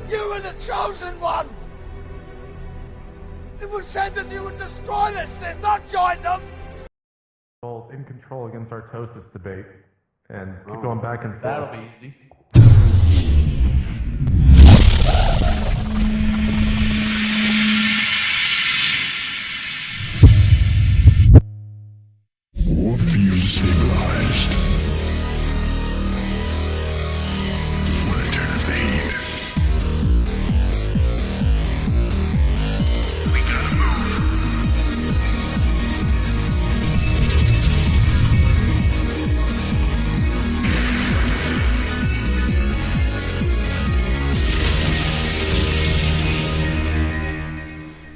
You were the chosen one! It was said that you would destroy this Sith, not join them! In control against Artosis debate, and keep going back and forth. That'll be easy. War field stabilized. Want to turn up the heat? We gotta move.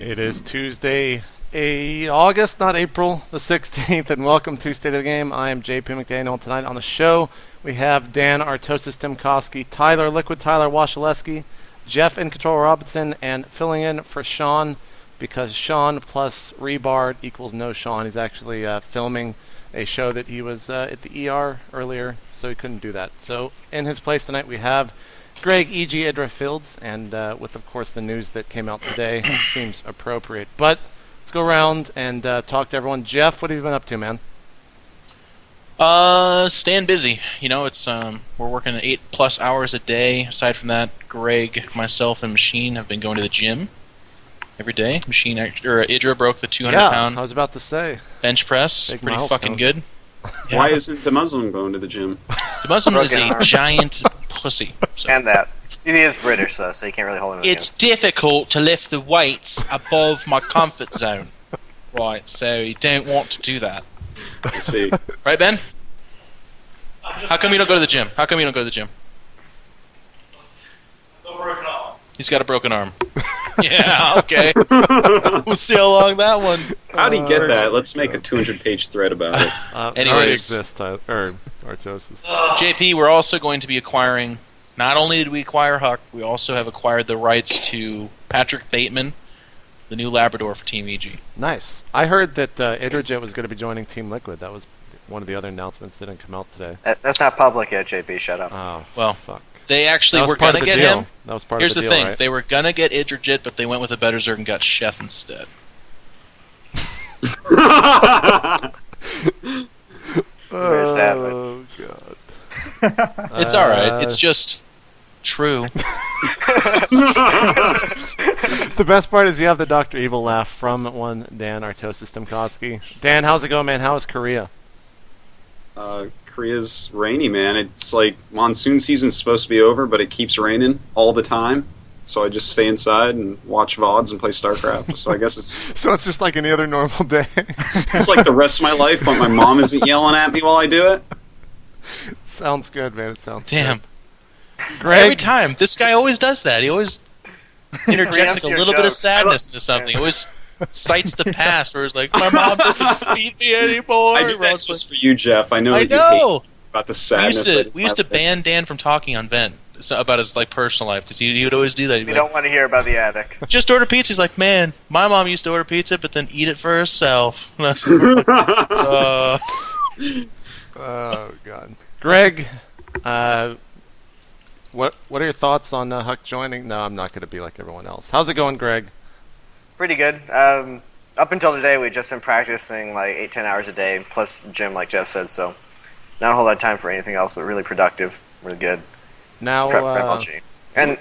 It is Tuesday, August, not April, the 16th, and welcome to State of the Game. I am JP McDaniel. Tonight on the show, we have Dan Artosis Timkowski, Tyler Liquid Tyler Washaleski, Jeff In Control Robinson, and filling in for Sean, because Sean plus Rebar equals no Sean. He's actually filming a show that he was at the ER earlier, so he couldn't do that. So in his place tonight, we have Greg, E.G. Idra Fields, and with, of course, the news that came out today, seems appropriate. But let's go around and talk to everyone. Jeff, what have you been up to, man? Staying busy. You know, it's we're working 8+ hours a day. Aside from that, Greg, myself, and Machine have been going to the gym every day. Idra broke the 200-pound. I was about to say bench press. Big Pretty milestone. fucking good. Yeah. Why isn't the Muslim going to the gym? The Muslim is a giant pussy. So. And that. He is British, though, so you can't really hold him It's against. difficult to lift the weights above my comfort zone. Right, so you don't want to do that. I see. Right, Ben? How come you don't go to the gym? How come you don't go to the gym? He's got a broken arm. Yeah, okay. We'll see how long that one. How'd he get that? Let's make a 200-page thread about it. it already exists, Artosis. JP, we're also going to be acquiring, not only did we acquire Huck, we also have acquired the rights to Patrick Bateman, the new Labrador for Team EG. Nice. I heard that Idra was going to be joining Team Liquid. That was one of the other announcements that didn't come out today. That's not public yet, JP. Shut up. Oh, well, fuck. They actually were going going to get him. That was part Here's of the the deal, thing. right? They were going to get Idra, but they went with a better Zerg and got Chef instead. Very sad, Oh, God. It's alright. It's just true. The best part is you have the Dr. Evil laugh from one Dan Artosis Timkowski. Dan, how's it going, man? How is Korea? Korea's rainy, man. It's like monsoon season's supposed to be over, but it keeps raining all the time. So I just stay inside and watch VODs and play StarCraft. So I guess it's So it's just like any other normal day. it's like the rest of my life, but my mom isn't yelling at me while I do it. Sounds good, man. It sounds Damn. good. Greg, Every time. This guy always does that. He always interjects like a your little bit of jokes. sadness into something. He always cites the past where it's like, my mom doesn't feed me anymore. I did Where that it's just for you, Jeff. I know like, that I you know. hate about the sadness. We used to ban Dan from talking on Ben about his like personal life because he would always do that. He'd be We like, don't want to hear about the attic. just order pizza. He's like, man, my mom used to order pizza but then eat it for herself. oh God, Greg, what are your thoughts on Huck joining? No, I'm not going to be like everyone else. How's it going, Greg? Pretty good. Up until today, we've just been practicing like 8-10 hours a day, plus gym, like Jeff said, so not a whole lot of time for anything else, but really productive, really good. Now, Just prep for MLG.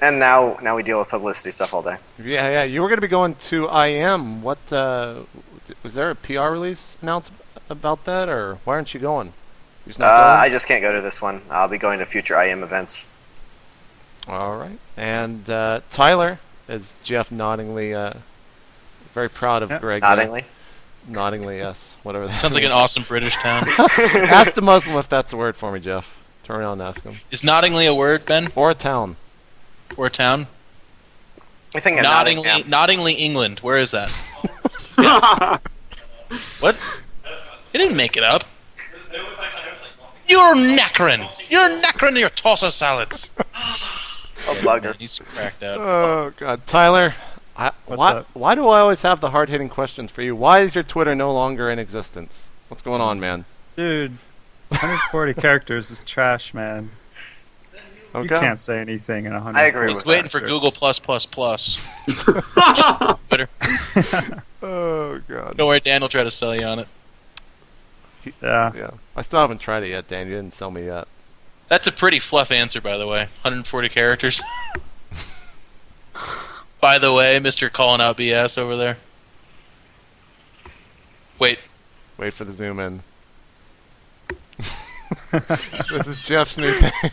And now we deal with publicity stuff all day. yeah, you were going to be going to IEM. What was there a PR release announced about that, or why aren't you going? You're just not going? I just can't go to this one. I'll be going to future IEM events. All right. And Tyler, is Jeff noddingly very proud of Greg. Noddingly? Noddingly, yes. Whatever that Sounds like an means. awesome British town. Ask the Muslim if that's a word for me, Jeff. Turn around and ask him. Is Nottingley a word, Ben? Or a town. Or a town? I think Nottingley, England. Where is that? Yeah. What? He didn't make it up. You're knackering. You're knackering your tosser salads. Oh, bugger. He's cracked out. Oh, God. Tyler, why do I always have the hard-hitting questions for you? Why is your Twitter no longer in existence? What's going on, man? Dude, 140 characters is trash, man. Okay. You can't say anything in 100. I agree He's with waiting that. for Google plus. Twitter. Oh god. Don't worry, Dan will try to sell you on it. Yeah. Yeah. I still haven't tried it yet, Dan. You didn't sell me yet. That's a pretty fluff answer, by the way. 140 characters. By the way, Mr. calling out BS over there. Wait for the zoom in. This is Jeff's new thing.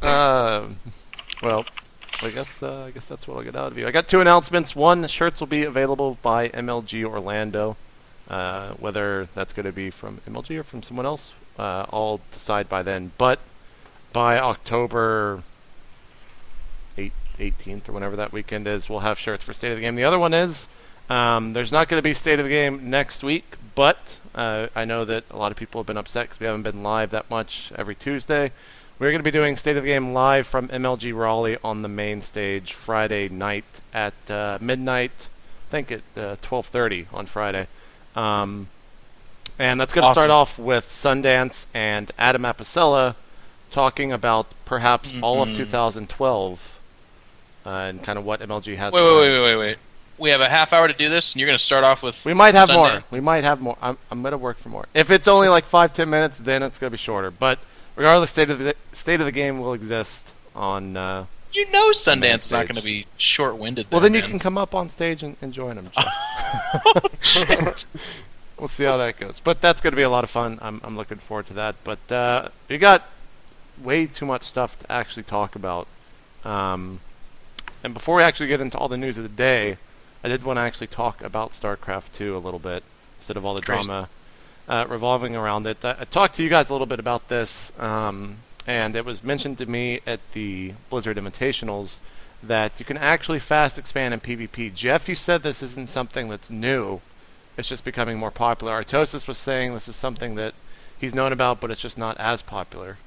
Well, I guess that's what I'll get out of you. I got 2 announcements. One, the shirts will be available by MLG Orlando. Whether that's going to be from MLG or from someone else, I'll decide by then. But by October 18th or whenever that weekend is, we'll have shirts for State of the Game. The other one is there's not going to be State of the Game next week, but I know that a lot of people have been upset because we haven't been live that much every Tuesday. We're going to be doing State of the Game live from MLG Raleigh on the main stage Friday night at midnight, I think at 12:30 on Friday. And that's going to start off with Sundance and Adam Apicella talking about perhaps all of 2012 and kind of what MLG has. Wait. We have a half hour to do this, and you're going to start off with. We might have Sundance. more. I'm going to work for more. If it's only like 5-10 minutes, then it's going to be shorter. But regardless, State of the Game will exist on. You know, Sundance is not going to be short-winded. Well, then you can come up on stage and join them. We'll see how that goes. But that's going to be a lot of fun. I'm looking forward to that. But we got way too much stuff to actually talk about. And before we actually get into all the news of the day, I did want to actually talk about StarCraft 2 a little bit instead of all the drama revolving around it. I talked to you guys a little bit about this, and it was mentioned to me at the Blizzard Invitationals that you can actually fast expand in PvP. Jeff, you said this isn't something that's new. It's just becoming more popular. Artosis was saying this is something that he's known about, but it's just not as popular.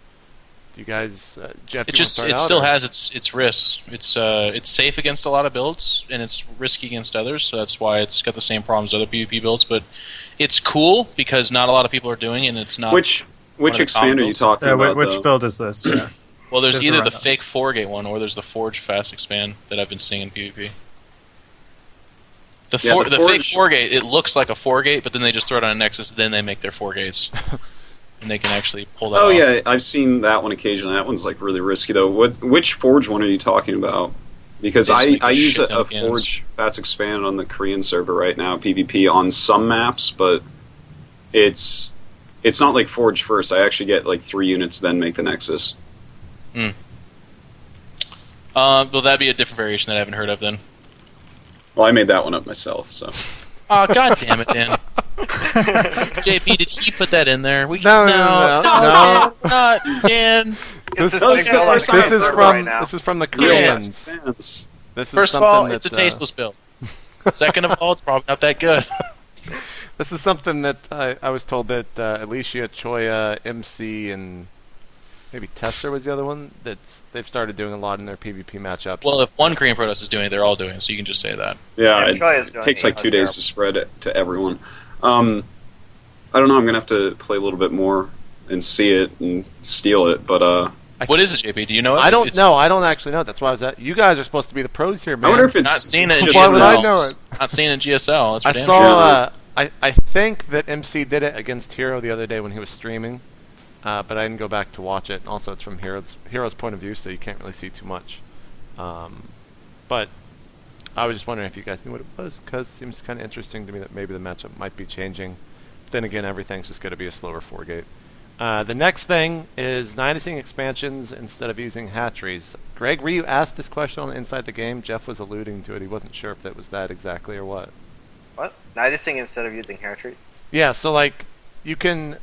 Do you guys, Jeff? It still has its risks. It's safe against a lot of builds, and it's risky against others. So that's why it's got the same problems as other PvP builds. But it's cool because not a lot of people are doing it. And it's not. Which expand are you talking about? Which build is this? Yeah. Well, there's either the fake 4-gate one or there's the Forge fast expand that I've been seeing in PvP. The fake 4-gate, it looks like a 4-gate, but then they just throw it on a Nexus, then they make their 4 gates. And they can actually pull that off. Oh, yeah, I've seen that one occasionally. That one's like really risky, though. Which Forge one are you talking about? Because I use a Forge fast expand on the Korean server right now, PvP, on some maps, but it's not like Forge first. I actually get like 3 units, then make the Nexus. Will that be a different variation that I haven't heard of then? Well, I made that one up myself, so. Oh, god damn it, Dan. JP, did he put that in there? No, not Dan. This is from the Koreans. First of all, it's a tasteless build. Second of all, it's probably not that good. This is something that I was told that Alicia, Choya, MC, and maybe Tester was the other one, that they've started doing a lot in their PvP matchups. Well, if one Korean Protoss is doing it, they're all doing it, so you can just say that. Yeah, it takes like 2 days to spread it to everyone. I don't know, I'm going to have to play a little bit more and see it and steal it, but... what is it, JP? Do you know it? I don't know. I don't actually know. That's why I was at... You guys are supposed to be the pros here, man. I wonder if it's... Not seeing it in GSL. Why would I know it? Not seeing it in GSL. That's I saw... I think that MC did it against Hero the other day when he was streaming. But I didn't go back to watch it. Also, it's from Hero's point of view, so you can't really see too much. But I was just wondering if you guys knew what it was, because it seems kind of interesting to me that maybe the matchup might be changing. But then again, everything's just going to be a slower 4-gate. The next thing is nidusing expansions instead of using hatcheries. Greg, were you asked this question on Inside the Game? Jeff was alluding to it. He wasn't sure if that was that exactly or what. What? Nidusing instead of using hatcheries? Yeah, so like, you can...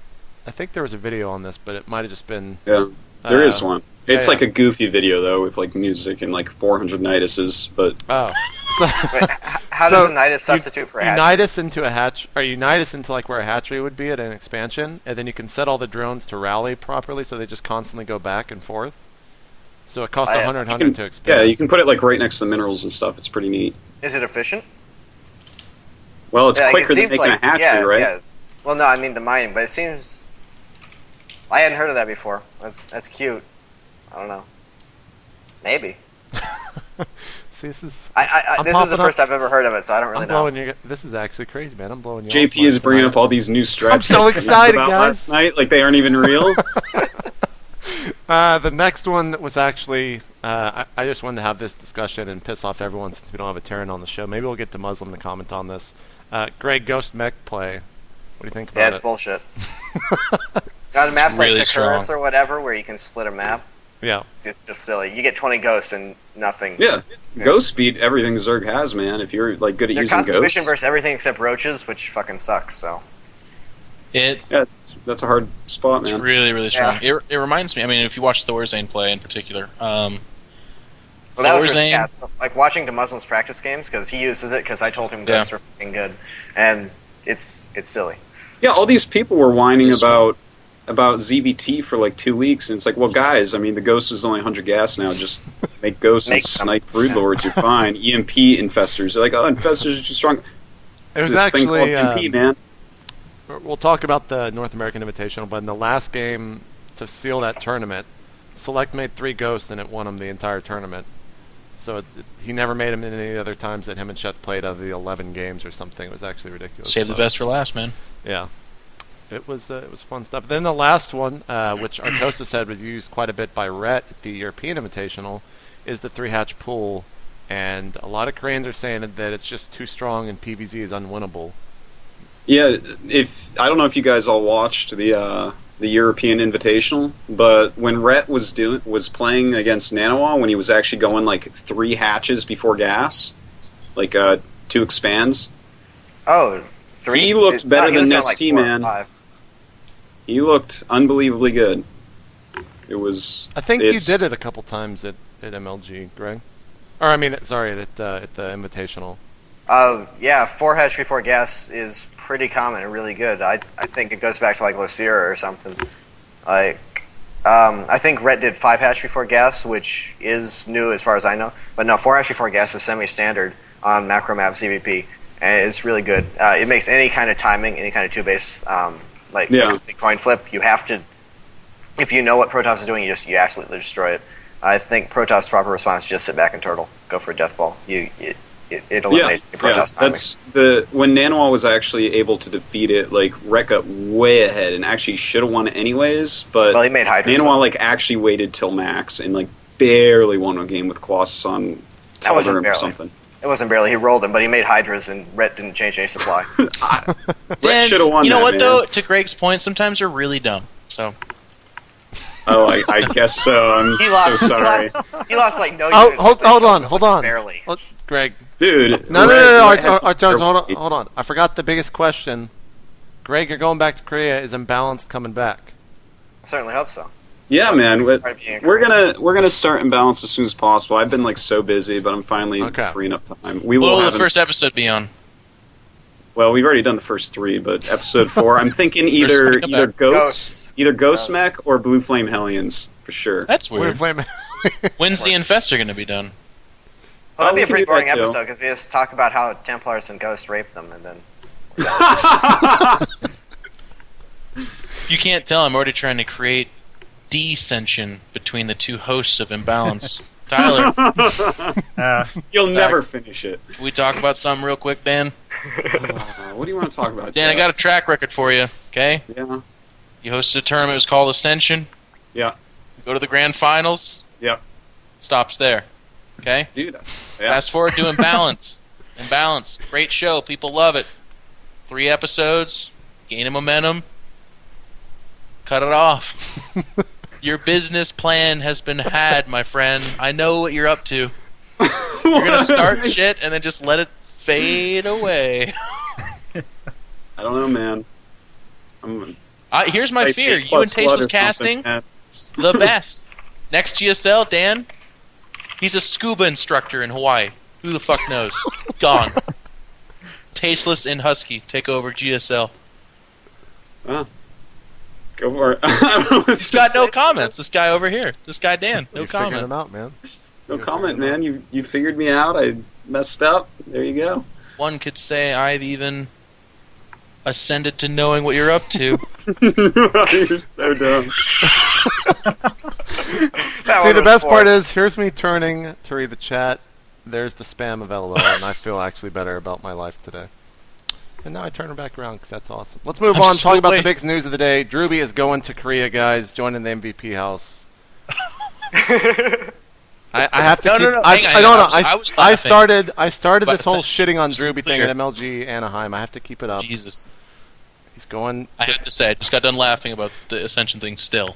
I think there was a video on this, but it might have just been... Yeah, there is one. It's like a goofy video, though, with like music and like 400 niduses, but... Oh. So, wait, how does a nidus substitute for a hatchery? You nidus into a hatch... Or you nidus into like where a hatchery would be at an expansion, and then you can set all the drones to rally properly so they just constantly go back and forth. So it costs 100 to expand. Yeah, you can put it like right next to the minerals and stuff. It's pretty neat. Is it efficient? Well, it's quicker than making a hatchery, right? Yeah. Well, no, I mean the mining, but it seems... I hadn't heard of that before. That's cute. I don't know. Maybe. See, this is... this is the first I've ever heard of it, so I don't really know. This is actually crazy, man. I'm blowing you JP is bringing up all these new strats. I'm so excited, about guys. Last night, like they aren't even real. The next one was actually... I just wanted to have this discussion and piss off everyone since we don't have a Terran on the show. Maybe we'll get to Muslim to comment on this. Greg, Ghost Mech play. What do you think about it? Yeah, it's bullshit. Got a map really like strong. Shakuris or whatever where you can split a map. Yeah. It's just silly. You get 20 ghosts and nothing. Yeah, Ghost speed everything Zerg has, man. If you're like good at They're using cost Ghosts. efficient versus everything except roaches, which fucking sucks. So. Yeah, that's a hard spot, man. It's really, really strong. Yeah. It reminds me. I mean, if you watch Thorzane play in particular, Well, that was just Thorzane- cats. Like watching the Muslims practice games because he uses it because I told him ghosts are fucking good, and it's silly. Yeah, all these people were whining It's about ZBT for like 2 weeks, and it's like, well, guys, I mean, the Ghost is only 100 gas now. Just make Ghosts and Make them. snipe Brood Lords. You're fine. EMP Infestors. They're like, oh, Infestors are too strong. It It's was this thing called actually... EMP, man. We'll talk about the North American Invitational, but in the last game to seal that tournament, Select made 3 ghosts and it won him the entire tournament. So he never made them in any other times that him and Sheth played out of the 11 games or something. It was actually ridiculous. save the best for last, man. Yeah. It was fun stuff. Then the last one, which Artosis said was used quite a bit by Rhett at the European Invitational, is the 3-hatch pool. And a lot of Koreans are saying that it's just too strong and PvZ is unwinnable. Yeah, I don't know if you guys all watched the European Invitational, but when Rhett was playing against Nanawa, when he was actually going like 3 hatches before gas, like 2 expands. Oh, 3? He looked better he was than going, Nesty, 4 or man. 5. He looked unbelievably good. It was. I think you did it a couple times at MLG, Greg. Or I mean, sorry, at the Invitational. Yeah, 4 hatch before gas is pretty common and really good. I think it goes back to like Losira or something. Like, I think Rhett did 5 hatch before gas, which is new as far as I know. But no, 4 hatch before gas is semi-standard on macro map CVP, and it's really good. It makes any kind of timing, any kind of 2-base, like a big coin flip. You have to, if you know what Protoss is doing, you absolutely destroy it. I think Protoss' proper response is just sit back and turtle, go for a death ball. It eliminates the Protoss timing. That's when Nanawa was actually able to defeat it. Like Rhett got way ahead and actually should have won it anyways. But he made Hydra. Nanawa like actually waited till max and like barely won a game with Colossus on that wasn't barely. or something. It wasn't barely. He rolled him, but he made Hydras, and Rhett didn't change any supply. Rhett should have won. You know that, what man. though? To Greg's point, sometimes they're really dumb. So. Oh, I guess so. I'm so sorry. He lost like no. Oh, units, hold on. Barely. Greg. Dude. No. Artosis, hold on. I forgot the biggest question. Greg, you're going back to Korea. Is Imbalanced coming back? I certainly hope so. Yeah, man. We're gonna start Imbalanced as soon as possible. I've been like so busy, but I'm finally freeing up time. What will the first episode be on? Well, we've already done the first 3, but episode 4, I'm thinking either Ghost Mech or Blue Flame Hellions for sure. That's weird. When's the Infestor going to be done? Well, that'd be we a can pretty do boring that, too. episode because we just talk about how Templars and Ghosts raped them, and then. You can't tell. I'm already trying to create dissension between the 2 hosts of Imbalance. Tyler, you'll never finish it. Can we talk about something real quick, Dan? What do you want to talk about? Dan, I got a track record for you. Okay. Yeah. You hosted a tournament. It was called Ascension. Yeah. You go to the grand finals. Yep. Stops there. Okay. Dude. Yeah. Fast forward to Imbalance. Imbalance. Great show. People love it. 3 episodes. Gaining momentum. Cut it off. Your business plan has been had, my friend. I know what you're up to. You're going to start shit and then just let it fade away. I don't know, man. Here's my fear. You and Tasteless Casting, the best. Next GSL, Dan, he's a scuba instructor in Hawaii. Who the fuck knows? Gone. Tasteless and Husky take over GSL. Go for it. He's got no comments. This guy over here. This guy Dan. No comment. Figured him out, man. No comment, man. You figured me out. I messed up. There you go. One could say I've even ascended to knowing what you're up to. You're so dumb. See, the best part is, here's me turning to read the chat. There's the spam of LOL, and I feel actually better about my life today. And now I turn her back around because that's awesome. Let's move on. Talk about the big news of the day. Drewby is going to Korea, guys. Joining the MVP house. I have to keep. No. I started this whole shitting on Drewby thing at MLG Anaheim. I have to keep it up. Jesus. He's going. I have to say, I just got done laughing about the Ascension thing. Still,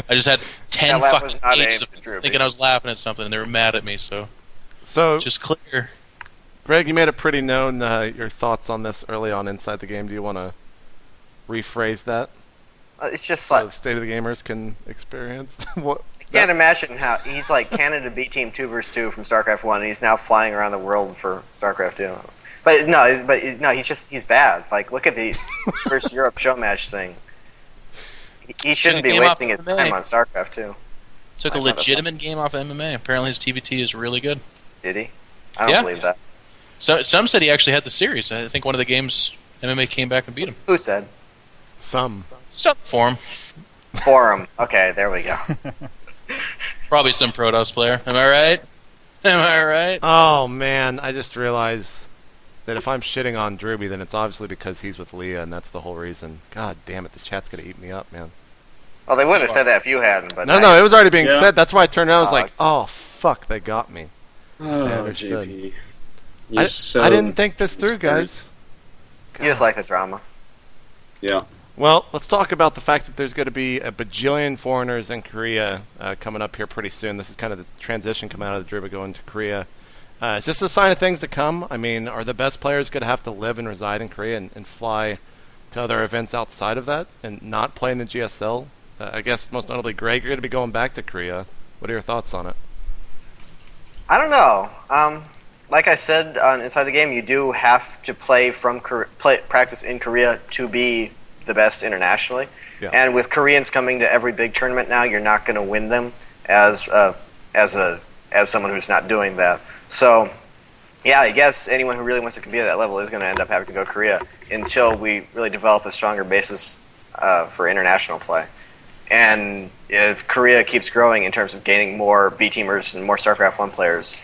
I just had 10 fucking pages of thinking I was laughing at something, and they were mad at me. So just clear. Greg, you made it pretty known your thoughts on this early on inside the game. Do you want to rephrase that? It's just so like the state of the gamers can experience what. I can't imagine how he's like Canada B Team 2 vs 2 from StarCraft 1, and he's now flying around the world for StarCraft 2. But he's bad. Like, look at the first Europe show match thing. He shouldn't be wasting his time on StarCraft 2. Took a legitimate game off MMA. Apparently his TBT is really good. Did he? I don't believe that. So some said he actually had the series. I think one of the games MMA came back and beat him. Who said? Some forum. Forum. Okay, there we go. Probably some Protoss player. Am I right? Am I right? Oh man, I just realized that if I'm shitting on Drewby, then it's obviously because he's with Leah, and that's the whole reason. God damn it, the chat's gonna eat me up, man. Well, they wouldn't have said that if you hadn't. But no, it was already being said. That's why I turned around. I was like, oh fuck, they got me. Oh, I understood. JP. I didn't think this through, guys. You just like the drama. Yeah. Well, let's talk about the fact that there's going to be a bajillion foreigners in Korea coming up here pretty soon. This is kind of the transition coming out of the Dribba going to Korea. Is this a sign of things to come? I mean, are the best players going to have to live and reside in Korea and fly to other events outside of that and not play in the GSL? I guess most notably, Greg, you're going to be going back to Korea. What are your thoughts on it? I don't know. Like I said inside the game, you do have to practice in Korea to be the best internationally. Yeah. And with Koreans coming to every big tournament now, you're not going to win them as someone who's not doing that. So, yeah, I guess anyone who really wants to compete at that level is going to end up having to go Korea until we really develop a stronger basis for international play. And if Korea keeps growing in terms of gaining more B-teamers and more StarCraft 1 players,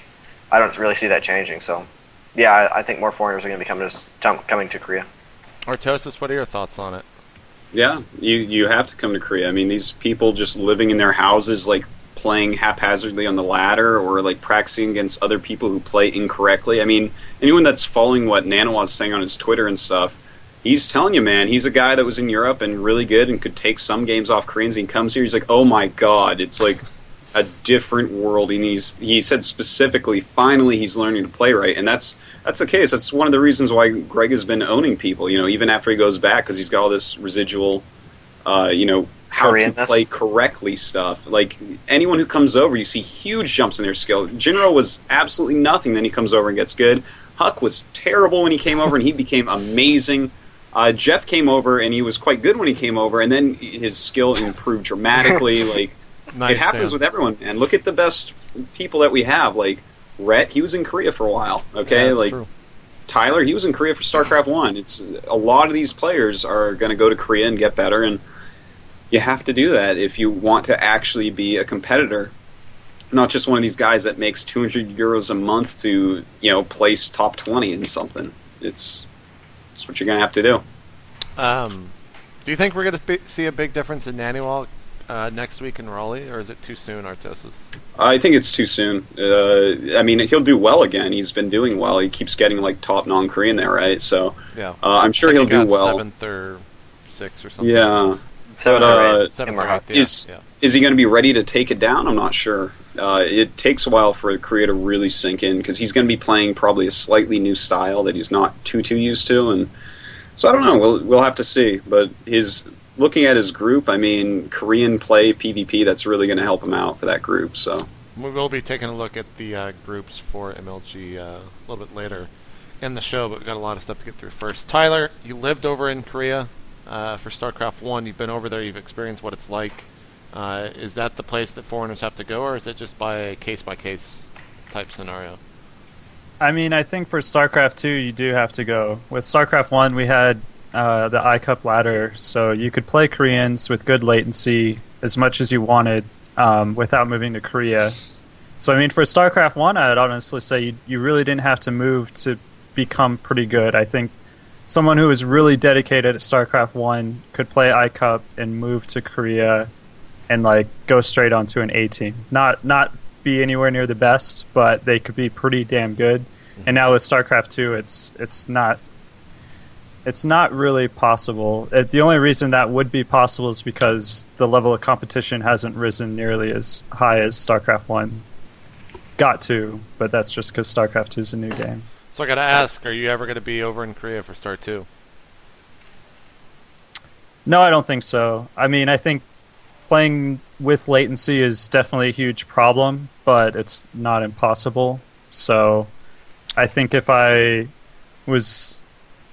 I don't really see that changing. So, yeah, I think more foreigners are going to be coming to Korea. Artosis, what are your thoughts on it? Yeah, you have to come to Korea. I mean, these people just living in their houses, like playing haphazardly on the ladder or like practicing against other people who play incorrectly. I mean, anyone that's following what Nanawa's saying on his Twitter and stuff, he's telling you, man, he's a guy that was in Europe and really good and could take some games off Koreans. And he comes here, he's like, oh my god, it's like a different world. And he said specifically, finally he's learning to play right. And that's the case. That's one of the reasons why Greg has been owning people, even after he goes back, because he's got all this residual, how to play correctly stuff. Like, anyone who comes over, you see huge jumps in their skill. Jinro was absolutely nothing, then he comes over and gets good. Huck was terrible when he came over, and he became amazing. Jeff came over, and he was quite good when he came over, and then his skill improved dramatically. Like, nice, it happens with everyone. And look at the best people that we have. Like, Rhett, he was in Korea for a while. Okay, yeah, true. Tyler, he was in Korea for StarCraft 1. It's a lot of these players are going to go to Korea and get better, and you have to do that if you want to actually be a competitor, not just one of these guys that makes 200 euros a month to place top 20 in something. It's what you're going to have to do. Do you think we're going to see a big difference in Naniwal next week in Raleigh, or is it too soon, Artosis? I think it's too soon. I mean, he'll do well again. He's been doing well. He keeps getting like top non-Korean there, right? So yeah, I'm sure he'll do well. 7th or 6th or something. Yeah. But is he going to be ready to take it down? I'm not sure. It takes a while for Korea to really sink in because he's going to be playing probably a slightly new style that he's not too used to, and so I don't know. We'll have to see. But looking at his group, I mean, Korean play PvP, that's really going to help him out for that group. So we will be taking a look at the groups for MLG a little bit later in the show, but we've got a lot of stuff to get through first. Tyler, you lived over in Korea for StarCraft 1. You've been over there. You've experienced what it's like. Is that the place that foreigners have to go, or is it just by a case-by-case type scenario? I mean, I think for StarCraft 2, you do have to go. With StarCraft 1, we had the iCup ladder, so you could play Koreans with good latency as much as you wanted without moving to Korea. So, I mean, for StarCraft 1, I'd honestly say you really didn't have to move to become pretty good. I think someone who was really dedicated at StarCraft 1 could play iCup and move to Korea and, like, go straight onto an A team. Not be anywhere near the best, but they could be pretty damn good. And now with StarCraft 2, it's not really possible. The only reason that would be possible is because the level of competition hasn't risen nearly as high as StarCraft 1 got to, but that's just because StarCraft 2 is a new game. So I gotta ask, are you ever gonna be over in Korea for Star 2? No, I don't think so. I mean, I think playing with latency is definitely a huge problem, but it's not impossible. So I think if I was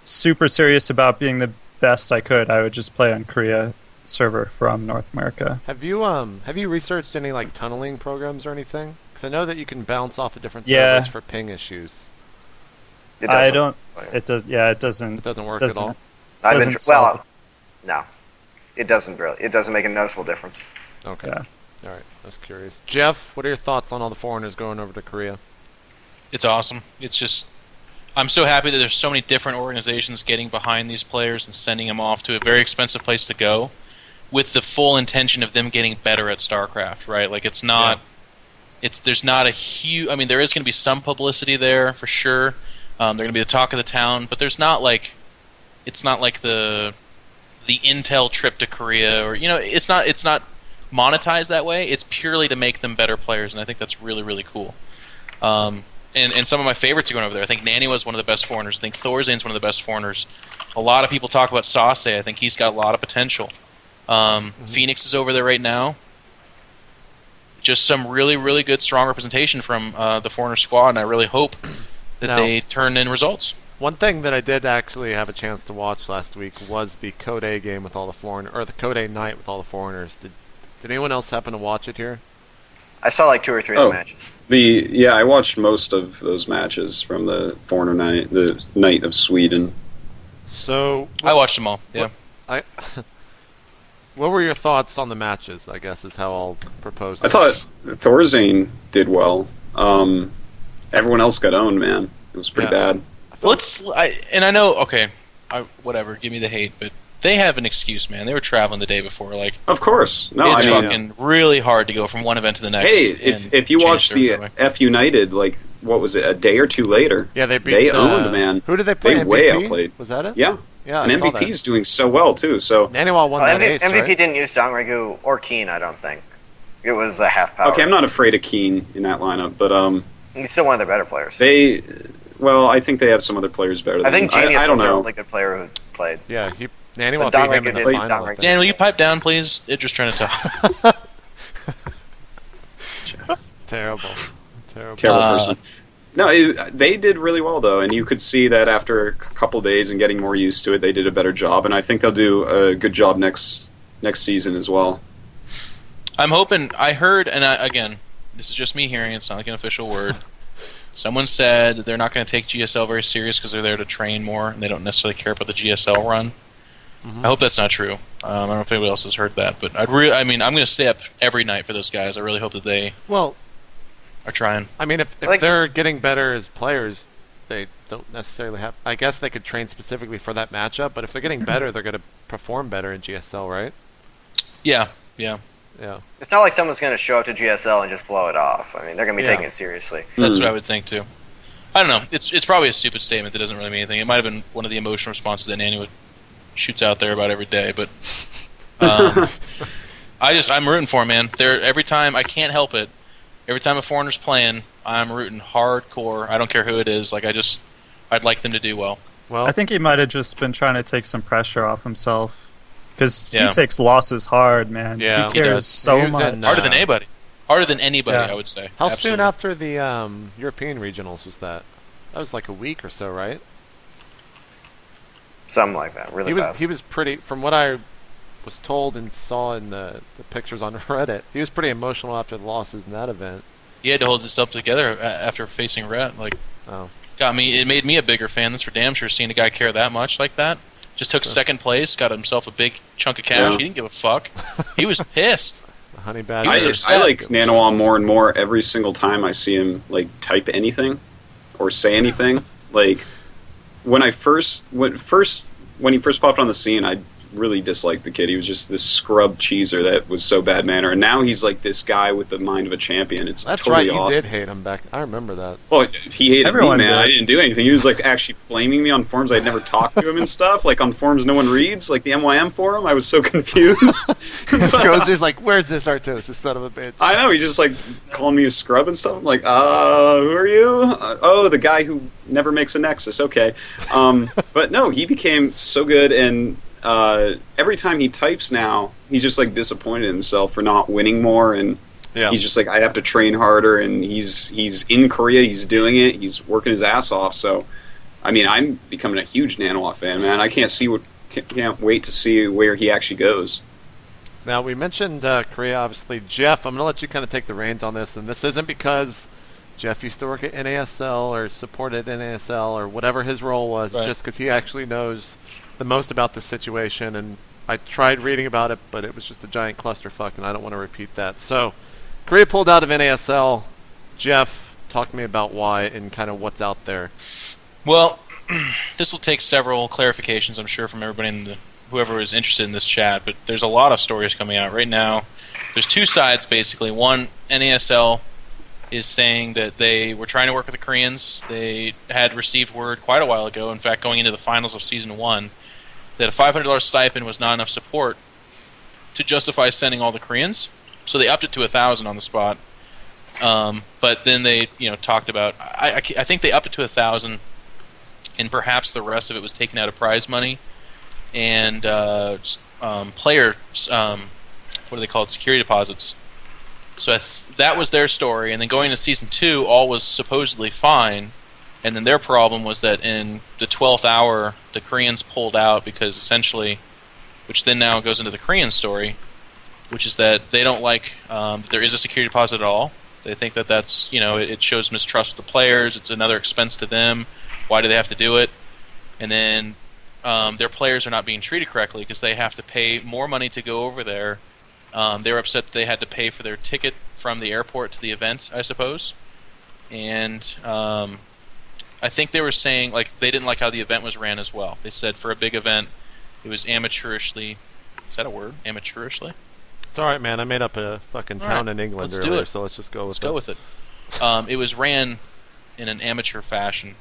super serious about being the best I could, I would just play on Korea server from North America. Have you researched any like tunneling programs or anything? Because I know that you can bounce off of different servers for ping issues. It doesn't. It does. Yeah, it doesn't. It doesn't work at all. No, it doesn't really. It doesn't make a noticeable difference. Okay. Yeah. All right. I was curious. Jeff, what are your thoughts on all the foreigners going over to Korea? It's awesome. It's just, I'm so happy that there's so many different organizations getting behind these players and sending them off to a very expensive place to go, with the full intention of them getting better at StarCraft. Right? Like it's not. Yeah. There's not a huge. I mean, there is going to be some publicity there for sure. They're going to be the talk of the town, but there's not like, it's not like the Intel trip to Korea, or it's not monetized that way. It's purely to make them better players, and I think that's really, really cool. And some of my favorites are going over there. I think Nanny was one of the best foreigners. I think Thorzane's one of the best foreigners. A lot of people talk about Sase. I think he's got a lot of potential. Phoenix is over there right now. Just some really, really good, strong representation from the foreigner squad, and I really hope that they turn in results. One thing that I did actually have a chance to watch last week was the Code A game with all the foreigners, or the Code A night with all the foreigners. Did anyone else happen to watch it here? I saw like 2 or 3 of the matches. I watched most of those matches from the foreigner night, the night of Sweden. So I watched them all. Yeah. What were your thoughts on the matches? I guess is how I'll propose this. I thought Thorzane did well. Everyone else got owned, man. It was pretty bad. I know. Okay, whatever. Give me the hate, but they have an excuse, man. They were traveling the day before. Like, of course, no. It's fucking really hard to go from one event to the next. Hey, if you watch the F United, like, what was it? A day or two later? Yeah, they owned, man. Who did they play? They MVP? way outplayed. Was that it? Yeah. Yeah, and MVP's doing so well too. So Naniwal won that ace, MVP right? didn't use Dongregu or Keen, I don't think. It was a half power. Okay, I'm not afraid of Keen in that lineup, but he's still one of their better players. I think they have some other players better than I think him. Genius I don't was know. a really good player who played. Yeah, Naniwal beat him in the final. Dan, will you pipe down, please? Idra's trying to talk. Terrible person. No, they did really well, though, and you could see that after a couple days and getting more used to it, they did a better job, and I think they'll do a good job next season as well. I'm hoping. I heard, and again, this is just me hearing. It's not like an official word. Someone said they're not going to take GSL very serious because they're there to train more, and they don't necessarily care about the GSL run. I hope that's not true. I don't know if anybody else has heard that, but I'm going to stay up every night for those guys. I really hope that they are trying. I mean, if they're getting better as players, they don't necessarily have... I guess they could train specifically for that matchup, but if they're getting better, they're going to perform better in GSL, right? Yeah. It's not like someone's going to show up to GSL and just blow it off. I mean, they're going to be taking it seriously. That's what I would think, too. I don't know. It's probably a stupid statement that doesn't really mean anything. It might have been one of the emotional responses that Nanny shoots out there about every day, but I'm rooting for him, man. Every time, I can't help it. Every time a foreigner's playing, I'm rooting hardcore. I don't care who it is. Like, I'd like them to do well. I think he might have just been trying to take some pressure off himself. Because he takes losses hard, man. Yeah, he cares so much. Harder than anybody. Harder than anybody, I would say. How soon after the European regionals was that? That was like a week or so, right? Something like that, really fast. He was pretty, from what I was told and saw in the pictures on Reddit, he was pretty emotional after the losses in that event. He had to hold himself together after facing Rhett. Like, it made me a bigger fan. That's for damn sure, seeing a guy care that much like that. Just took second place, got himself a big chunk of cash. Yeah. He didn't give a fuck. He was pissed. The honey badger. I like Nano more and more every single time I see him like type anything or say anything. Like when he first popped on the scene, I really disliked the kid. He was just this scrub cheeser that was so bad manner, and now he's like this guy with the mind of a champion. It's That's totally right. You awesome. did hate him back. I remember that. Well, he hated Everyone me, man. did. I didn't do anything. He was like actually flaming me on forums. I'd never talked to him and stuff. Like on forums no one reads, like the MYM forum. I was so confused. He just goes there's like, where's this Artosis son of a bitch? I know, he's just like calling me a scrub and stuff. I'm like, who are you? Oh, the guy who never makes a Nexus. Okay. But no, he became so good, and every time he types now, he's just like disappointed in himself for not winning more, and he's just like, I have to train harder, and he's in Korea, he's doing it, he's working his ass off. So, I mean, I'm becoming a huge Nanoa fan, man. I can't wait to see where he actually goes. Now, we mentioned Korea, obviously. Jeff, I'm going to let you kind of take the reins on this, and this isn't because Jeff used to work at NASL or supported NASL or whatever his role was, just because he actually knows the most about this situation, and I tried reading about it, but it was just a giant clusterfuck, and I don't want to repeat that. So, Korea pulled out of NASL. Jeff, talk to me about why and kind of what's out there. Well, this will take several clarifications, I'm sure, from everybody whoever is interested in this chat, but there's a lot of stories coming out right now. There's two sides, basically. One, NASL is saying that they were trying to work with the Koreans. They had received word quite a while ago, in fact, going into the finals of Season 1, that a $500 stipend was not enough support to justify sending all the Koreans. So they upped it to $1,000 on the spot. But then they, talked about. I think they upped it to $1,000, and perhaps the rest of it was taken out of prize money and player. What are they called? Security deposits. So that was their story. And then going into Season 2, all was supposedly fine. And then their problem was that in the 12th hour, the Koreans pulled out because essentially, which then now goes into the Korean story, which is that they don't like that there is a security deposit at all. They think that that's, it shows mistrust with the players. It's another expense to them. Why do they have to do it? And then their players are not being treated correctly because they have to pay more money to go over there. They were upset that they had to pay for their ticket from the airport to the event, I suppose. And I think they were saying they didn't like how the event was ran as well. They said for a big event, it was amateurishly. Is that a word? Amateurishly? It's all right, man. I made up a fucking town in England earlier, so let's just go with it. Let's go with it. It was ran in an amateur fashion.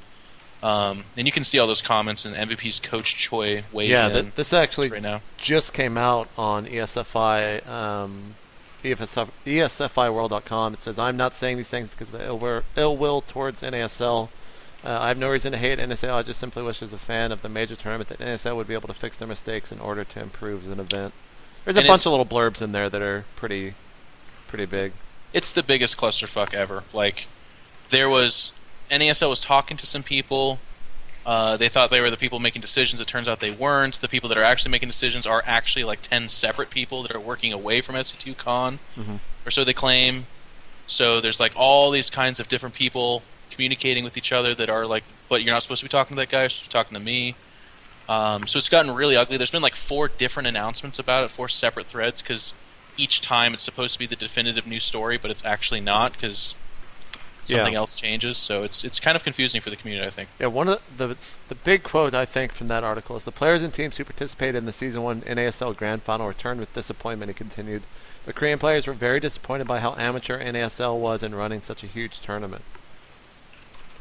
And you can see all those comments, and MVP's Coach Choi weighs in. Yeah, this actually right now just came out on ESFI, ESFIworld.com. It says, I'm not saying these things because of the ill will towards NASL. I have no reason to hate NASL. I just simply wish as a fan of the major tournament that NASL would be able to fix their mistakes in order to improve as an event. There's a bunch of little blurbs in there that are pretty big. It's the biggest clusterfuck ever. NASL was talking to some people. They thought they were the people making decisions. It turns out they weren't. The people that are actually making decisions are actually 10 separate people that are working away from SC2Con, or so they claim. So there's all these kinds of different people communicating with each other that are but you're not supposed to be talking to that guy, you're supposed to be talking to me. So it's gotten really ugly. There's been 4 different announcements about it, 4 separate threads, because each time it's supposed to be the definitive new story, but it's actually not because something else changes. So it's kind of confusing for the community, I think. Yeah, one of the big quote I think from that article is, the players and teams who participated in the Season 1 NASL Grand Final returned with disappointment. He continued, the Korean players were very disappointed by how amateur NASL was in running such a huge tournament.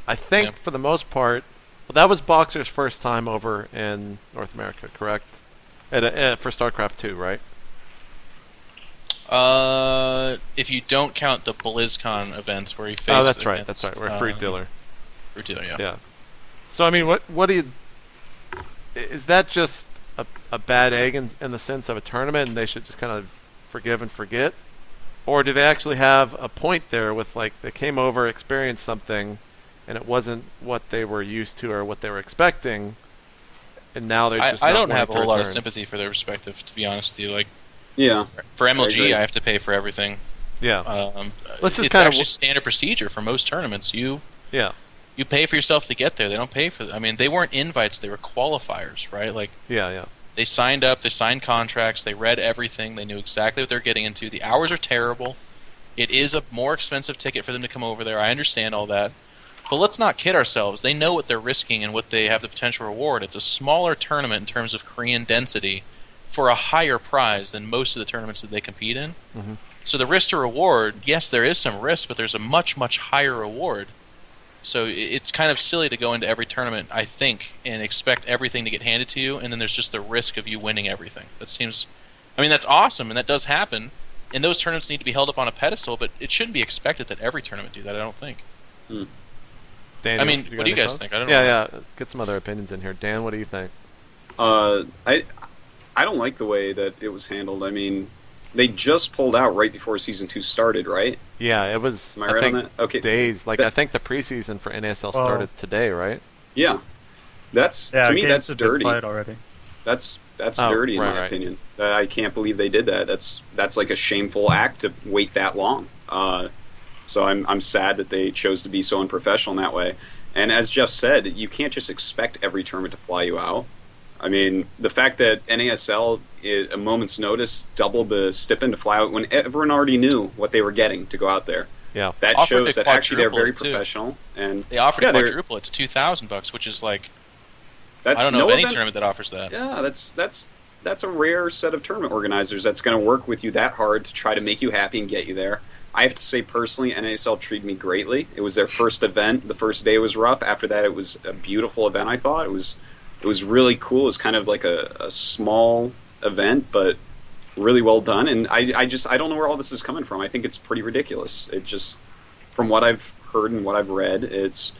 I think for the most part, that was Boxer's first time over in North America, correct? For StarCraft 2, right? If you don't count the BlizzCon events where he faced. Oh, that's right. We're Fruit Dealer. Fruit Dealer, yeah. Yeah. So I mean, what do you? Is that just a bad egg in the sense of a tournament, and they should just kind of forgive and forget, or do they actually have a point there with they came over, experienced something, and it wasn't what they were used to or what they were expecting, and now they're just. I don't have a whole lot of sympathy for their perspective, to be honest with you. Yeah. For MLG, I have to pay for everything. Yeah. It's actually standard procedure for most tournaments. You pay for yourself to get there. They don't pay for. They weren't invites. They were qualifiers, right? Yeah. They signed up, they signed contracts, they read everything, they knew exactly what they're getting into. The hours are terrible. It is a more expensive ticket for them to come over there. I understand all that. But let's not kid ourselves. They know what they're risking and what they have the potential reward. It's a smaller tournament in terms of Korean density for a higher prize than most of the tournaments that they compete in. Mm-hmm. So the risk to reward, yes, there is some risk, but there's a much, much higher reward. So it's kind of silly to go into every tournament, I think, and expect everything to get handed to you, and then there's just the risk of you winning everything. That seems... I mean, that's awesome, and that does happen, and those tournaments need to be held up on a pedestal, but it shouldn't be expected that every tournament do that, I don't think. Dan, I mean, what do you guys think? I don't know. Yeah. Get some other opinions in here. Dan, what do you think? I don't like the way that it was handled. I mean, they just pulled out right before Season 2 started, right? Yeah, it was, Am I right think, on that? Okay. days. Like, I think the preseason for NASL started today, right? Yeah. To me, that's dirty. Already. That's dirty, in my opinion. I can't believe they did that. That's like a shameful act to wait that long. So I'm sad that they chose to be so unprofessional in that way. And as Jeff said, you can't just expect every tournament to fly you out. I mean, the fact that NASL, at a moment's notice, doubled the stipend to fly out when everyone already knew what they were getting to go out there. Yeah, that shows that actually they're very professional. And they offered to quadruple it to $2,000, which is like I don't know of any tournament that offers that. Yeah, that's a rare set of tournament organizers that's going to work with you that hard to try to make you happy and get you there. I have to say, personally, NASL treated me greatly. It was their first event. The first day was rough. After that, it was a beautiful event, I thought. It was really cool. It was kind of like a small event, but really well done. And I don't know where all this is coming from. I think it's pretty ridiculous. It just, from what I've heard and what I've read, it's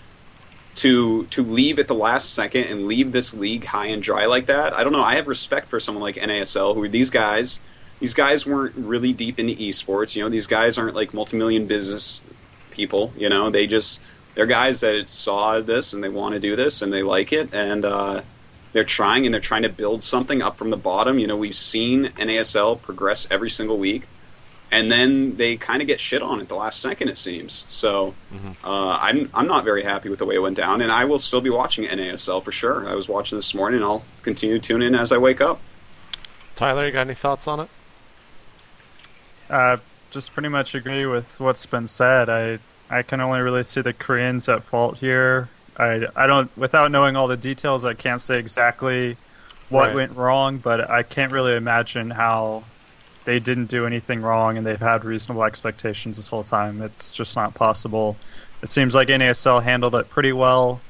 to leave at the last second and leave this league high and dry like that. I don't know. I have respect for someone like NASL, who are these guys. These guys weren't really deep into esports. You know, these guys aren't like multi-million business people. You know, they're guys that saw this and they want to do this and they like it, and they're trying to build something up from the bottom. You know, we've seen NASL progress every single week, and then they kind of get shit on at the last second, it seems. So I'm not very happy with the way it went down, and I will still be watching NASL for sure. I was watching this morning, and I'll continue to tune in as I wake up. Tyler, you got any thoughts on it? Just pretty much agree with what's been said. I can only really see the Koreans at fault here. I don't, without knowing all the details, I can't say exactly what went wrong, but I can't really imagine how they didn't do anything wrong and they've had reasonable expectations this whole time. It's just not possible. It seems like NASL handled it pretty well.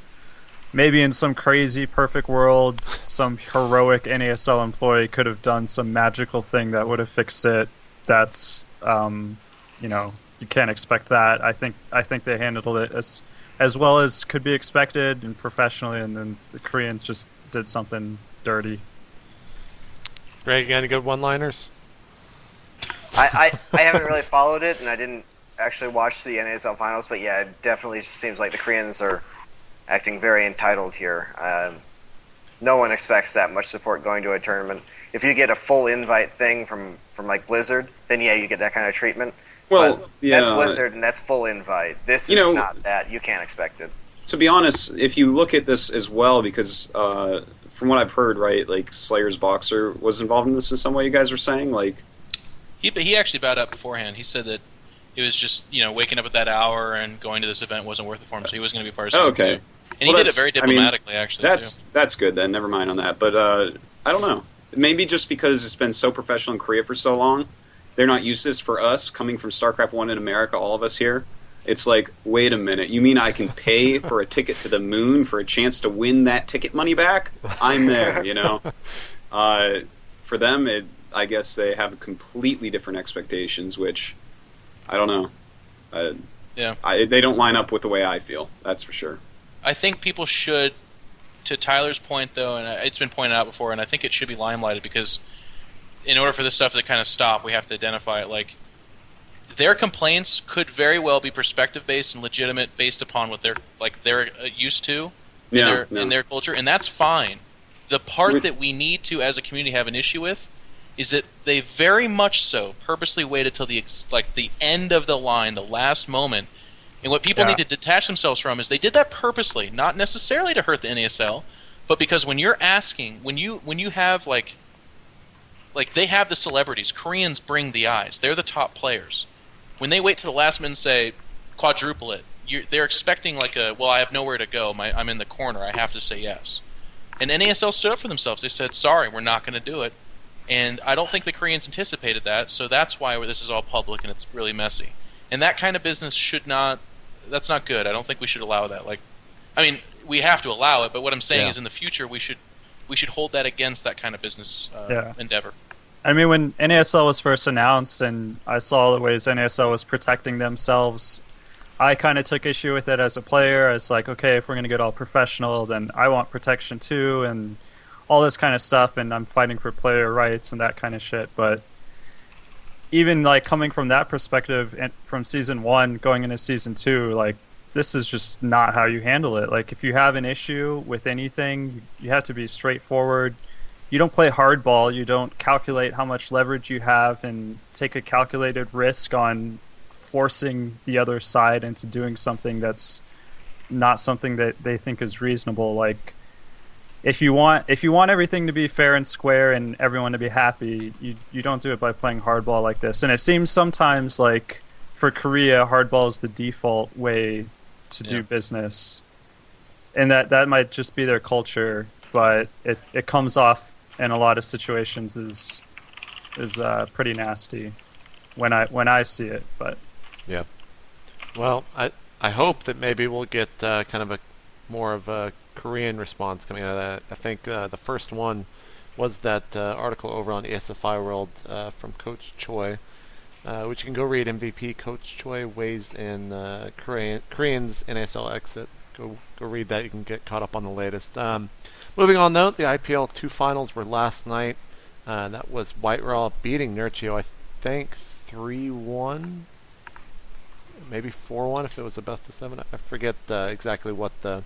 Maybe in some crazy perfect world, some heroic NASL employee could have done some magical thing that would have fixed it. That's, you can't expect that. I think they handled it as well as could be expected and professionally, and then the Koreans just did something dirty. Greg, you got any good one-liners? I haven't really followed it, and I didn't actually watch the NASL finals, but yeah, it definitely seems like the Koreans are acting very entitled here. No one expects that much support going to a tournament. If you get a full invite thing from like Blizzard, then yeah, you get that kind of treatment. Well, but yeah, that's Blizzard and that's full invite. This is not that. You can't expect it. To be honest, if you look at this as well, because from what I've heard, right, like Slayer's Boxer was involved in this in some way. You guys were saying, like, he actually bowed out beforehand. He said that it was just waking up at that hour and going to this event wasn't worth it for him, so he was going to be part of it. Okay. And he did it very diplomatically, actually. That's good then. Never mind on that. But I don't know. Maybe just because it's been so professional in Korea for so long, they're not used to this. For us, coming from StarCraft 1 in America, all of us here, it's like, wait a minute. You mean I can pay for a ticket to the moon for a chance to win that ticket money back? I'm there, For them, I guess they have completely different expectations, which I don't know. They don't line up with the way I feel. That's for sure. I think people should, to Tyler's point, though, and it's been pointed out before, and I think it should be limelighted, because in order for this stuff to kind of stop, we have to identify it. Like, their complaints could very well be perspective-based and legitimate based upon what they're used to in their culture, and that's fine. The part that we need to, as a community, have an issue with is that they very much so purposely waited till the end of the line, the last moment. And what people need to detach themselves from is they did that purposely, not necessarily to hurt the NASL, but because when you're asking, when you have like they have the celebrities, Koreans bring the eyes. They're the top players. When they wait to the last minute and say quadruple it, they're expecting like well, I have nowhere to go. I'm in the corner. I have to say yes. And NASL stood up for themselves. They said, sorry, we're not going to do it. And I don't think the Koreans anticipated that, so that's why this is all public and it's really messy. And that kind of business that's not good. I don't think we should allow that. We have to allow it, but what I'm saying is in the future we should hold that against that kind of business endeavor. I mean, when NASL was first announced and I saw the ways NASL was protecting themselves, I kind of took issue with it as a player. I was like, okay, if we're going to get all professional, then I want protection too, and all this kind of stuff, and I'm fighting for player rights and that kind of shit. But even like coming from that perspective, and from season 1 going into season 2, like this is just not how you handle it. Like if you have an issue with anything, you have to be straightforward. You don't play hardball. You don't calculate how much leverage you have and take a calculated risk on forcing the other side into doing something that's not something that they think is reasonable. Like if you want everything to be fair and square and everyone to be happy, you don't do it by playing hardball like this. And it seems sometimes like for Korea, hardball is the default way to do business, and that might just be their culture, but it comes off in a lot of situations is pretty nasty when I see it. But yeah, well, I hope that maybe we'll get kind of a more of a Korean response coming out of that. I think the first one was that article over on ESFI World from Coach Choi, which you can go read. MVP Coach Choi weighs in Koreans NASL exit. Go read that. You can get caught up on the latest. Moving on though, the IPL 2 finals were last night. That was White Raw beating Nurchio, I think 3-1, maybe 4-1 if it was a best of 7. I forget exactly what the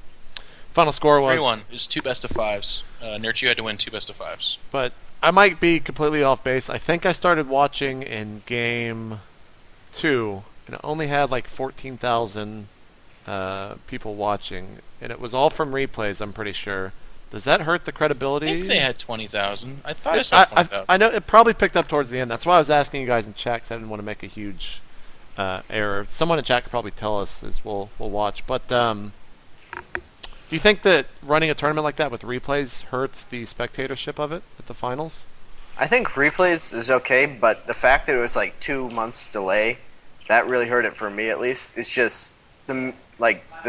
final score was. 3-1. It was 2 best of 5s. Nurchio had to win 2 best of 5s. But I might be completely off base. I think I started watching in game 2, and it only had like 14,000 people watching, and it was all from replays, I'm pretty sure. Does that hurt the credibility? I think they had 20,000. I thought I saw 20,000. I know it probably picked up towards the end. That's why I was asking you guys in chat, because I didn't want to make a huge error. Someone in chat could probably tell us as we'll watch. But do you think that running a tournament like that with replays hurts the spectatorship of it at the finals? I think replays is okay, but the fact that it was like 2 months delay, that really hurt it for me at least. It's just the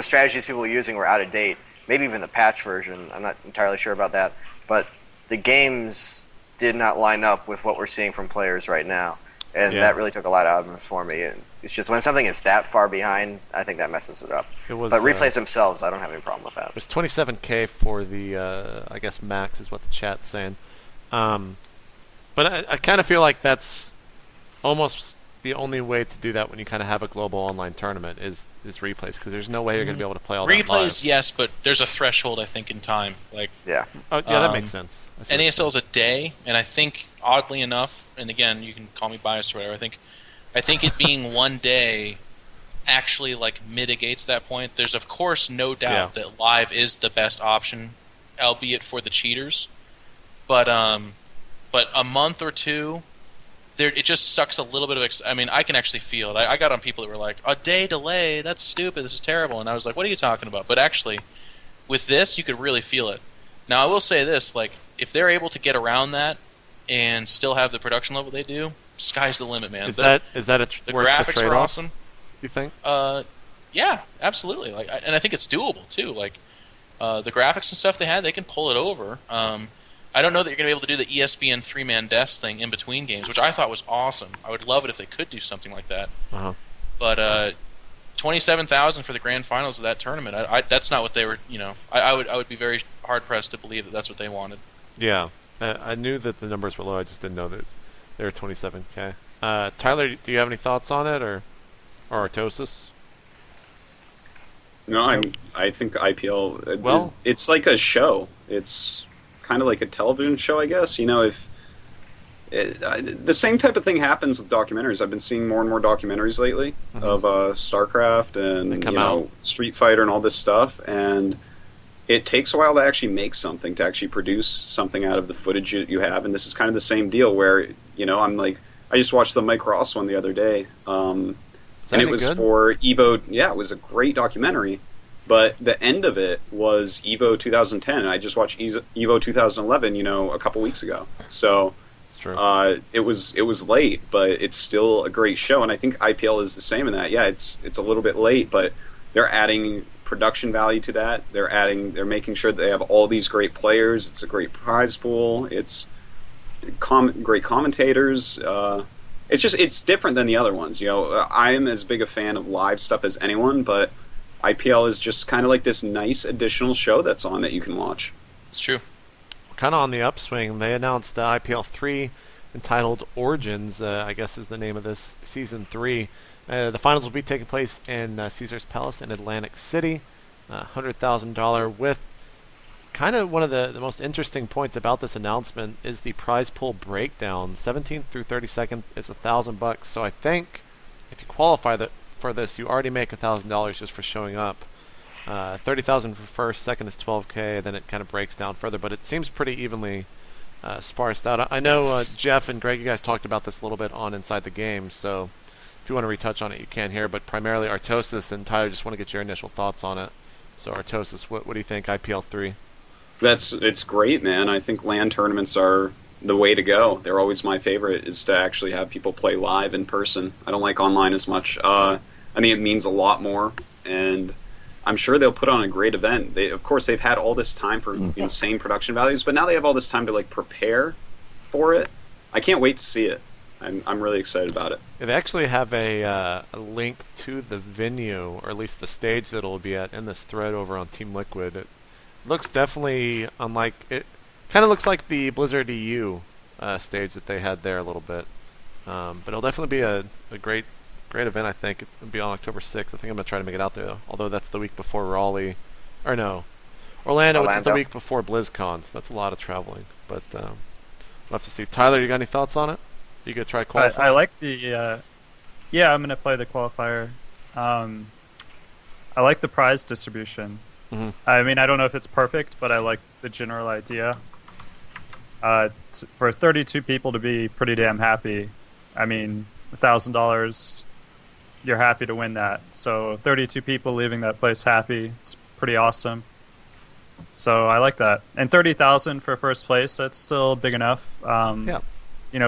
strategies people were using were out of date. Maybe even the patch version. I'm not entirely sure about that. But the games did not line up with what we're seeing from players right now. And that really took a lot out of it for me. And it's just when something is that far behind, I think that messes it up. But replays themselves, I don't have any problem with that. It was 27K for the, I guess, max is what the chat's saying. But I kind of feel like that's almost the only way to do that when you kind of have a global online tournament is replays, because there's no way you're going to be able to play all that live. Replays, yes, but there's a threshold, I think, in time. That makes sense. NASL is a day, and I think, oddly enough, and again, you can call me biased or whatever, I think it being 1 day actually mitigates that point. There's of course no doubt that live is the best option, albeit for the cheaters. But a month or two, it just sucks a little bit of. I can actually feel it. I got on people that were like, "A day delay? That's stupid. This is terrible." And I was like, "What are you talking about?" But actually, with this, you could really feel it. Now, I will say this: if they're able to get around that and still have the production level they do, sky's the limit, man. Is that the graphics are awesome? You think? Yeah, absolutely. And I think it's doable too. The graphics and stuff they had, they can pull it over. I don't know that you're going to be able to do the ESPN 3-man desk thing in between games, which I thought was awesome. I would love it if they could do something like that. Uh-huh. But 27,000 for the grand finals of that tournament, that's not what they were. I would be very hard pressed to believe that that's what they wanted. Yeah, I knew that the numbers were low. I just didn't know that they were 27K. Tyler, do you have any thoughts on it, or Artosis? No, I think IPL. It's like a show. It's kind of like a television show, I guess. If the same type of thing happens with documentaries. I've been seeing more and more documentaries lately of StarCraft and Street Fighter and all this stuff. And it takes a while to actually make something, to actually produce something out of the footage you have, and this is kind of the same deal where, I'm like, I just watched the Mike Ross one the other day, and it was good? For EVO. Yeah, it was a great documentary, but the end of it was EVO 2010, and I just watched EVO 2011, a couple weeks ago. So it's true. It was late, but it's still a great show, and I think IPL is the same in that. Yeah, it's a little bit late, but they're adding production value to that. They're making sure that they have all these great players. It's a great prize pool. It's great commentators. It's different than the other ones. I'm as big a fan of live stuff as anyone, but IPL is just kind of like this nice additional show that's on that you can watch. It's true. Kind of on the upswing. They announced IPL 3 entitled Origins, I guess is the name of this, Season 3. The finals will be taking place in Caesars Palace in Atlantic City. $100,000 with kind of one of the most interesting points about this announcement is the prize pool breakdown. 17th through 32nd is $1,000. So I think if you qualify for this, you already make $1,000 just for showing up. 30,000 for first, second is 12K, then it kind of breaks down further, but it seems pretty evenly sparsed out. I know Jeff and Greg, you guys talked about this a little bit on Inside the Game, so if you want to retouch on it, you can here, but primarily Artosis and Tyler, just want to get your initial thoughts on it. So Artosis, what do you think, IPL 3? It's great, man. I think LAN tournaments are the way to go. They're always my favorite, is to actually have people play live in person. I don't like online as much. I think it means a lot more, and I'm sure they'll put on a great event. Of course, they've had all this time for insane production values, but now they have all this time to prepare for it. I can't wait to see it. I'm really excited about it. Yeah, they actually have a link to the venue, or at least the stage that it'll be at, in this thread over on Team Liquid. It looks definitely unlike it. Kind of looks like the Blizzard EU stage that they had there a little bit. But it'll definitely be a great event. I think it'll be on October 6th. I think I'm gonna try to make it out there, though. Although that's the week before Raleigh, or no, Orlando, which is the week before BlizzCon. So that's a lot of traveling. But we'll have to see. Tyler, you got any thoughts on it? You gonna try qualifying? I like the. Yeah, I'm gonna play the qualifier. I like the prize distribution. Mm-hmm. I mean, I don't know if it's perfect, but I like the general idea. For 32 people to be pretty damn happy, I mean, $1,000, you're happy to win that. So 32 people leaving that place happy is pretty awesome. So I like that. And 30,000 for first place, that's still big enough. Yeah.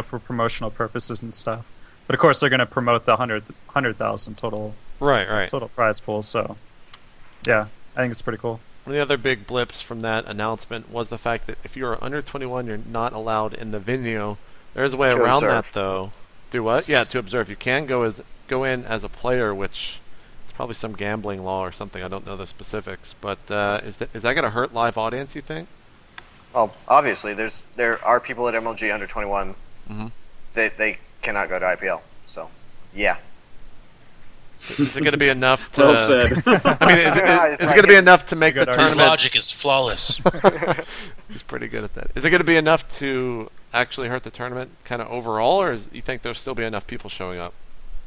For promotional purposes and stuff. But of course, they're going to promote the 100,000 total. Right. Total prize pool. So, yeah, I think it's pretty cool. One of the other big blips from that announcement was the fact that if you're under 21, you're not allowed in the venue. There's a way around that, though. Do what? Yeah, to observe. You can go in as a player, which it's probably some gambling law or something. I don't know the specifics. But is that going to hurt live audience, you think? Well, obviously, there are people at MLG under 21. Mm-hmm. They cannot go to IPL. So, yeah. Is it going to be enough to... Well said. I mean, is it going to be enough to make the tournament... His logic is flawless. He's pretty good at that. Is it going to be enough to actually hurt the tournament kind of overall, or you think there'll still be enough people showing up?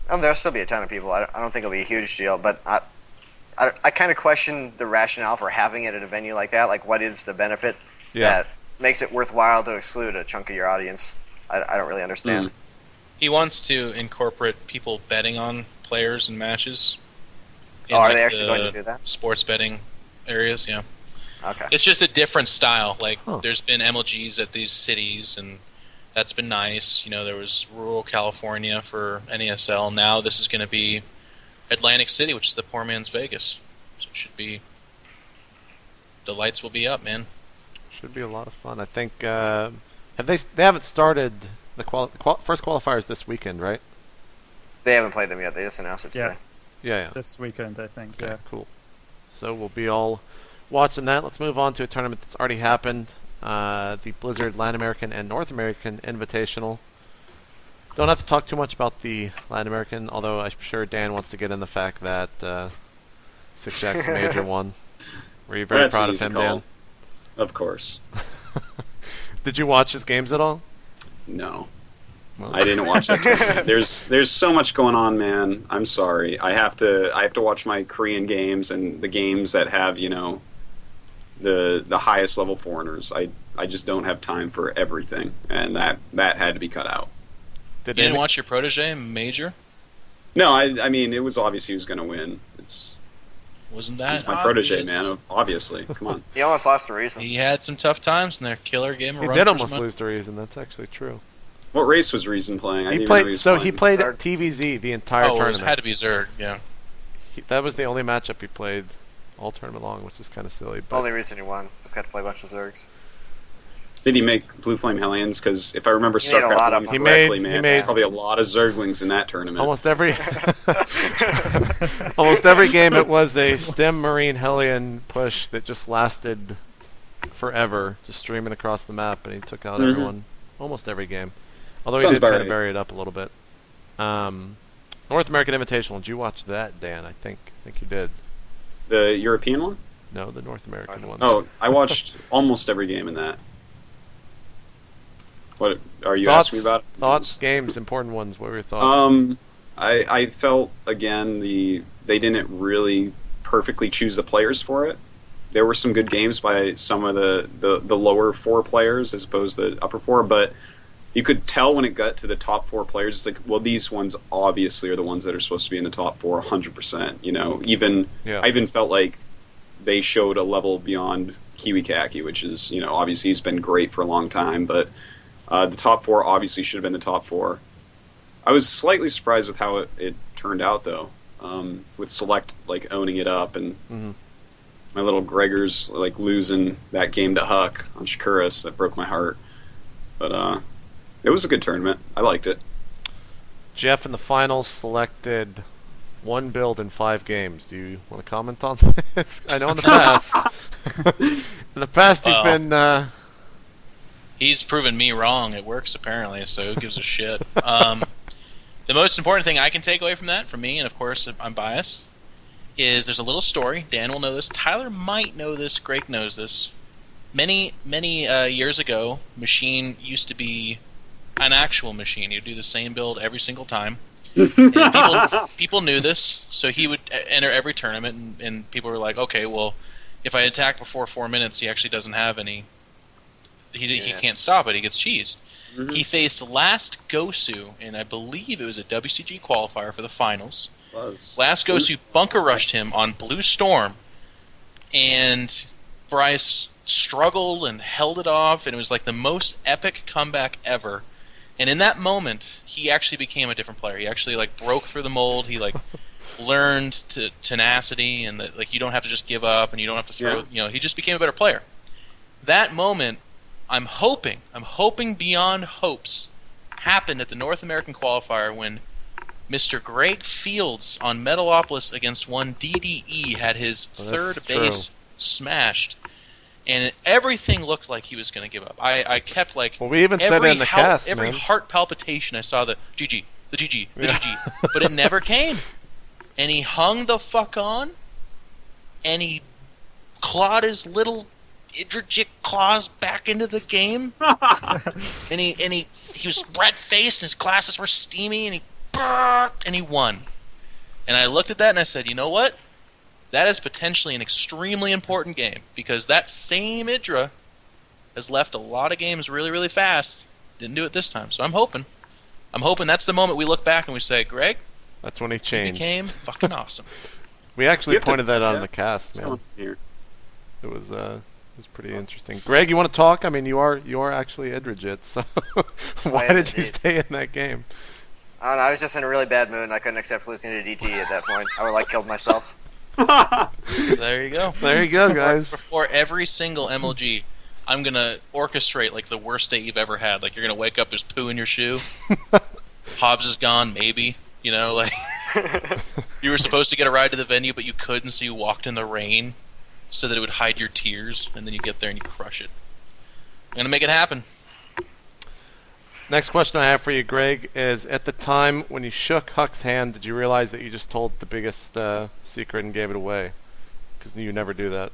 There'll still be a ton of people. I don't think it'll be a huge deal, but I kind of question the rationale for having it at a venue like that. Like, what is the benefit that makes it worthwhile to exclude a chunk of your audience? I don't really understand. He wants to incorporate people betting on players and matches. Are they actually going to do that? Sports betting areas, yeah. Okay. It's just a different style. There's been MLGs at these cities, and that's been nice. There was rural California for NASL. Now this is going to be Atlantic City, which is the poor man's Vegas. So it should be... The lights will be up, man. Should be a lot of fun. I think... They haven't started the first qualifiers this weekend, right? They haven't played them yet. They just announced it today. Yeah. This weekend, I think. Okay, yeah. Cool. So we'll be all watching that. Let's move on to a tournament that's already happened. The Blizzard Latin American and North American Invitational. Don't have to talk too much about the Latin American, although I'm sure Dan wants to get in the fact that Six Jack's Major won. Were you very proud of him, Dan? Of course. Did you watch his games at all? No. Well. I didn't watch that tournament. There's so much going on, man. I'm sorry. I have to watch my Korean games and the games that have, the highest level foreigners. I just don't have time for everything, and that had to be cut out. You didn't watch your protege major? No, I mean, it was obvious he was going to win. Wasn't that He's my obvious? protege, man. Obviously, come on. He almost lost the reason. He had some tough times in their killer game. He did almost lose the reason. That's actually true. What race was Reason playing? He played TVZ the entire tournament. It had to be Zerg. Yeah. That was the only matchup he played all tournament long, which is kind of silly. The only reason he won. Just got to play a bunch of Zergs. Did he make Blue Flame Hellions? Because if I remember StarCraft 1 correctly, man, there's probably a lot of Zerglings in that tournament. Almost every game it was a Stem Marine Hellion push that just lasted forever, just streaming across the map, and he took out everyone almost every game. Although he did kind of vary it up a little bit. North American Invitational, did you watch that, Dan? I think you did. The European one? No, the North American one. Oh, I watched almost every game in that. What are you asking me about? Thoughts, games, important ones. What were your thoughts? I felt again they didn't really perfectly choose the players for it. There were some good games by some of the lower 4 players as opposed to the upper 4, but you could tell when it got to the top 4 players, it's like, well, these ones obviously are the ones that are supposed to be in the top 4, 100%. You know, I even felt like they showed a level beyond Kiwi Kaki, which is, you know, obviously he's been great for a long time, but the top 4 obviously should have been the top 4. I was slightly surprised with how it turned out, though, with Select like owning it up and my little Gregors like losing that game to Huck on Shakuras. That broke my heart, but it was a good tournament. I liked it. Jeff in the finals selected one build in 5 games. Do you want to comment on this? I know in the past you've been. He's proven me wrong. It works apparently, so who gives a shit? The most important thing I can take away from that, from me, and of course I'm biased, is there's a little story. Dan will know this. Tyler might know this. Greg knows this. Many years ago, Machine used to be an actual machine. He'd do the same build every single time. And people knew this, so he would enter every tournament, and people were like, okay, well, if I attack before 4 minutes, he actually doesn't have any. He can't stop it. He gets cheesed. He faced last Gosu, and I believe it was a WCG qualifier for the finals. Last Gosu bunker rushed him on Blue Storm, and Bryce struggled and held it off, and it was like the most epic comeback ever. And in that moment, he actually became a different player. He actually like broke through the mold. He like learned tenacity, and that like you don't have to just give up, and you don't have to throw. You know, he just became a better player. That moment, I'm hoping beyond hopes, happened at the North American qualifier when Mr. Greg Fields on Metalopolis against one DDE had his third base smashed. And everything looked like he was going to give up. I kept like... Well, we even said it in the cast, every heart palpitation, I saw the GG, the GG, the GG. But it never came. And he hung the fuck on, and he clawed his little Idra claws back into the game. and he was red-faced, and his glasses were steamy, and he won. And I looked at that, and I said, you know what? That is potentially an extremely important game, because that same Idra has left a lot of games really, really fast. Didn't do it this time, so I'm hoping that's the moment we look back and we say, Greg, that's when he changed. He became fucking awesome. We actually pointed that out in the cast, man. It was pretty interesting. Greg, you want to talk? I mean, you are actually Idra-jit, so why did you stay in that game? I don't know. I was just in a really bad mood, and I couldn't accept losing to DT at that point. I would killed myself. There you go. There you go, guys. Before every single MLG, I'm gonna orchestrate like the worst day you've ever had. Like you're gonna wake up, there's poo in your shoe. Hobbs is gone, maybe. You know, like you were supposed to get a ride to the venue, but you couldn't, so you walked in the rain so that it would hide your tears, and then you get there and you crush it. I'm gonna make it happen. Next question I have for you, Greg, is at the time when you shook Huck's hand, did you realize that you just told the biggest secret and gave it away? Because you never do that.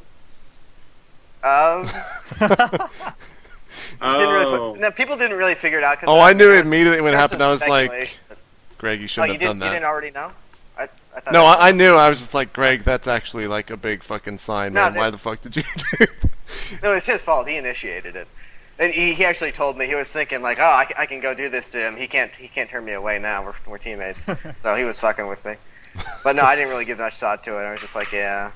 People didn't really figure it out. I knew it immediately when it happened. I was like, Greg, you shouldn't have done that. You didn't already know? I knew. I was just like, Greg, that's actually like a big fucking sign, man. Why the fuck did you do that? No, it's his fault. He initiated it. And he actually told me, he was thinking like, oh, I can go do this to him. He can't turn me away now. We're teammates. So he was fucking with me. But no, I didn't really give much thought to it. I was just like, yeah.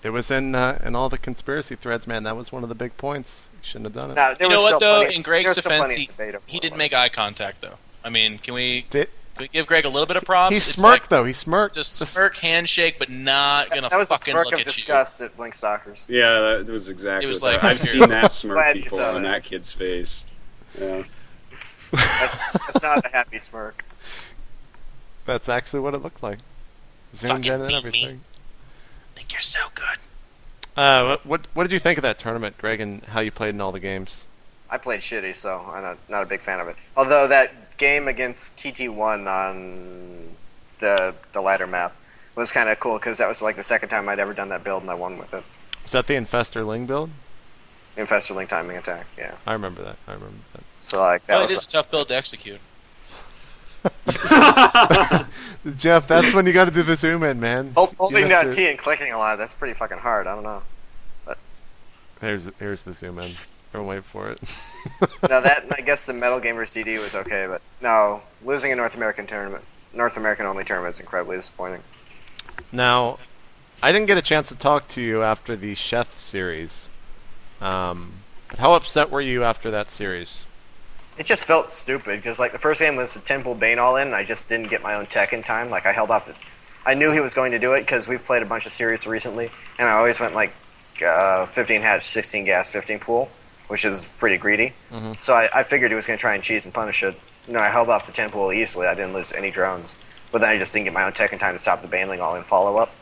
It was in all the conspiracy threads, man. That was one of the big points. You shouldn't have done it. No, you know what, though? In Greg's defense, he didn't make eye contact, though. I mean, can we give Greg a little bit of props? He smirked, though. He smirked. Just smirk, handshake, but not going to fucking look at you. That was a smirk of disgust at Blink Stalkers. Yeah, that was exactly it was what like, I've seen that smirk before on that kid's face. Yeah. That's not a happy smirk. That's actually what it looked like. Zoomed in and everything. Me. Think you're so good. What did you think of that tournament, Greg, and how you played in all the games? I played shitty, so I'm not a big fan of it. Although that game against TT1 on the ladder map was kind of cool, because that was like the second time I'd ever done that build, and I won with it. Was that the Infestor Ling build? Infestor Ling timing attack, yeah. I remember that. So like that was it is a tough build to execute. Jeff, that's when you got to do the zoom in, man. Holding down T and clicking a lot, that's pretty fucking hard. I don't know. But here's the zoom in. Everyone wait for it. No, that, I guess the Metal Gamer CD was okay, but no, losing a North American only tournament is incredibly disappointing. Now, I didn't get a chance to talk to you after the Sheth series. But how upset were you after that series? It just felt stupid, because like the first game was the Temple Bane all in, and I just didn't get my own tech in time. Like I held off. I knew he was going to do it, because we've played a bunch of series recently, and I always went like 15 hatch, 16 gas, 15 pool, which is pretty greedy. Mm-hmm. So I figured he was going to try and cheese and punish it. And then I held off the 10 pool easily. I didn't lose any drones. But then I just didn't get my own tech in time to stop the Baneling all in follow-up.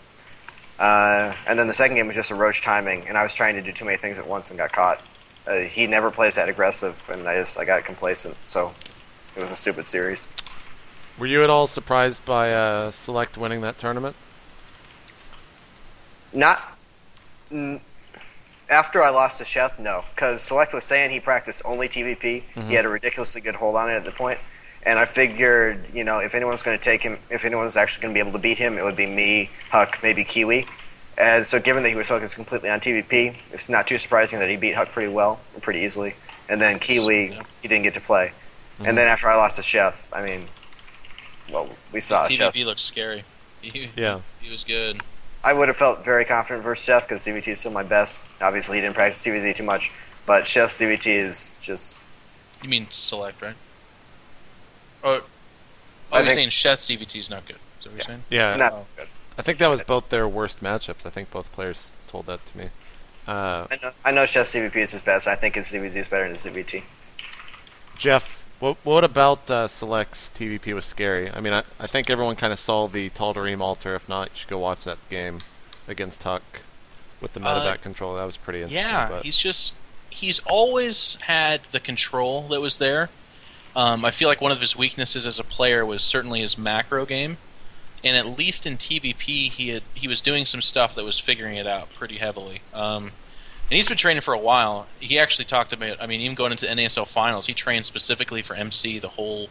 And then the second game was just a roach timing, and I was trying to do too many things at once and got caught. He never plays that aggressive, and I got complacent. So it was a stupid series. Were you at all surprised by Select winning that tournament? After I lost to Sheth, no. Because Select was saying he practiced only TVP. Mm-hmm. He had a ridiculously good hold on it at the point. And I figured, if anyone's going to take him, if anyone's actually going to be able to beat him, it would be me, Huck, maybe Kiwi. And so given that he was focused completely on TVP, it's not too surprising that he beat Huck pretty well, pretty easily. And then Kiwi, he didn't get to play. Mm-hmm. And then after I lost to Sheth, we saw Sheth. TVP looked scary. He was good. I would have felt very confident versus Sheth, because CVT is still my best. Obviously, he didn't practice CVT too much, but Sheth's CVT is just... You mean Select, right? You're saying Sheth's CVT is not good. Is that what you're saying? Yeah. Not good. I think that was both their worst matchups. I think both players told that to me. I know Sheth's CVP is his best. I think his CVT is better than his CVT. Jeff, what about Select's TVP was scary? I mean, I think everyone kind of saw the Tal'Darim altar. If not, you should go watch that game against Huck with the medevac control. That was pretty interesting. Yeah, but he's always had the control that was there. I feel like one of his weaknesses as a player was certainly his macro game. And at least in TVP, he was doing some stuff that was figuring it out pretty heavily. And he's been training for a while. He actually talked about, even going into NASL finals, he trained specifically for MC the whole,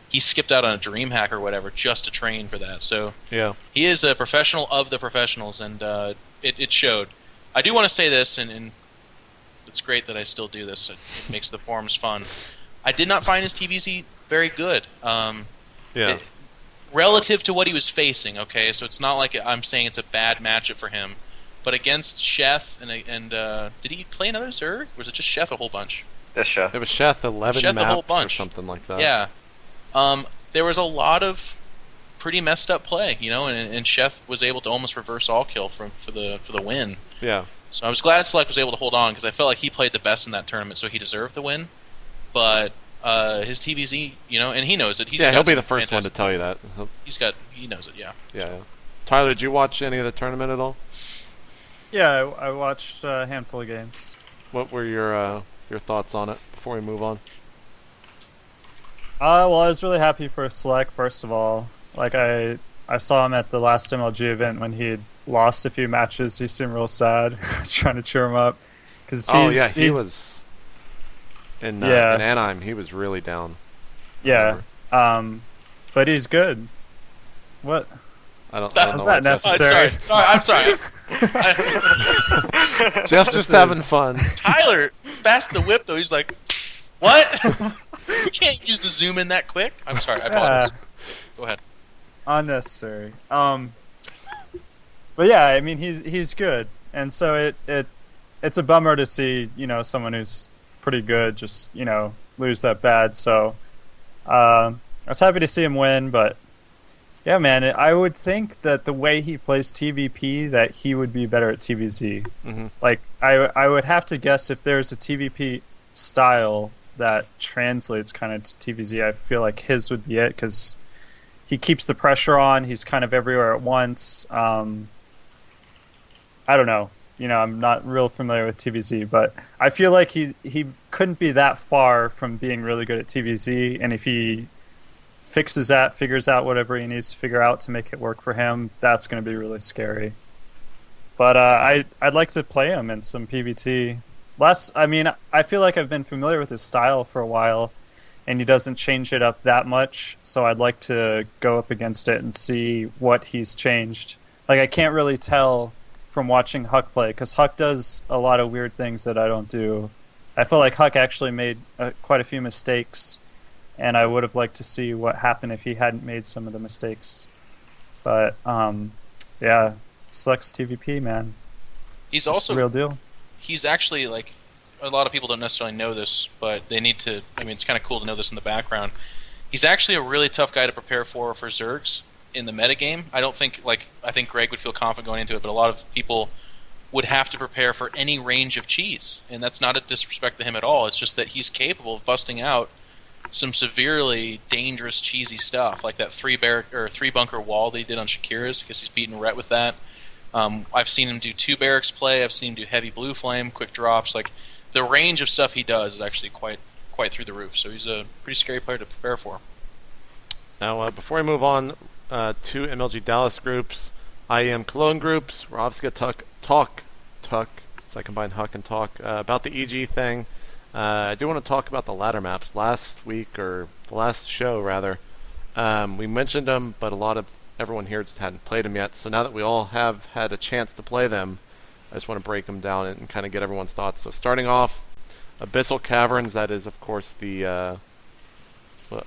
he skipped out on a DreamHack or whatever just to train for that. So yeah, he is a professional of the professionals, and it showed. I do want to say this, and it's great that I still do this. It makes the forums fun. I did not find his TVZ very good. Relative to what he was facing, okay? So it's not like I'm saying it's a bad matchup for him. But against Sheth, and did he play another Zerg? Or was it just Sheth a whole bunch? Just Sheth. It was Sheth 11 Sheth maps a whole bunch. or something like that. Yeah. There was a lot of pretty messed up play, and Sheth was able to almost reverse all kill for the win. Yeah. So I was glad Select was able to hold on, because I felt like he played the best in that tournament, so he deserved the win. But his TVZ, and he knows it. He'll be the first one to tell you that. He knows it, yeah. Yeah. Tyler, did you watch any of the tournament at all? Yeah, I watched a handful of games. What were your thoughts on it before we move on? Well, I was really happy for Select, first of all. I saw him at the last MLG event when he had lost a few matches. He seemed real sad. I was trying to cheer him up. He was... In Anaheim, he was really down. Yeah, but he's good. What? I don't know. Was that necessary? I'm sorry. Jeff's just having fun. Tyler, fast the whip though. He's like, what? You can't use the zoom in that quick. I'm sorry. I apologize. Go ahead. Unnecessary. But yeah, I mean he's good, and so it's a bummer to see someone who's pretty good just lose that bad. So I was happy to see him win, but yeah, man, I would think that the way he plays TVP that he would be better at TVZ. Mm-hmm. Like I would have to guess if there's a TVP style that translates kind of to TVZ, I feel like his would be it because he keeps the pressure on. He's kind of everywhere at once. I don't know. I'm not real familiar with TVZ, but I feel like he couldn't be that far from being really good at TVZ, and if he figures out whatever he needs to figure out to make it work for him, that's going to be really scary. But I'd like to play him in some PvT. I feel like I've been familiar with his style for a while, and he doesn't change it up that much, so I'd like to go up against it and see what he's changed. Like, I can't really tell from watching Huck play, because Huck does a lot of weird things that I don't do. I feel like Huck actually made quite a few mistakes, and I would have liked to see what happened if he hadn't made some of the mistakes. But, yeah, Slex TVP, man. He's It's also the real deal. He's actually, like, a lot of people don't necessarily know this, but they need to, it's kind of cool to know this in the background. He's actually a really tough guy to prepare for Zergs in the metagame. I think Greg would feel confident going into it, but a lot of people would have to prepare for any range of cheese, and that's not a disrespect to him at all. It's just that he's capable of busting out some severely dangerous cheesy stuff, like that three bunker wall that he did on Shakira's, because he's beaten Rhett with that. I've seen him do 2 barracks play. I've seen him do heavy blue flame, quick drops. Like, the range of stuff he does is actually quite through the roof. So he's a pretty scary player to prepare for. Now, before we move on, 2 MLG Dallas groups, IEM Cologne groups, we're obviously going to talk, so I combine Huck and talk, about the EG thing. I do want to talk about the ladder maps. Last week, or the last show, rather, we mentioned them, but everyone here just hadn't played them yet. So now that we all have had a chance to play them, I just want to break them down and kind of get everyone's thoughts. So starting off, Abyssal Caverns, that is, of course, the...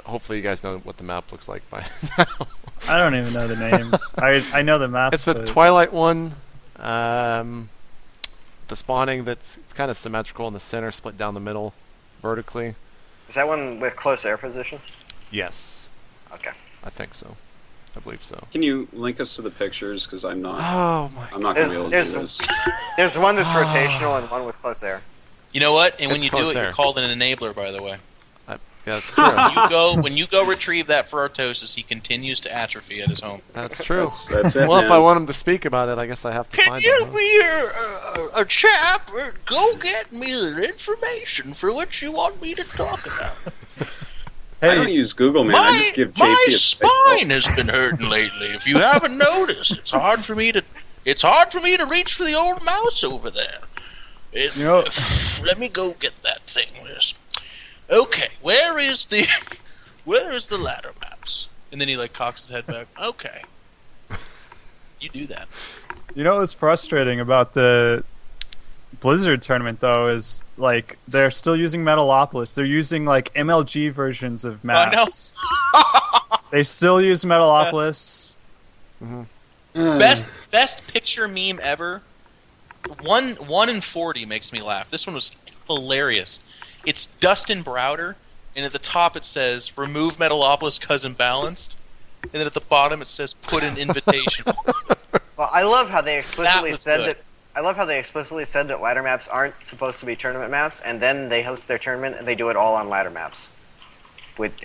hopefully you guys know what the map looks like by now. I don't even know the names. I know the maps. It's the Twilight one. The spawning it's kind of symmetrical in the center, split down the middle vertically. Is that one with close air positions? Yes. Okay. I think so. I believe so. Can you link us to the pictures? Because I'm not. Oh my! I'm not going to be able to do this. There's one that's rotational and one with close air. You know what? And when It's you do close it, there. you're called an enabler, by the way. Yeah, that's true. When you go retrieve that for Artosis, he continues to atrophy at his home. That's true. That's it. Well, man. if I want him to speak about it, I guess I have to find him. be a chap? Go get me the information for what you want me to talk about. I don't use Google, man. I just give JP my a spine has been hurting lately. If you haven't noticed, it's hard for me to reach for the old mouse over there. Let me go get that thing. Okay, where is the ladder maps? And then he cocks his head back. Okay, you do that. You know what's frustrating about the Blizzard tournament though is they're still using Metalopolis. They're using MLG versions of maps. I know. They still use Metalopolis. Mm-hmm. Best picture meme ever. 1 in 40 makes me laugh. This one was hilarious. It's Dustin Browder, and at the top it says "Remove Metalopolis 'cause imbalanced," and then at the bottom it says "Put in Invitational." Well, I love how they explicitly said good. that. I love how they explicitly said that ladder maps aren't supposed to be tournament maps, and then they host their tournament and they do it all on ladder maps. A lot of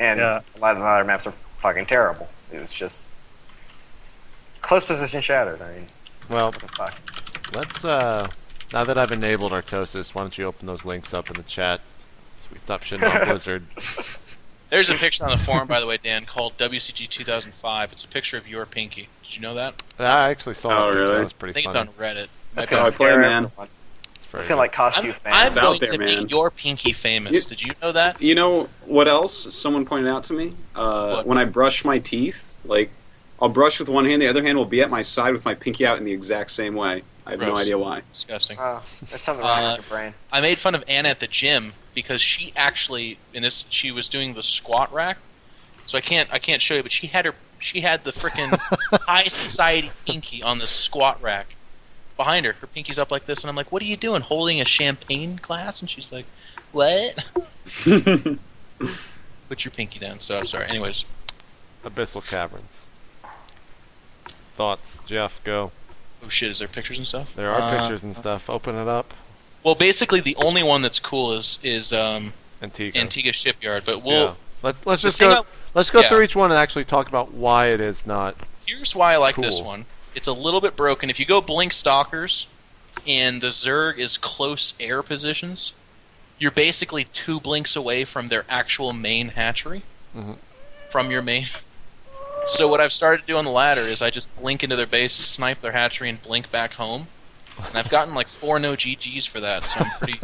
the ladder maps are fucking terrible. It was just close position shattered. I mean, Well, what the fuck? let's now that I've enabled Artosis, why don't you open those links up in the chat? Sweet stop shitting on Blizzard. There's a picture on the forum, by the way, Dan, called WCG 2005. It's a picture of your pinky. Did you know that? I actually saw that. really? That was pretty I think funny. it's on Reddit. That's how gonna I play, scare man. everyone. It's very It's gonna good. cost you I'm fans. out going there, to man. make your pinky famous. Did you know that? You know what else someone pointed out to me? When I brush my teeth, I'll brush with one hand, the other hand will be at my side with my pinky out in the exact same way. I have no idea why. Disgusting. Oh, there's something wrong with your brain. I made fun of Anna at the gym because she actually, she was doing the squat rack. So I can't show you, but she had the frickin' high society pinky on the squat rack behind her. Her pinky's up like this, and I'm like, "What are you doing? Holding a champagne glass?" And she's like, "What?" Put your pinky down. So I'm sorry. Anyways, Abyssal Caverns. Thoughts, Jeff? Go. oh shit, is there pictures and stuff? There are pictures and stuff. Open it up. Well, basically, the only one that's cool is Antigua. Antigua Shipyard. But we'll let's just go. Let's go through each one and actually talk about why it is not. Here's why I like cool. this one. It's a little bit broken. If you go Blink Stalkers, and the Zerg is close air positions, you're basically 2 blinks away from their actual main hatchery. From your main. So what I've started to do on the ladder is I just blink into their base, snipe their hatchery, and blink back home. And I've gotten like 4 no GGs for that, so I'm pretty...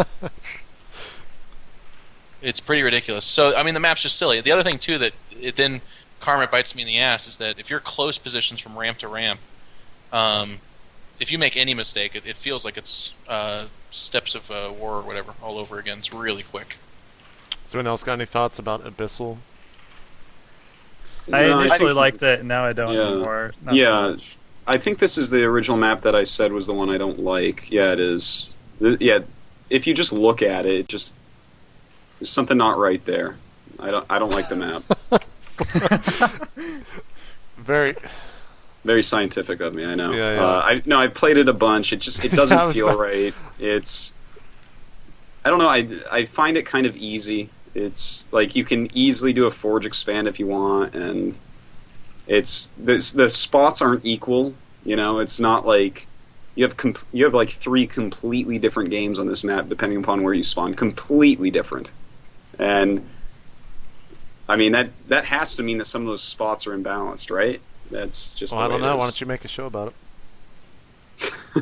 It's pretty ridiculous. So, I mean, the map's just silly. The other thing, too, that it then karma bites me in the ass is that if you're close positions from ramp to ramp, if you make any mistake, it feels like it's steps of war or whatever all over again. It's really quick. Does anyone else got any thoughts about Abyssal? I initially liked it, and now I don't anymore. Not so much. I think this is the original map that I said was the one I don't like. Yeah, it is. If you just look at it, there's something not right there. I don't like the map. Very scientific of me, I know. Yeah. I played it a bunch. It doesn't feel right. I don't know. I find it kind of easy. It's like you can easily do a forge expand if you want, and the spots aren't equal. You know, it's not like you have like 3 completely different games on this map depending upon where you spawn. Completely different, and I mean that has to mean that some of those spots are imbalanced, right? That's just. Well, I don't know. Why don't you make a show about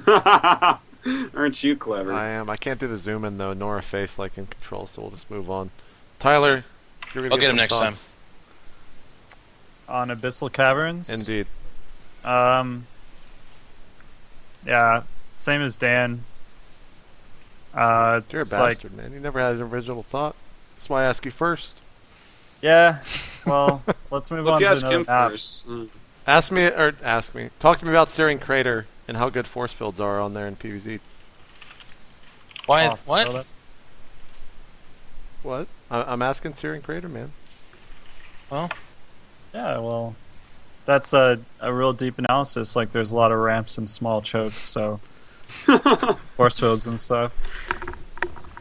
it? Aren't you clever? I am. I can't do the zoom in though, nor a face like in Control, so we'll just move on. Tyler, I'll get him next time. On Abyssal Caverns? Indeed. Yeah, same as Dan. You're a bastard, man. You never had an original thought. That's why I ask you first. Yeah, well, let's move on to another map. First. Ask me. Talk to me about Searing Crater and how good force fields are on there in PvZ. Why? What? What? I'm asking Searing Crater, man. Well, yeah, well, that's a real deep analysis. Like, there's a lot of ramps and small chokes, so force fields and stuff.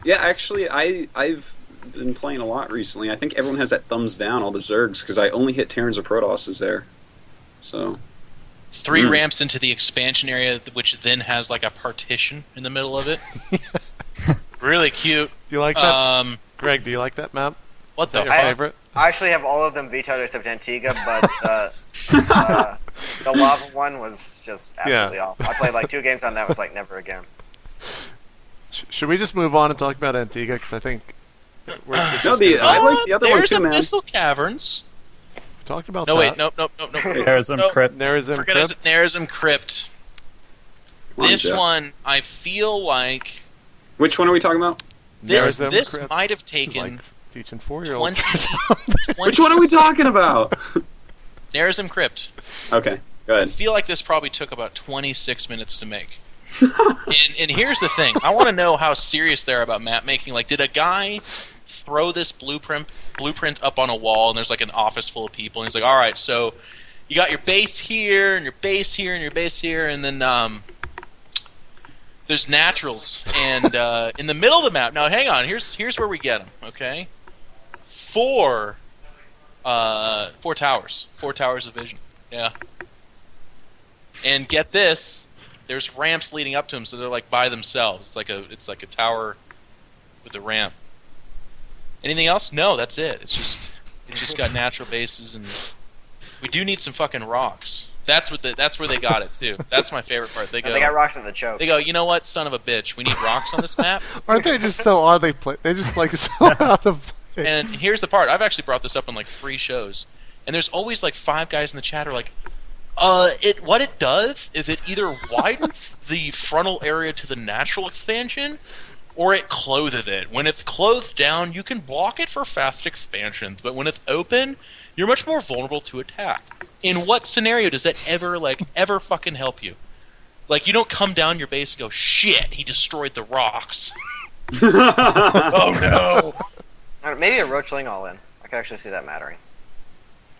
Yeah, actually, I've been playing a lot recently. I think everyone has that thumbs down, all the Zergs, because I only hit Terrans or Protosses there. So 3 ramps into the expansion area, which then has like a partition in the middle of it. Really cute. You like that? Greg, do you like that map? What's your favorite? I actually have all of them vetoed except Antigua, but the lava one was just absolutely awful. I played like 2 games on that. Was like never again. Should we just move on and talk about Antigua? Because I think I like the other one too, man. There's Abyssal Caverns. We talked about that. No, wait, no. Nerazim Crypt. Nerazim Crypt. This one, I feel like... Which one are we talking about? This might have taken... Like teaching 4-year-olds. Which one are we talking about? Nerazim Crypt. Okay, go ahead. I feel like this probably took about 26 minutes to make. and here's the thing. I want to know how serious they are about map making. Like, did a guy throw this blueprint up on a wall, and there's like an office full of people, and he's like, all right, so you got your base here, and your base here, and your base here, and then there's naturals, and in the middle of the map. Now, hang on. Here's where we get them. Okay, 4 towers, 4 towers of vision. Yeah, and get this. There's ramps leading up to them, so they're like by themselves. It's like a tower with a ramp. Anything else? No, that's it. It's just got natural bases, and we do need some fucking rocks. That's where they got it too. That's my favorite part. They got rocks in the choke. They go, you know what, son of a bitch, we need rocks on this map. Aren't they just so odd? They just like so out of place. And here's the part. I've actually brought this up on like 3 shows, and there's always like 5 guys in the chat who are like, What it does is it either widens the frontal area to the natural expansion, or it closes it. When it's closed down, you can block it for fast expansions, but when it's open, you're much more vulnerable to attack. In what scenario does that ever fucking help you? Like, you don't come down your base and go, shit, he destroyed the rocks. Oh no! Maybe a Roachling all-in. I could actually see that mattering.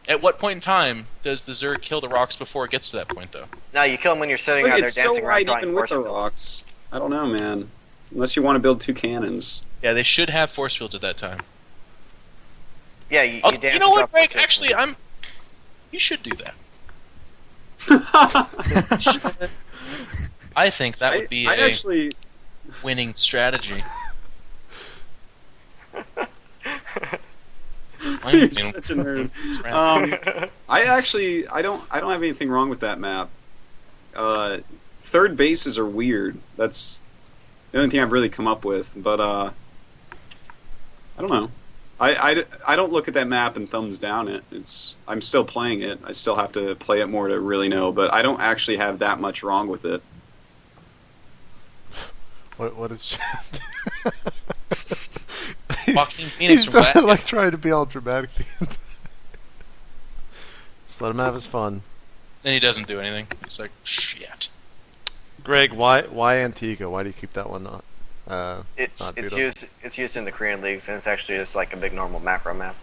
At what point in time does the Zerg kill the rocks before it gets to that point, though? No, you kill them when you're sitting Look, out there it's dancing so around right drawing even with force the fields. rocks. I don't know, man. Unless you want to build 2 cannons. Yeah, they should have force fields at that time. Yeah, you dance. You know and what, drop Greg? force fields. Actually, you should do that. I think that would be a winning strategy. You're such a nerd. I don't have anything wrong with that map. Third bases are weird. That's the only thing I've really come up with. But I don't know. I don't look at that map and thumbs down it. I'm still playing it. I still have to play it more to really know. But I don't actually have that much wrong with it. What is chat? Fucking Phoenix He's from like trying to be all dramatic. Just let him have his fun. Then he doesn't do anything. He's like, shit. Greg, why Antigua? Why do you keep that one not? It's used in the Korean leagues, and it's actually just like a big normal macro map.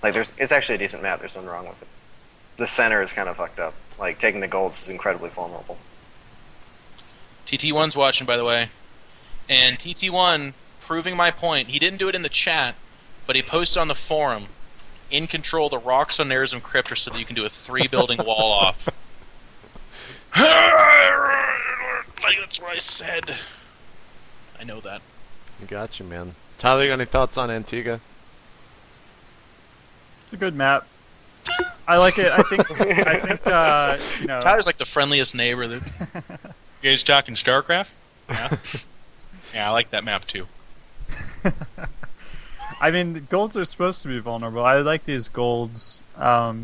Like it's actually a decent map. There's nothing wrong with it. The center is kind of fucked up. Like taking the golds is incredibly vulnerable. TT1's watching, by the way, and TT1 proving my point. He didn't do it in the chat, but he posted on the forum. In control, the rocks on Nerism Crypt are so that you can do a 3-building wall off. Like, that's what I said. I know that. I got you, man. Tyler, you got any thoughts on Antigua? It's a good map. I like it. I think you know. Tyler's like the friendliest neighbor. That you guys talking StarCraft? Yeah. Yeah, I like that map too. I mean, the golds are supposed to be vulnerable. I like these golds, but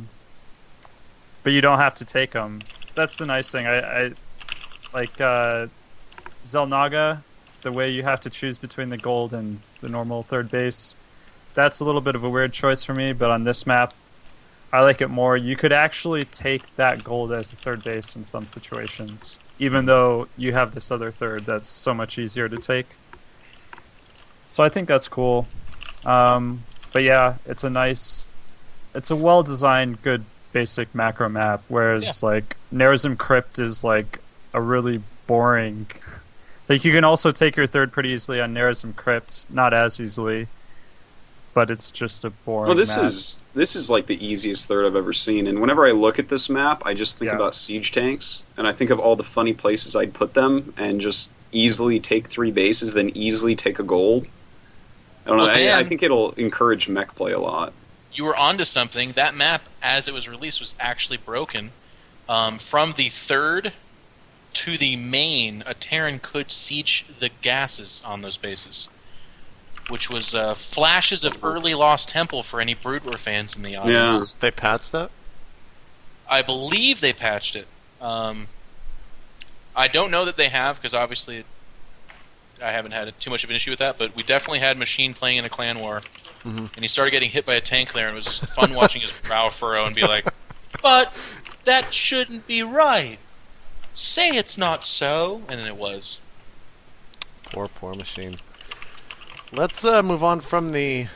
you don't have to take them. That's the nice thing. I like Zelnaga, the way you have to choose between the gold and the normal third base. That's a little bit of a weird choice for me, but on this map, I like it more. You could actually take that gold as a third base in some situations, even though you have this other third that's so much easier to take. So I think that's cool. But yeah, it's a well-designed, good basic macro map, whereas like Nerism Crypt is like a really boring. Like you can also take your third pretty easily on Nerism Crypt, not as easily, but it's just a boring. Well, this map. is like the easiest third I've ever seen, and whenever I look at this map, I just think about siege tanks, and I think of all the funny places I'd put them, and just easily take 3 bases, then easily take a gold. I don't know. I think it'll encourage mech play a lot. You were onto something. That map, as it was released, was actually broken. From the third to the main, a Terran could siege the gases on those bases, which was flashes of early Lost Temple for any Brood War fans in the audience. Yeah. They patched that? I believe they patched it. I don't know that they have, because obviously I haven't had too much of an issue with that, but we definitely had Machine playing in a clan war, and he started getting hit by a tank there, and it was fun watching his brow furrow and be like, but that shouldn't be right. Say it's not so. And then it was. Poor Machine. Let's move on from the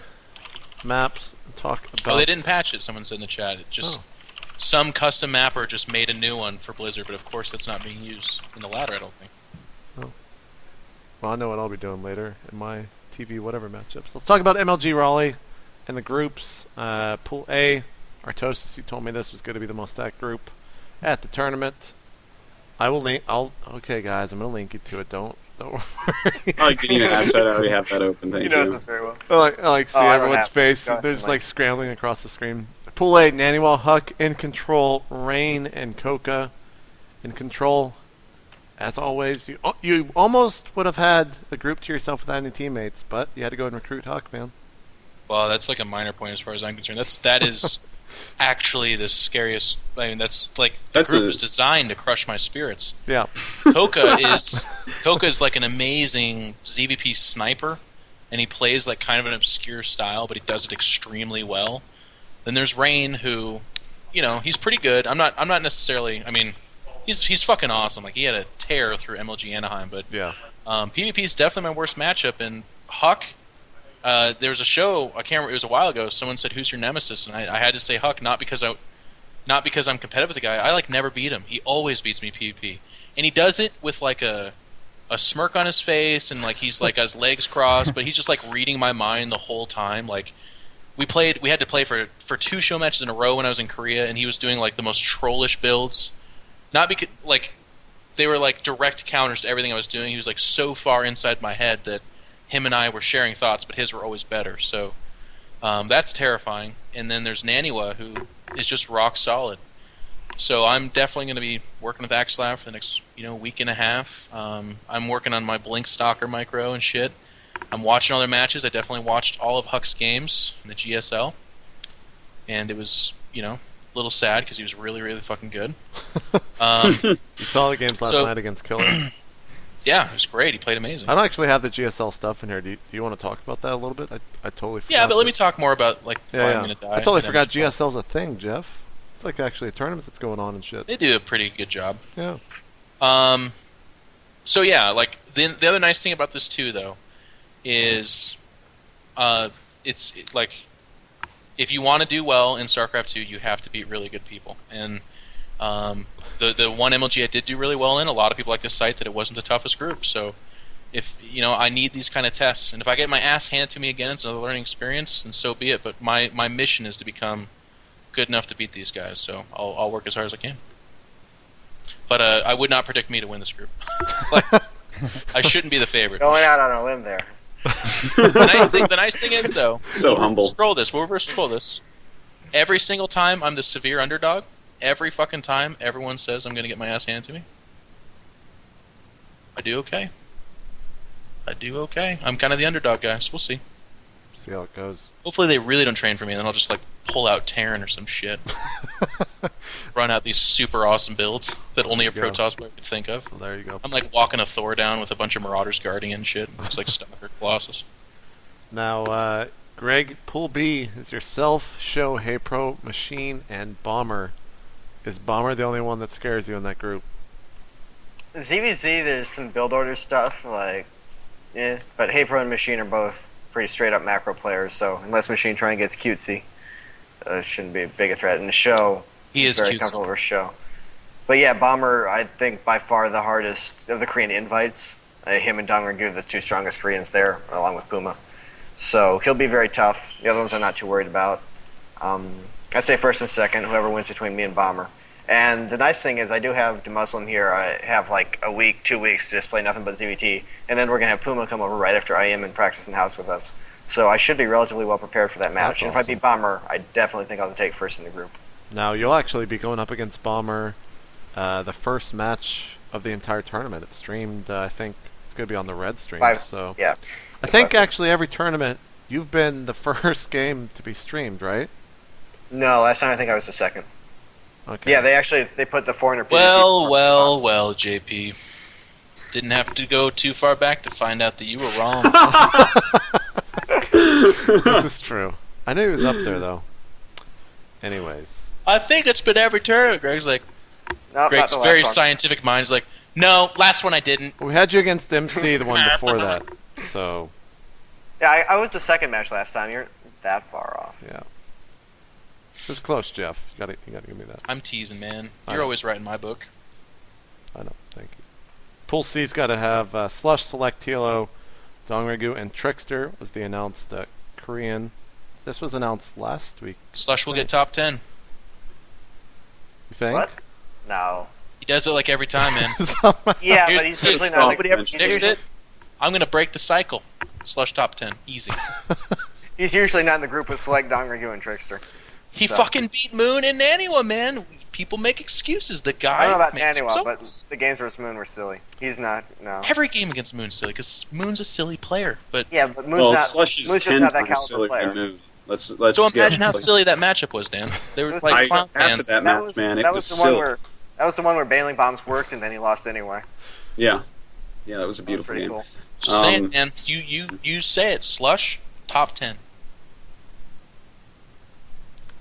maps and talk about... Oh, they didn't patch it, someone said in the chat. It just... Some custom mapper just made a new one for Blizzard, but of course that's not being used in the latter, I don't think. Oh. Well, I know what I'll be doing later in my TV whatever matchups. Let's talk about MLG Raleigh and the groups. Pool A, Artosis, you told me this was going to be the most stacked group at the tournament. I will link... Okay, guys, I'm going to link you to it. Don't worry. I didn't even ask that. I already have that open. Thank you. He knows this very well. I like see everyone's face. They're just like scrambling across the screen. Pool A, Nannywall, Huck, In Control, Rain, and Coca. In Control, as always. You almost would have had a group to yourself without any teammates, but you had to go and recruit Huck, man. Well, that's like a minor point as far as I'm concerned. That is actually the scariest. I mean, that's like the group is designed to crush my spirits. Yeah. Koka is like an amazing ZVP sniper, and he plays like kind of an obscure style, but he does it extremely well. Then there's Rain, who, you know, he's pretty good. I'm not necessarily. I mean, he's fucking awesome. Like he had a tear through MLG Anaheim, but yeah. PvP is definitely my worst matchup. And Huck, there was a show, I can't remember, it was a while ago. Someone said, "Who's your nemesis?" And I had to say Huck, not because I'm competitive with the guy. I like never beat him. He always beats me PvP, and he does it with like a smirk on his face, and like he's like his legs crossed, but he's just like reading my mind the whole time. Like we had to play for 2 show matches in a row when I was in Korea, and he was doing like the most trollish builds. Not because like they were like direct counters to everything I was doing. He was like so far inside my head that him and I were sharing thoughts, but his were always better. So that's terrifying. And then there's Naniwa, who is just rock solid. So I'm definitely going to be working with Axelav for the next week and a half. I'm working on my Blink Stalker micro and shit. I'm watching all their matches. I definitely watched all of Huck's games in the GSL, and it was a little sad because he was really, really fucking good. You saw the games last night against Killer. Yeah, it was great. He played amazing. I don't actually have the GSL stuff in here. Do you want to talk about that a little bit? I totally forgot. Yeah, but let me talk more about why I'm going to die. I totally forgot GSL's a thing, Jeff. It's like actually a tournament that's going on and shit. They do a pretty good job. Yeah. So yeah, like the other nice thing about this too, though, is it's like if you want to do well in StarCraft 2, you have to beat really good people. And the one MLG I did do really well in, a lot of people like to cite that it wasn't the toughest group. So if I need these kind of tests, and if I get my ass handed to me again, it's another learning experience, and so be it. But my mission is to become good enough to beat these guys, so I'll work as hard as I can. But I would not predict me to win this group. I shouldn't be the favorite. Going out on a limb there. The nice thing is, though, so humble. We'll reverse troll this. Every single time I'm the severe underdog, every fucking time everyone says I'm going to get my ass handed to me, I do okay. I'm kind of the underdog guy, so we'll see. See how it goes. Hopefully they really don't train for me, and then I'll just like pull out Terran or some shit. Run out these super awesome builds that only a Protoss player could think of. Well, there you go. I'm like walking a Thor down with a bunch of Marauders guarding and shit. Looks like Stalker Colossus. Now, Greg, Pool B is yourself, Show, Hey Pro, Machine, and Bomber. Is Bomber the only one that scares you in that group? ZVZ, there's some build order stuff, but Hey Pro and Machine are both pretty straight up macro players, so unless Machine trying gets cutesy, shouldn't be a big a threat. And the Show, he is very cutesy. comfortable with Show. But yeah, Bomber, I think by far the hardest of the Korean invites. Him and Dong Ragu, the 2 strongest Koreans there, along with Puma. So he'll be very tough. The other ones I'm not too worried about. I'd say first and second, whoever wins between me and Bomber. And the nice thing is I do have DeMuslim here. I have like a week, 2 weeks to just play nothing but ZVT. And then we're going to have Puma come over right after IEM and practice in the house with us. So I should be relatively well prepared for that match. That's and awesome. if I beat Bomber, I definitely think I'll take first in the group. Now, you'll actually be going up against Bomber the first match of the entire tournament. It's streamed, I think it's going to be on the Red stream. So yeah. I think actually every tournament, you've been the first game to be streamed, right? No, last time I think I was the second. Okay. Yeah, they put the 400 PvP. Well, JP. Didn't have to go too far back to find out that you were wrong. This is true. I knew he was up there, though. Anyways. I think it's been every turn. Greg's like, No, Greg's very scientific mind is like, no, last one I didn't. We had you against MC, the one before that. So. Yeah, I was the second match last time. You're that far off. Yeah. It was close, Jeff. You gotta give me that. I'm teasing, man. You're always right in my book. I know. Thank you. Pool C's got to have Slush, Select, Tilo, Dongragu, and Trickster was the announced Korean. This was announced last week. Slush will get top 10. You think? What? No. He does it like every time, man. Yeah, but he's usually not. Nobody ever predicts it. I'm gonna break the cycle. Slush top 10, easy. He's usually not in the group with Select, Dongragu, and Trickster. He fucking beat Moon and Naniwa, man. People make excuses. The guy. I don't know about makes Naniwa, results. but the games versus Moon were silly. He's not. No. Every game against Moon's silly because Moon's a silly player. But yeah, but Moon's not. Slush is Moon's just 10 not that times caliber sillier player. than Moon. Let's. So imagine how silly that matchup was, Dan. They were like clown fans. That match, man. It was silly. That was the one where bailing bombs worked, and then he lost anyway. Yeah, that was a beautiful game. Cool. Just say it, man. You say it. Slush top 10.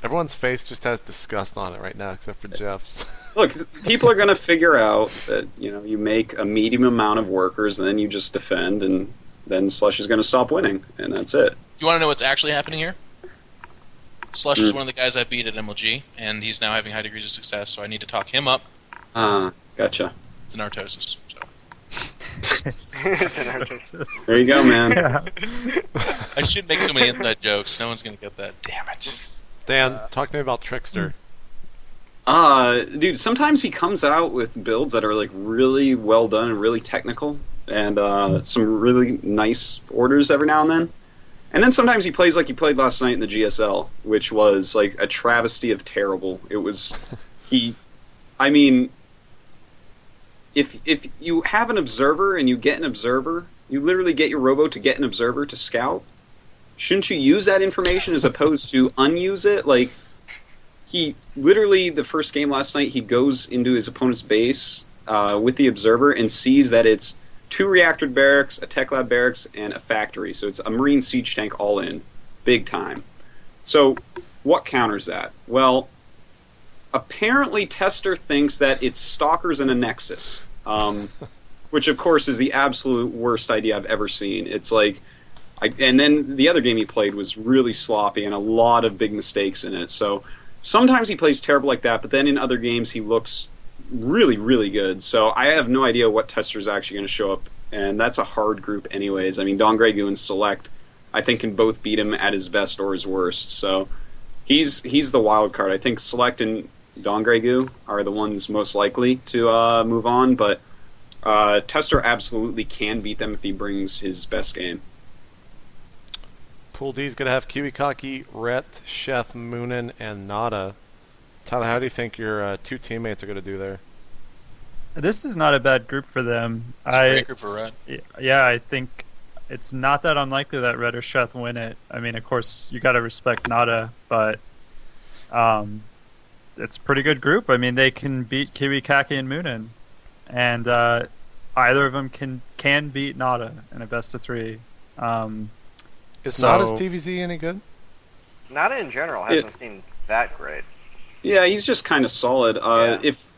Everyone's face just has disgust on it right now, except for Jeff's. Look, people are going to figure out that you make a medium amount of workers, and then you just defend, and then Slush is going to stop winning, and that's it. You want to know what's actually happening here? Slush is one of the guys I beat at MLG, and he's now having high degrees of success, so I need to talk him up. Gotcha. It's an Artosis. So. It's an Artosis. There you go, man. Yeah. I should make so many inside jokes. No one's going to get that. Damn it. Dan, talk to me about Trickster. Dude, sometimes he comes out with builds that are like really well done and really technical, and some really nice orders every now and then. And then sometimes he plays like he played last night in the GSL, which was like a travesty of terrible. It was I mean, if you have an observer and you get an observer, you literally get your robo to get an observer to scout. Shouldn't you use that information as opposed to unuse it? Like, he literally, the first game last night, he goes into his opponent's base with the observer and sees that it's 2 reactor barracks, a tech lab barracks, and a factory. So it's a marine siege tank all in. Big time. So what counters that? Well, apparently Tester thinks that it's stalkers and a nexus, which of course is the absolute worst idea I've ever seen. It's like, and then the other game he played was really sloppy and a lot of big mistakes in it. So sometimes he plays terrible like that, but then in other games he looks really, really good. So I have no idea what Tester is actually going to show up, and that's a hard group anyways. I mean, Don Gregu and Select, I think, can both beat him at his best or his worst. So he's the wild card. I think Select and Don Gregu are the ones most likely to move on, but Tester absolutely can beat them if he brings his best game. Pool D's going to have Kiwikaki, Rhett, Sheth, Moonin, and Nada. Tyler, how do you think your 2 teammates are going to do there? This is not a bad group for them. It's a great group for Red. Yeah, I think it's not that unlikely that Red or Sheth win it. I mean, of course, you got to respect Nada, but it's a pretty good group. I mean, they can beat Kiwikaki and Moonin, and either of them can beat Nada in a best of 3. Is Nada's TVZ any good? Nada in general hasn't seemed that great. Yeah, he's just kind of solid.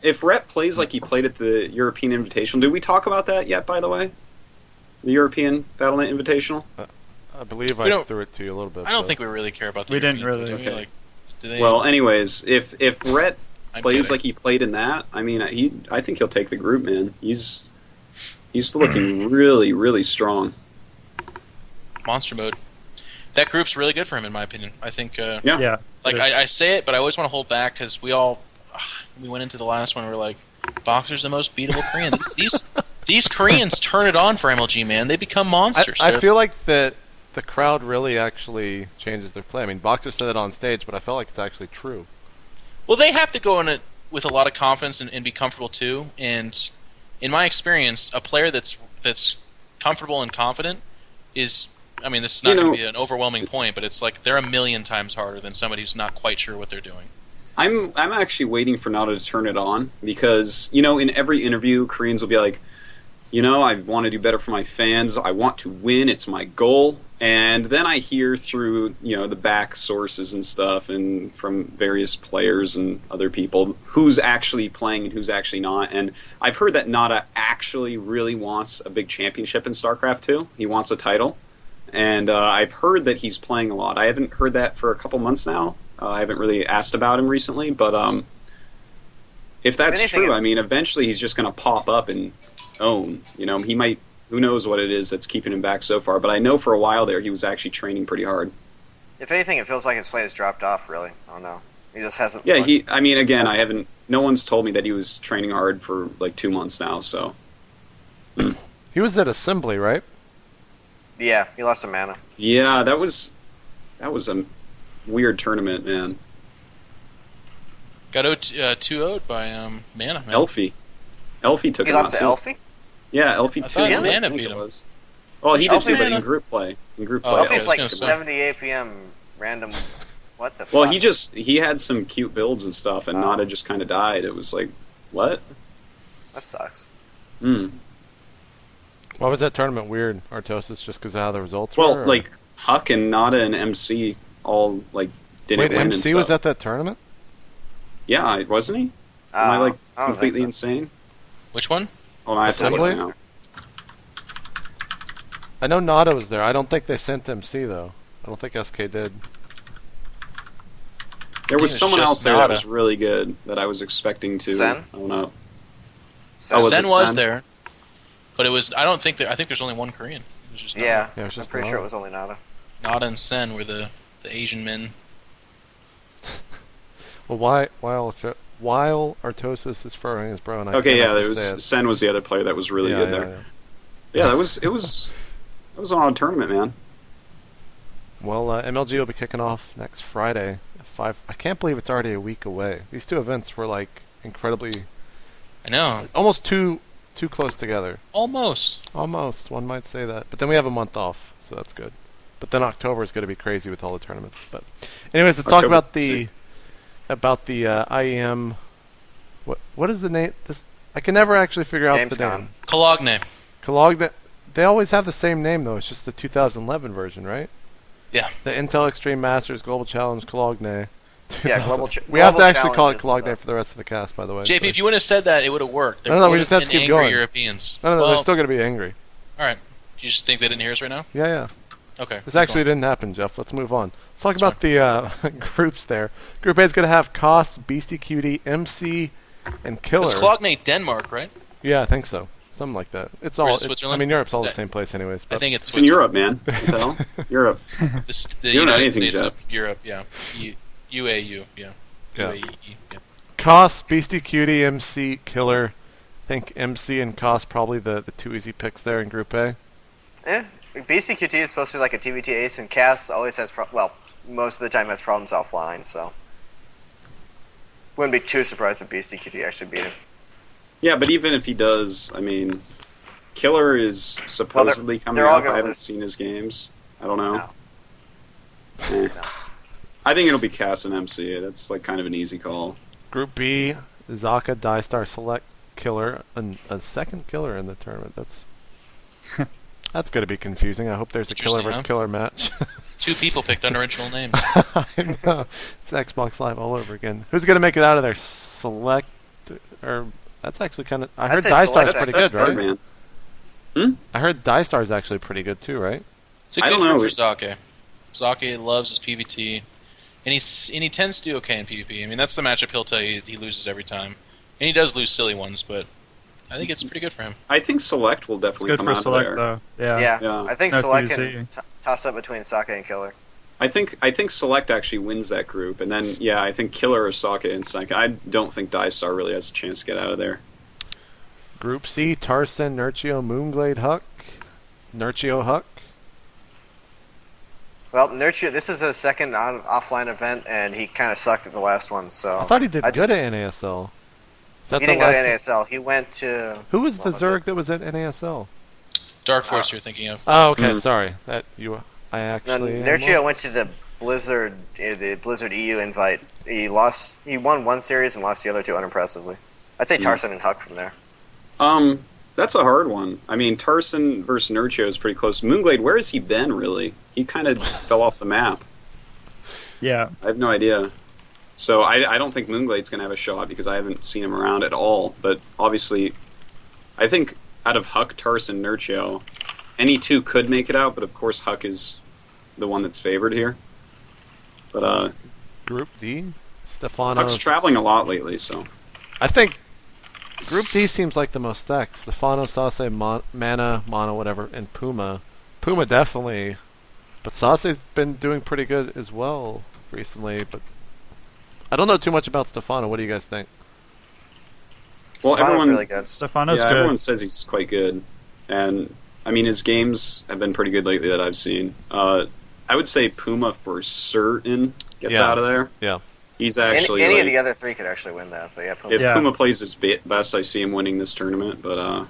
If Rhett plays like he played at the European Invitational, did we talk about that yet, by the way? The European Battle.net Invitational? I believe I threw it to you a little bit. I don't think we really care about the European. We didn't really. Okay. Like, well, anyways, if Rhett plays like he played in that, I mean, I think he'll take the group, man. He's looking really, really strong. Monster mode. That group's really good for him, in my opinion. I think. Yeah. Like I say it, but I always want to hold back because we went into the last one. We're like, Boxer's the most beatable Korean. These Koreans turn it on for MLG, man. They become monsters. I feel like that the crowd really actually changes their play. I mean, Boxer said it on stage, but I felt like it's actually true. Well, they have to go in it with a lot of confidence and be comfortable too. And in my experience, a player that's comfortable and confident is. I mean, this is not going to be an overwhelming point, but it's like they're a million times harder than somebody who's not quite sure what they're doing. I'm actually waiting for Nada to turn it on because, in every interview, Koreans will be like, I want to do better for my fans. I want to win. It's my goal. And then I hear through, the back sources and stuff and from various players and other people who's actually playing and who's actually not. And I've heard that Nada actually really wants a big championship in StarCraft 2. He wants a title. And I've heard that he's playing a lot. I haven't heard that for a couple months now. I haven't really asked about him recently, but if that's true, I mean, eventually he's just going to pop up and own. He might. Who knows what it is that's keeping him back so far? But I know for a while there he was actually training pretty hard. If anything, it feels like his play has dropped off. Really, I don't know. He just hasn't. Yeah, I mean, again, I haven't. No one's told me that he was training hard for like 2 months now. So he was at Assembly, right? Yeah, he lost some mana. Yeah, that was a weird tournament, man. Got 2-0'd by Mana, man. Elfie took he him out. He lost to too. Elfie? Yeah, Elfie took him. Mana beat him. Well, he did too, but Mana? in group play. Elfie's like gonna say. 70 APM random. What the? Well, fuck? he had some cute builds and stuff, and Nada just kind of died. It was like, what? That sucks. Hmm. Why was that tournament weird, Artosis? Just because of how the results were? Well, like Huck and Nada and MC all like didn't wait, win and MC stuff. was at that tournament? Yeah, wasn't he? Am I like I don't completely think so. insane? Which one? Oh, I have to look Assembly? now. I know Nada was there. I don't think they sent MC though. I don't think SK did. There was it's someone just else there that Nada. was really good that I was expecting to. Sen? I don't know. So, was Sen it was Sen? there, but it was. I don't think that. I think there's only one Korean. It was just Nada. yeah, Yeah, it was I'm just pretty Nada. sure it was only Nada. Nada and Sen were the Asian men. Well, while Artosis is furrowing his brow, and I Okay, can't yeah, actually there say was Sen was the other player that was really Yeah, good yeah, there. yeah. Yeah, that was an odd tournament, man. Well, MLG will be kicking off next Friday at 5. I can't believe it's already a week away. These two events were like incredibly, I know. almost too close together. Almost. Almost, one might say that. But then we have a month off, so that's good. But then October is going to be crazy with all the tournaments. But anyways, let's talk about the IEM. What is the name? This I can never actually figure out the Gamescom. name. Cologne. Cologne. They always have the same name though. It's just the 2011 version, right? Yeah. The Intel Extreme Masters Global Challenge Cologne. Yeah, global. We have to Global actually call it Challenge is Cologne for the rest of the cast, by the way. JP, so- if you wouldn't have said that, it would have worked. There No, we would just have to been keep angry going. Europeans. No, well, they're still going to be angry. all right. You just think they didn't hear us right now? Yeah. Okay. This actually didn't happen, Jeff. Let's move on. Let's talk about the groups there. Group A is going to have Koss, Beastie Cutie, MC, and Killer. It's Cologne, Denmark, right? Yeah, I think so. Something like that. It's all. Where's Switzerland? I mean, Europe's all Is the that- same place, anyways. I But think it's It's in Europe, man. What the hell? Europe. The You don't know United anything, States Jeff. of Europe, yeah. UAU, yeah. Yeah. UAE, yeah. Koss, Beastie Cutie, MC, Killer. I think MC and Koss probably the two easy picks there in Group A. Yeah, BCQT is supposed to be like a TVT ace, and Cass always has most of the time has problems offline. So wouldn't be too surprised if BCQT actually beat him. Yeah, but even if he does, I mean, Killer is supposedly coming they're all up. gonna I haven't lose. seen his games. I don't know. No. Eh. I think it'll be Cass and MC. That's like kind of an easy call. Group B, Zaka, Dystar, Select, Killer, and a second Killer in the tournament. That's going to be confusing. I hope there's a Killer versus Interesting, Killer match. 2 people picked unoriginal names. I know. It's Xbox Live all over again. Who's going to make it out of there? Select, or that's actually kind of. I I'd heard say Dystar's Select. pretty That's good, right? hard, man. I heard Dystar's actually pretty good too, right? It's a I good don't know. group for Zake. Zake loves his PvT, and he tends to do okay in PvP. I mean, that's the matchup he'll tell you he loses every time, and he does lose silly ones, but I think it's pretty good for him. I think Select will It's definitely good come for out Select, there. though. Yeah. Yeah, I think It's not Select too can easy. toss up between Sake and Killer. I think Select actually wins that group, and then I think Killer or Sake and second. I don't think Dystar really has a chance to get out of there. Group C, Tarson, Nurchio, Moonglade, Huck. Nurchio, Huck. Well, Nurture, this is a second offline event, and he kind of sucked at the last one. So I thought he did I'd good at NASL. Is that He the didn't go to last NASL. He went to. Who was what the was Zerg it? that was at NASL? Dark Force, you're thinking of. Oh, okay, Mm. sorry. I No, actually. am Nurchio wrong. went to the Blizzard EU invite. He won one series and lost the other two unimpressively. I'd say Tarson and Huck from there. That's a hard one. I mean, Tarson versus Nurchio is pretty close. Moonglade, where has he been really? He kind of fell off the map. Yeah. I have no idea. So I don't think Moonglade's going to have a shot because I haven't seen him around at all. But obviously, I think out of Huck, Tarson, Nurchio, any two could make it out. But of course, Huck is the one that's favored here. But Group D, Stefanos. Huck's traveling a lot lately, so I think Group D seems like the most stacked. Stefano, Sase, Mana, Mono, whatever, and Puma. Puma definitely, but Sase's been doing pretty good as well recently. But I don't know too much about Stefano. What do you guys think? well, Stefano's everyone really good. Stefano's everyone good. says he's quite good, and I mean his games have been pretty good lately that I've seen. I would say Puma for certain gets Yeah. out of there. Yeah. He's actually Any like, of the other three could actually win that, but yeah, Puma. if Yeah. Puma plays his best, I see him winning this tournament. But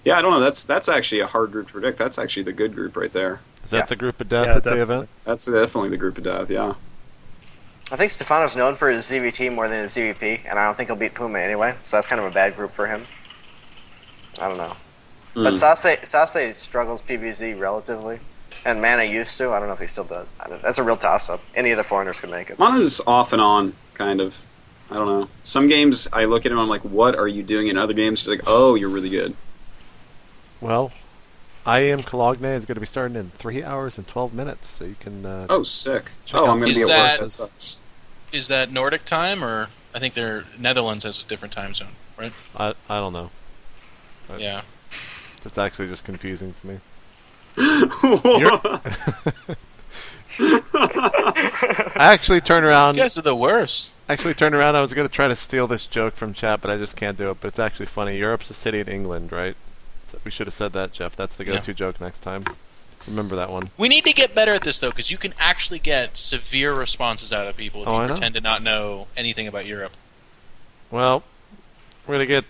yeah, I don't know. That's actually a hard group to predict. That's actually the good group right there. Is that Yeah. the group of death Yeah, at the definitely. event? That's definitely the group of death. Yeah. I think Stefano's known for his ZVT more than his ZVP, and I don't think he'll beat Puma anyway, so that's kind of a bad group for him. I don't know. But Sase struggles PvZ relatively, and Mana used to. I don't know if he still does. That's a real toss-up. Any of the foreigners could make it. Mana's off and on, kind of. I don't know. Some games, I look at him, I'm like, what are you doing? In other games, he's like, oh, you're really good. Well, IEM Cologne is going to be starting in 3 hours and 12 minutes, so you can... Oh, sick. check Oh, out I'm going to Is be at work. that- That sucks. Is that Nordic time, or I think they're Netherlands has a different time zone, right? I don't know. Yeah. It's actually just confusing to me. I actually turned around. You guys are the worst. I was going to try to steal this joke from chat, but I just can't do it. But it's actually funny. Europe's a city in England, right? So we should have said that, Jeff. That's the go-to joke next time. Remember that one. We need to get better at this, though, because you can actually get severe responses out of people if you pretend to not know anything about Europe. Well, we're going to get...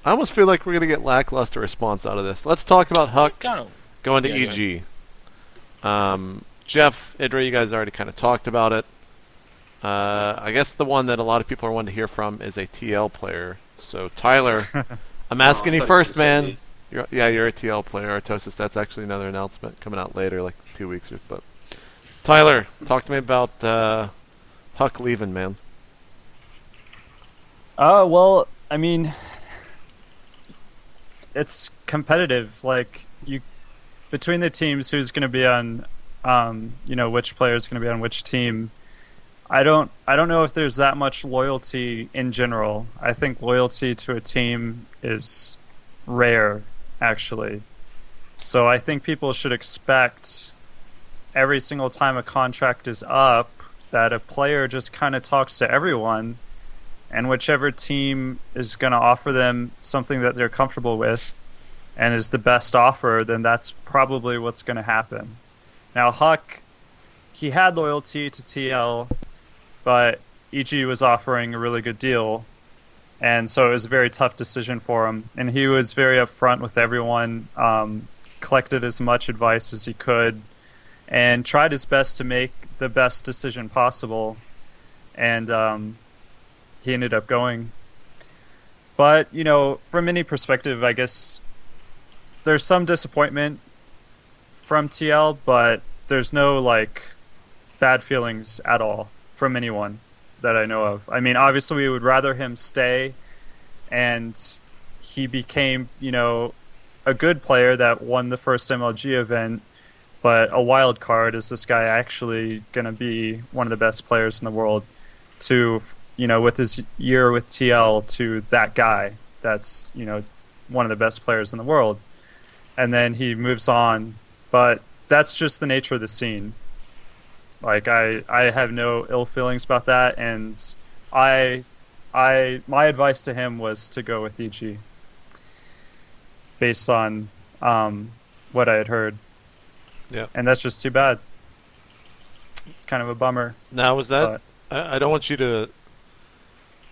I almost feel like we're going to get lackluster response out of this. Let's talk about Huck going to EG. Jeff, Idra, you guys already kind of talked about it. I guess the one that a lot of people are wanting to hear from is a TL player. So, Tyler, I'm asking you first, man. You're a TL player, Artosis. That's actually another announcement coming out later, like 2 weeks. But Tyler, talk to me about Huck leaving, man. Well, I mean, it's competitive. Like, between the teams, who's going to be on, which player is going to be on which team. I don't know if there's that much loyalty in general. I think loyalty to a team is rare, actually. So I think people should expect every single time a contract is up that a player just kind of talks to everyone, and whichever team is going to offer them something that they're comfortable with and is the best offer, then that's probably what's going to happen. Now, Huck, he had loyalty to TL, but EG was offering a really good deal, and so it was a very tough decision for him. And he was very upfront with everyone, collected as much advice as he could, and tried his best to make the best decision possible. And he ended up going. But, from any perspective, I guess there's some disappointment from TL, but there's no, bad feelings at all from anyone that I know of. I mean, obviously we would rather him stay, and he became, a good player that won the first MLG event, but a wild card is this guy actually going to be one of the best players in the world to, with his year with TL, to that guy that's, one of the best players in the world. And then he moves on, but that's just the nature of the scene. I have no ill feelings about that, and my advice to him was to go with EG based on what I had heard. Yeah. And that's just too bad. It's kind of a bummer. Now, was that... I don't want you to...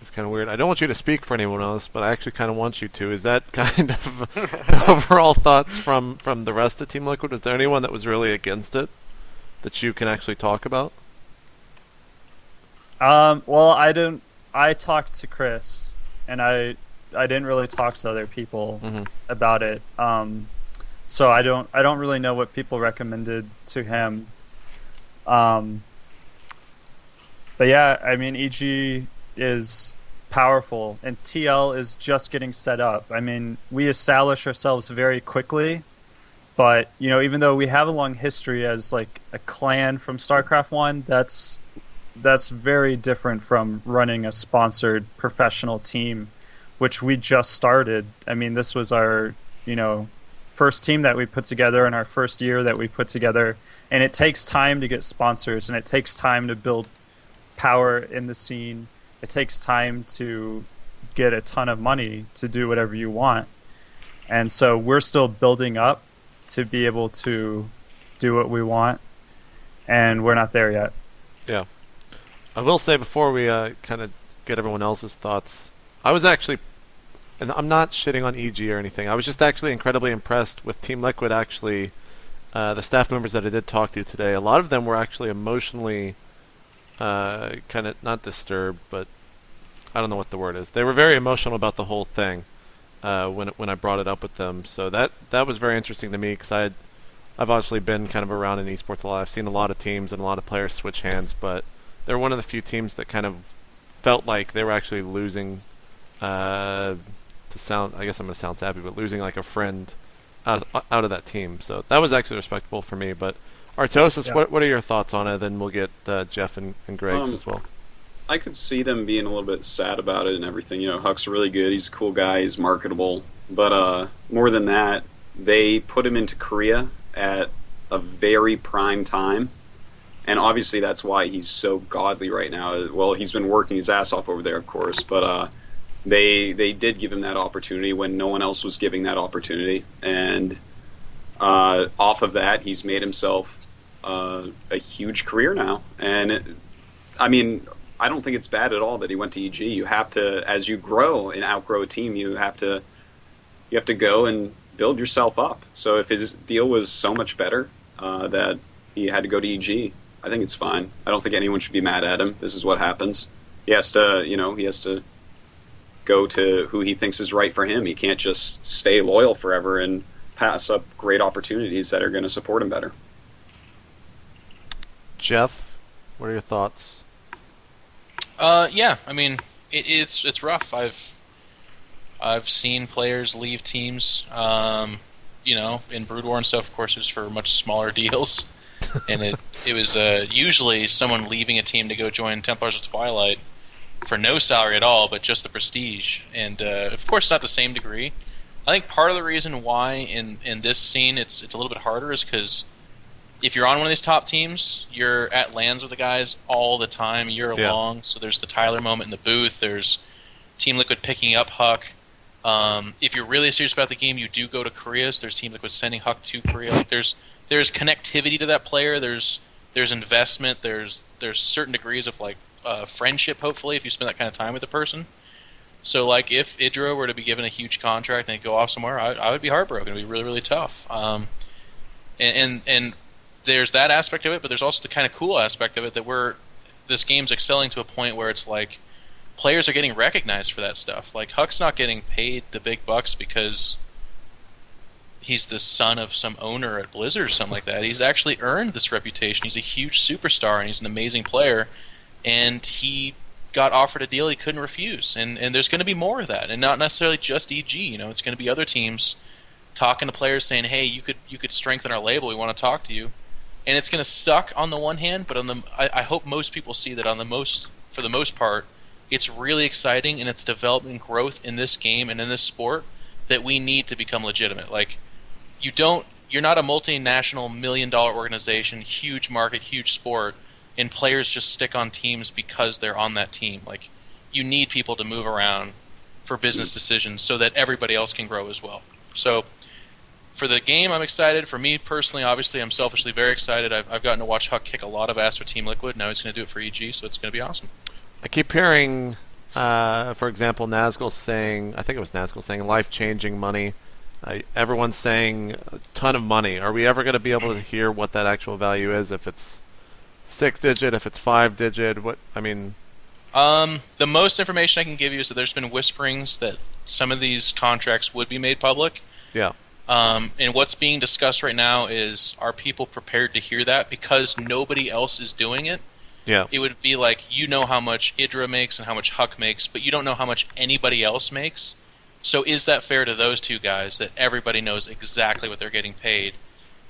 It's kind of weird. I don't want you to speak for anyone else, but I actually kind of want you to. Is that kind of the overall thoughts from the rest of Team Liquid? Was there anyone that was really against it that you can actually talk about? Well, I talked to Chris, and I didn't really talk to other people about it. So I don't really know what people recommended to him. But yeah, I mean, EG is powerful, and TL is just getting set up. I mean, we establish ourselves very quickly, but even though we have a long history as a clan from StarCraft 1, that's very different from running a sponsored professional team, which we just started. I mean, this was our first team that we put together in our first year that we put together, and it takes time to get sponsors, and it takes time to build power in the scene. It takes time to get a ton of money to do whatever you want. And so we're still building up to be able to do what we want, and we're not there yet. Yeah. I will say, before we kind of get everyone else's thoughts, I was actually, and I'm not shitting on EG or anything, I was just actually incredibly impressed with Team Liquid actually the staff members that I did talk to today, a lot of them were actually emotionally kind of not disturbed, but I don't know what the word is. They were very emotional about the whole thing when I brought it up with them. So that was very interesting to me because I've obviously been kind of around in esports a lot. I've seen a lot of teams and a lot of players switch hands, but they're one of the few teams that kind of felt like they were actually losing. I guess I'm going to sound sappy, but losing like a friend out of that team. So that was actually respectable for me. But Artosis, what are your thoughts on it? Then we'll get Jeff and Greg's as well. I could see them being a little bit sad about it and everything. Huck's really good. He's a cool guy. He's marketable. But more than that, they put him into Korea at a very prime time. And obviously that's why he's so godly right now. Well, he's been working his ass off over there, of course. But they did give him that opportunity when no one else was giving that opportunity. And off of that, he's made himself a huge career now. And, I don't think it's bad at all that he went to EG. You have to, as you grow and outgrow a team, you have to go and build yourself up. So if his deal was so much better that he had to go to EG, I think it's fine. I don't think anyone should be mad at him. This is what happens. He has to go to who he thinks is right for him. He can't just stay loyal forever and pass up great opportunities that are going to support him better. Jeff, what are your thoughts? It's rough. I've seen players leave teams. In Brood War and stuff, of course, it was for much smaller deals, and it was usually someone leaving a team to go join Templars of Twilight for no salary at all, but just the prestige. And of course, not the same degree. I think part of the reason why in this scene it's a little bit harder is because if you're on one of these top teams, you're at LANs with the guys all the time, year long. So there's the Tyler moment in the booth. There's Team Liquid picking up Huck. If you're really serious about the game, you do go to Korea. So there's Team Liquid sending Huck to Korea. Like there's connectivity to that player. There's investment. There's certain degrees of friendship. Hopefully, if you spend that kind of time with the person. So like if Idra were to be given a huge contract and go off somewhere, I would be heartbroken. It'd be really, really tough. And there's that aspect of it, but there's also the kind of cool aspect of it that this game's excelling to a point where it's like players are getting recognized for that stuff. Like Huck's not getting paid the big bucks because he's the son of some owner at Blizzard or something like that. He's actually earned this reputation. He's a huge superstar and he's an amazing player, and he got offered a deal he couldn't refuse. And there's going to be more of that, and not necessarily just EG. It's going to be other teams talking to players saying, "Hey, you could strengthen our label. We want to talk to you." And it's going to suck on the one hand, but I hope most people see that for the most part, it's really exciting and it's development growth in this game and in this sport that we need to become legitimate. Like, you're not a multinational $1 million organization, huge market, huge sport, and players just stick on teams because they're on that team. Like, you need people to move around for business decisions so that everybody else can grow as well. So for the game, I'm excited. For me personally, obviously, I'm selfishly very excited. I've gotten to watch Huck kick a lot of ass for Team Liquid. Now he's going to do it for EG, so it's going to be awesome. I keep hearing, for example, Nazgul saying, I think it was Nazgul saying, life-changing money. Everyone's saying a ton of money. Are we ever going to be able to hear what that actual value is? If it's 6-digit, if it's 5-digit, the most information I can give you is that there's been whisperings that some of these contracts would be made public. Yeah. And what's being discussed right now is, are people prepared to hear that? Because nobody else is doing it. Yeah. It would be like, how much Idra makes and how much Huck makes, but you don't know how much anybody else makes. So is that fair to those two guys that everybody knows exactly what they're getting paid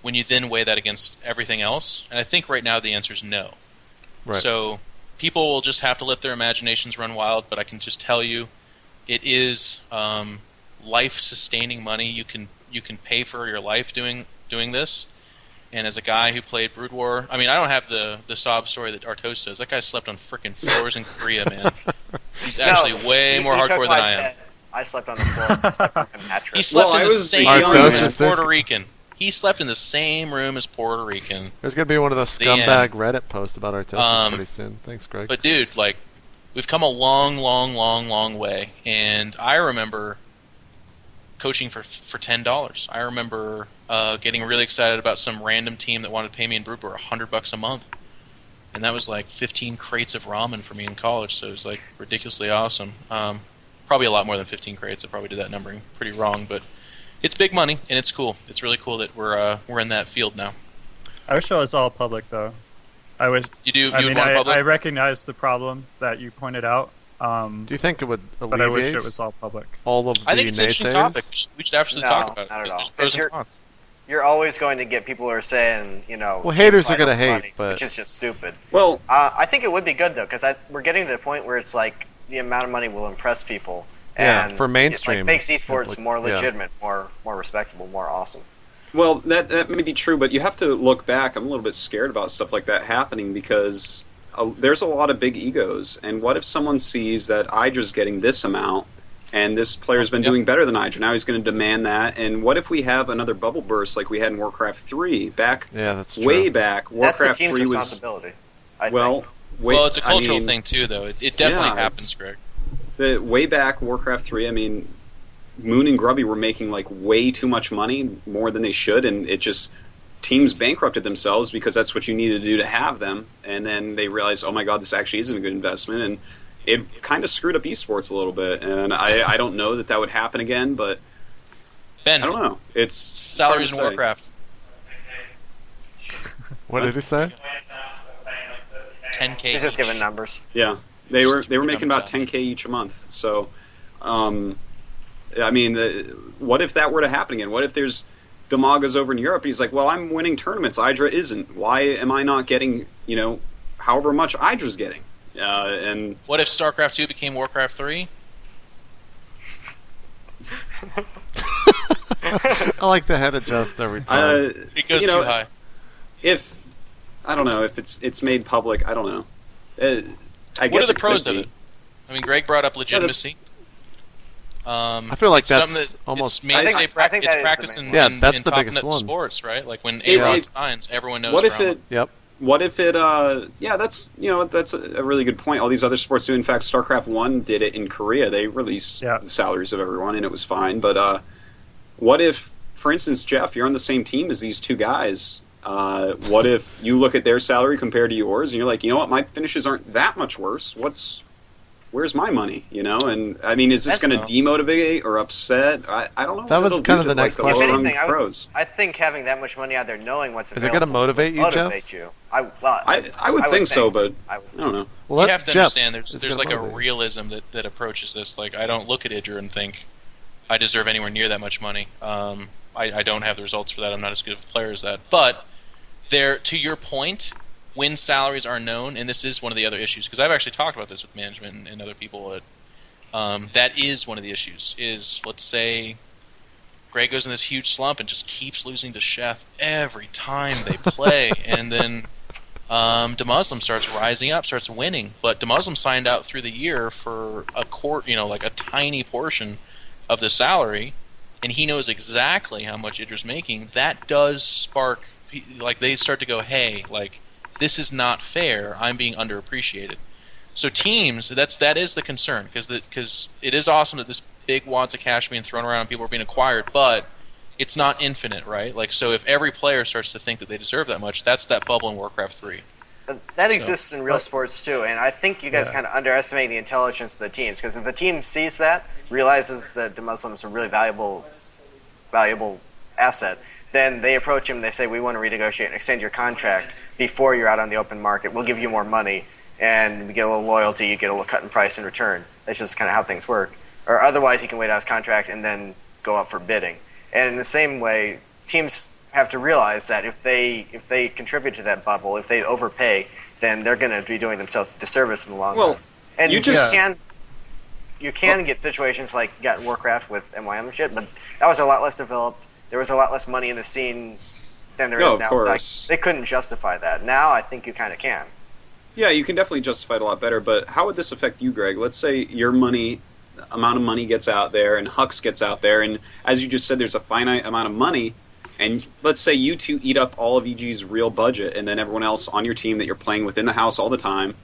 when you then weigh that against everything else? And I think right now the answer is no. Right. So people will just have to let their imaginations run wild, but I can just tell you it is life-sustaining money. You can pay for your life doing this. And as a guy who played Brood War, I don't have the sob story that Artosis does. That guy slept on frickin' floors in Korea, man. He's actually way more hardcore than I am. I slept on the floor. I slept on a mattress. He slept in the same room as there's- Puerto Rican. He slept in the same room as Puerto Rican. There's going to be one of those scumbag Reddit posts about Artosis pretty soon. Thanks, Greg. But dude, we've come a long, long, long, long way. And I remember coaching for $10. I remember getting really excited about some random team that wanted to pay me in Brewer $100 a month, and that was like 15 crates of ramen for me in college. So it was like ridiculously awesome. Probably a lot more than 15 crates. I probably did that numbering pretty wrong, but it's big money and it's cool. It's really cool that we're in that field now. I wish it was all public though. I wish you do. I mean, I recognize the problem that you pointed out. Do you think it would alleviate? But I wish it was all public. All of the I think it's an interesting topic. We should absolutely talk about it. Not at all. There's pros and cons. You're always going to get people who are saying, well, haters are going to hate, but which is just stupid. Well, I think it would be good though, because we're getting to the point where it's like the amount of money will impress people. Yeah, and for mainstream, it makes esports more legitimate, more respectable, more awesome. Well, that may be true, but you have to look back. I'm a little bit scared about stuff like that happening because there's a lot of big egos. And what if someone sees that Idra's getting this amount, and this player's been doing better than Idra? Now he's going to demand that. And what if we have another bubble burst like we had in Warcraft 3 back? Yeah, that's true. Way back. Warcraft that's the team's 3 responsibility. I well, think. Well, it's a cultural thing too, though. It definitely happens, Greg. Way back Warcraft 3, I mean, Moon and Grubby were making like way too much money, more than they should, and it just teams bankrupted themselves because that's what you needed to do to have them, and then they realized, oh my god, this actually isn't a good investment, and it kind of screwed up esports a little bit, and I don't know that would happen again, but Ben, I don't know. It's salaries in Warcraft. What did he say? 10K. He's just giving numbers. Yeah. They were making about 10K each a month. So, I mean, what if that were to happen again? What if there's Damaga's over in Europe? He's like, well, I'm winning tournaments. Idra isn't. Why am I not getting, however much Idra's getting? And what if StarCraft 2 became Warcraft 3? I like the head adjust every time. It goes too high. I don't know if it's made public. I don't know. What are the pros of it? I mean, Greg brought up legitimacy. I feel like that's almost. It's practice in that's the top biggest net one. Sports, right? Like when A-Rod signs, everyone knows. What if it? Yep. What if it? Yeah, that's that's a really good point. All these other sports do. In fact, StarCraft 1 did it in Korea. They released the salaries of everyone, and it was fine. But what if, for instance, Jeff, you're on the same team as these two guys? What if you look at their salary compared to yours, and you're like, you know what, my finishes aren't that much worse. Where's my money? And I mean, is this going to demotivate or upset? I don't know. That was kind of the next question. If anything, I think having that much money out there, knowing what's available, is it going to motivate you, Jeff? I would think so, but I don't know. Well, you have to understand there's like a realism that approaches this. Like, I don't look at Idra and think I deserve anywhere near that much money. I don't have the results for that. I'm not as good of a player as that. But to your point, when salaries are known, and this is one of the other issues, because I've actually talked about this with management and other people, that is one of the issues, is let's say Greg goes in this huge slump and just keeps losing to Chef every time they play, and then DeMuslim starts rising up, starts winning, but DeMuslim signed out through the year for like a tiny portion of the salary, and he knows exactly how much Idra's making. That does spark, like, they start to go, hey, like, this is not fair. I'm being underappreciated. So teams, that is the concern, because it is awesome that this big wads of cash being thrown around and people are being acquired, but it's not infinite, right? Like, so if every player starts to think that they deserve that much, that's that bubble in Warcraft 3. That exists in real sports too, and I think you guys kind of underestimate the intelligence of the teams, because if the team sees that, realizes that the Muslim's a really valuable asset, then they approach him, they say, we want to renegotiate and extend your contract before you're out on the open market. We'll give you more money, and we get a little loyalty, you get a little cut in price in return. That's just kind of how things work. Or otherwise, you can wait out his contract and then go up for bidding. And in the same way, teams have to realize that if they contribute to that bubble, if they overpay, then they're going to be doing themselves a disservice in the long run. And you can get situations like you got in Warcraft with MYM and shit, but that was a lot less developed. There was a lot less money in the scene than there is now. Like, they couldn't justify that. Now I think you kind of can. Yeah, you can definitely justify it a lot better, but how would this affect you, Greg? Let's say your amount of money gets out there, and Huck's gets out there, and as you just said, there's a finite amount of money, and let's say you two eat up all of EG's real budget, and then everyone else on your team that you're playing with in the house all the time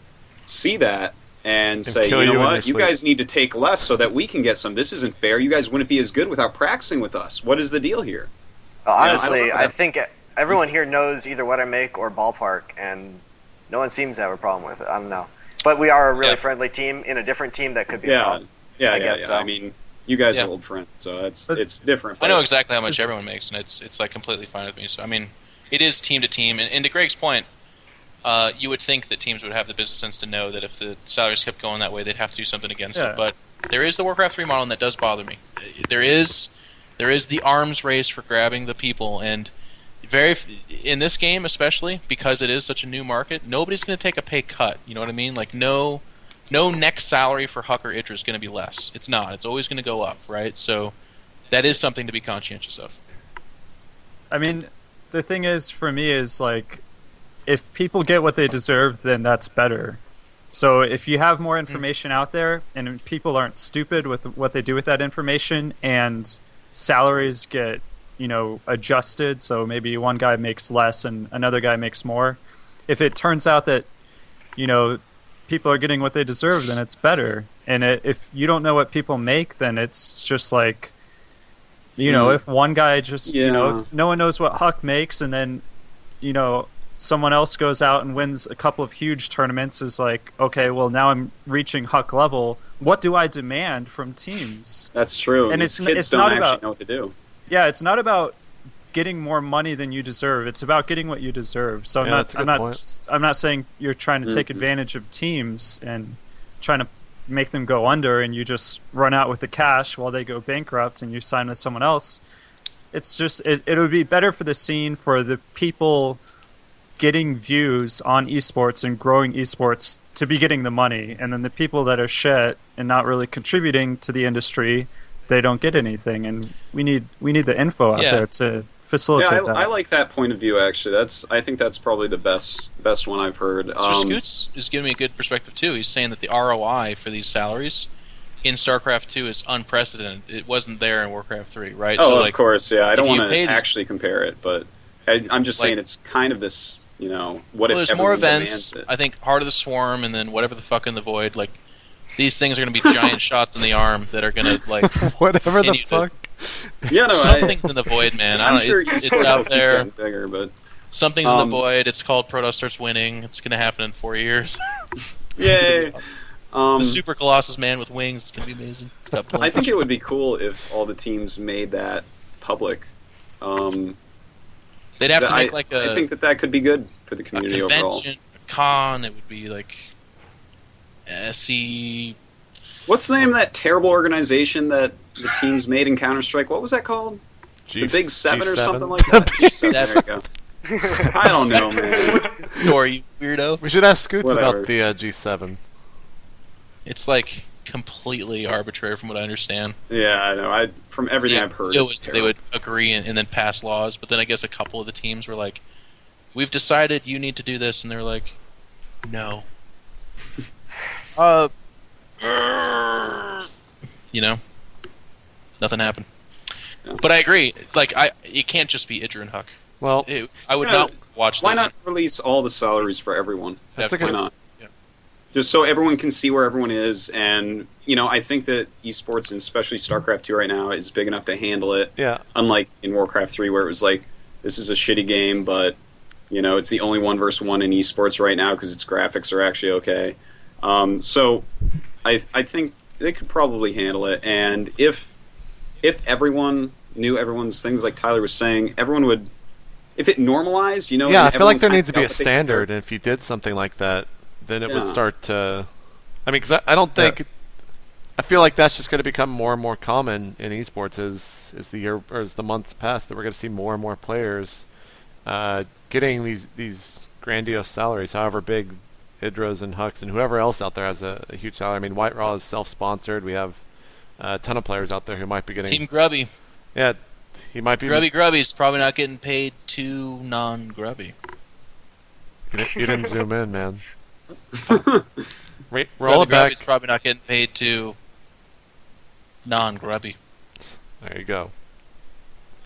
see that, and say, you know what, you guys need to take less so that we can get some. This isn't fair. You guys wouldn't be as good without practicing with us. What is the deal here? Honestly, I think everyone here knows either what I make or ballpark, and no one seems to have a problem with it. I don't know. But we are a really friendly team in a different team that could be a problem. I guess so. I mean, you guys are old friends, so it's different. I know exactly how much everyone makes, and it's like completely fine with me. So I mean, it is team to team, and to Greg's point, you would think that teams would have the business sense to know that if the salaries kept going that way, they'd have to do something against it. But there is the Warcraft 3 model, and that does bother me. There is the arms race for grabbing the people, and in this game especially, because it is such a new market, nobody's going to take a pay cut. You know what I mean? Like no next salary for Huck or Idra is going to be less. It's not. It's always going to go up, right? So that is something to be conscientious of. I mean, the thing is, for me, is like, if people get what they deserve, then that's better. So if you have more information out there, and people aren't stupid with what they do with that information, and salaries get, adjusted, so maybe one guy makes less and another guy makes more. If it turns out that, people are getting what they deserve, then it's better. And if you don't know what people make, then it's just like, if one guy just, if no one knows what Huck makes, and then, someone else goes out and wins a couple of huge tournaments, is like, okay, well, now I'm reaching Huck level. What do I demand from teams? That's true. And it's kids not don't actually about, know what to do. Yeah, it's not about getting more money than you deserve. It's about getting what you deserve. So I'm not saying you're trying to take advantage of teams and trying to make them go under, and you just run out with the cash while they go bankrupt and you sign with someone else. It's just it would be better for the scene, for the people getting views on esports and growing esports, to be getting the money, and then the people that are shit and not really contributing to the industry, they don't get anything. And we need the info out there to facilitate that. I like that point of view, actually. I think that's probably the best one I've heard. So Scoots is giving me a good perspective too. He's saying that the ROI for these salaries in StarCraft 2 is unprecedented. It wasn't there in Warcraft 3, right? Oh, so, of course, yeah. I don't want to actually compare it, but I'm just saying it's kind of this, what if there's more events, I think Heart of the Swarm, and then whatever the fuck in the Void, like, these things are going to be giant shots in the arm that are going to, like... whatever the fuck? Something's in the Void, man. I don't know. Sure it's out there. Bigger, but something's in the Void. It's called Protoss starts winning. It's going to happen in 4 years. Yay! The Super Colossus man with wings is going to be amazing. I think it would be cool if all the teams made that public. They'd have to make like a... I think that could be good for the community overall. A convention, a con, it would be like... SE... What's the name of that terrible organization that the teams made in Counter-Strike? What was that called? The Big Seven or something like that? G7. There you go. I don't know, man. Who are you, weirdo? We should ask Scoots about the G7. It's like completely arbitrary from what I understand. Yeah, I know. From everything I've heard, they would agree and then pass laws, but then I guess a couple of the teams were like, "We've decided you need to do this," and they're like, "No." Nothing happened. Yeah. But I agree. Like, it can't just be Idra and Huck. Well, I would not watch. Why not release all the salaries for everyone? That's a good. Why not? Just so everyone can see where everyone is, and I think that esports, and especially StarCraft 2 right now, is big enough to handle it. Yeah. Unlike in Warcraft 3, where it was like, this is a shitty game, but it's the only 1v1 in esports right now because its graphics are actually okay. So I think they could probably handle it, and if everyone knew everyone's things, like Tyler was saying, everyone would. If it normalized, Yeah, I feel like there needs to be a standard, and if you did something like that, then it would start to... I mean, because I don't think... I feel like that's just going to become more and more common in esports as the year or as the months pass, that we're going to see more and more players getting these grandiose salaries, however big Idras and Hucks and whoever else out there has a huge salary. I mean, White Raw is self-sponsored. We have a ton of players out there who might be getting... Team Grubby. Yeah, he might be... Grubby's probably not getting paid too non-grubby. You didn't zoom in, man. Roll it back. Grubby's probably not getting paid too non-grubby. There you go.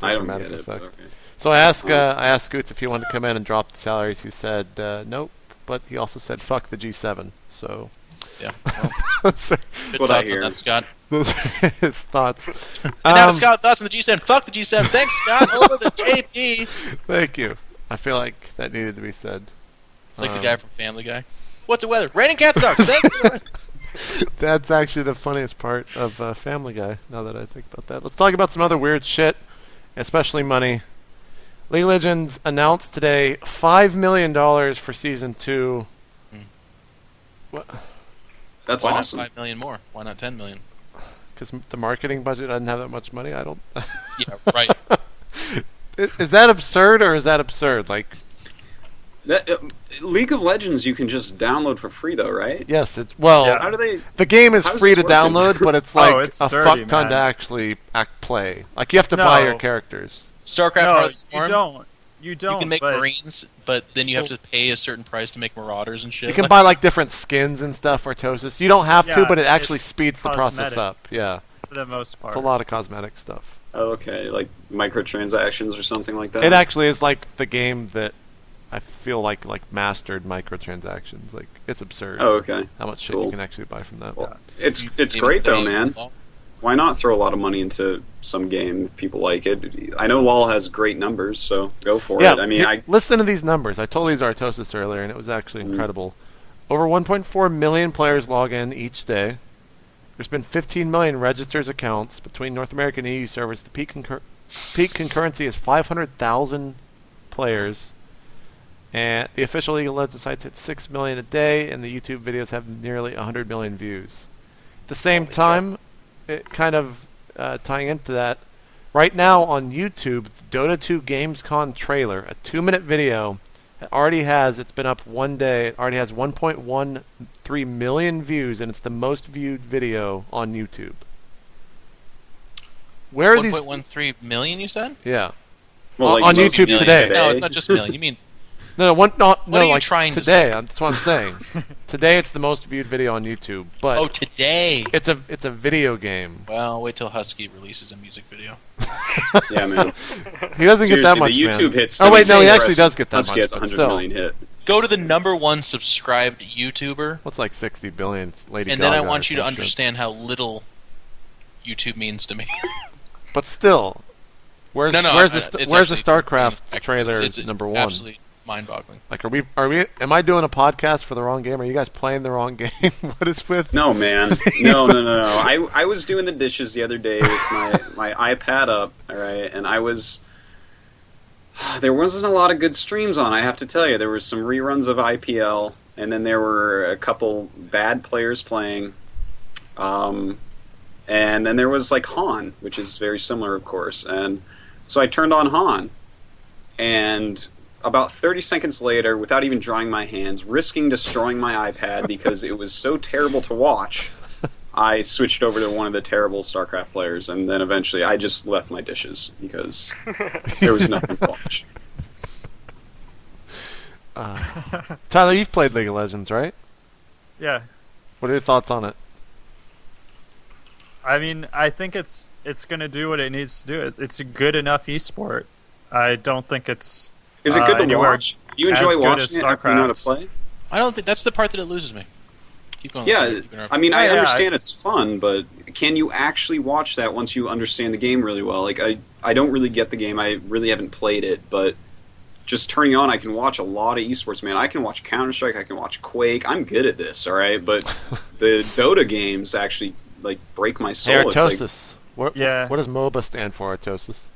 I don't get it. Okay. So I asked Scoots if he wanted to come in and drop the salaries. He said nope, but he also said fuck the G7. So Yeah. Those are Good what I thoughts on hear. that, Scott. those are his thoughts. And now Scott, thoughts on the G7. Fuck the G7. Thanks, Scott. Over to JP. Thank you. I feel like that needed to be said. It's like the guy from Family Guy. What's the weather? Raining cats and dogs. Thank you. That's actually the funniest part of Family Guy, now that I think about that. Let's talk about some other weird shit, especially money. League of Legends announced today $5 million for Season 2. What? That's Why awesome. not 5 million more? Why not 10 million? Because the marketing budget doesn't have that much money? I don't... Yeah, right. Is that absurd, or is that absurd? Like... League of Legends you can just download for free though, right? Yes, it's... Well, Yeah. How do they... the game is How does free to this work? download, but it's like it's a dirty, fuck ton man. to actually play. Like, you have to buy your No. characters. StarCraft No, Heart of you Storm, don't. You don't. You can make but Marines, but then you have to pay a certain price to make Marauders and shit. You can buy, like, different skins and stuff, Artosis. You don't have to, Yeah, but it actually it's speeds the process cosmetic. up. Yeah. for the most part. It's a lot of cosmetic stuff. Oh, okay, like microtransactions or something like that. It actually is like the game that I feel like mastered microtransactions. Like, it's absurd. Oh, okay. How much shit Cool. you can actually buy from that. Well, it's Even great though, pay man. LOL. Why not throw a lot of money into some game if people like it? I know LoL has great numbers, so go for Yeah, it. I mean, here- listen to these numbers. I told these Artosis earlier, and it was actually incredible. Over 1.4 million players log in each day. There's been 15 million registers accounts between North American and EU servers. The peak concurrency is 500,000 players. And the official League of Legends sites hit 6 million a day, and the YouTube videos have nearly 100 million views. At the same time, it kind of tying into that, right now on YouTube, the Dota 2 Gamescom trailer, a 2-minute video, it's been up one day, it already has 1.13 million views, and it's the most viewed video on YouTube. Where are these? 1.13 million, you said? Yeah. well, like on most YouTube million today. No, it's not just million. You mean No, What are you like trying to today. say? That's what I'm saying. Today, it's the most viewed video on YouTube, but oh, today? it's a video game. Well, wait till Husky releases a music video. Yeah, man. He doesn't get that Seriously, much. the YouTube man. hits. Oh wait, no, he the actually rest does get that Husky much. has But 100 still, million hit. Go to the #1 subscribed YouTuber, what's like 60 billion? It's Lady and Gaga then I or want you to some shit. understand how little YouTube means to me. But still, where's the it's actually- StarCraft actually, trailer it's number it's one? absolutely mind-boggling. Like, am I doing a podcast for the wrong game? Are you guys playing the wrong game? What is with? No, man. No. I was doing the dishes the other day with my iPad up, all right, and there wasn't a lot of good streams on, I have to tell you. There was some reruns of IPL, and then there were a couple bad players playing. And then there was like Han, which is very similar, of course. And so I turned on Han, and about 30 seconds later, without even drying my hands, risking destroying my iPad because it was so terrible to watch, I switched over to one of the terrible StarCraft players, and then eventually I just left my dishes because there was nothing to watch. Tyler, you've played League of Legends, right? Yeah. What are your thoughts on it? I mean, I think it's going to do what it needs to do. It's a good enough esport. I don't think it's. Is it good to anywhere watch? Do you as enjoy good watching as it after you know how to StarCraft. play? I don't think that's the part that it loses me. Keep going. Yeah, Keep interrupting. I mean, I Yeah, understand it's fun, but can you actually watch that once you understand the game really well? Like, I don't really get the game. I really haven't played it, but just turning on, I can watch a lot of esports, man. I can watch Counter-Strike, I can watch Quake. I'm good at this, all right? But the Dota games actually, like, break my soul. Hey, It's like, Artosis. What does MOBA stand for, Artosis?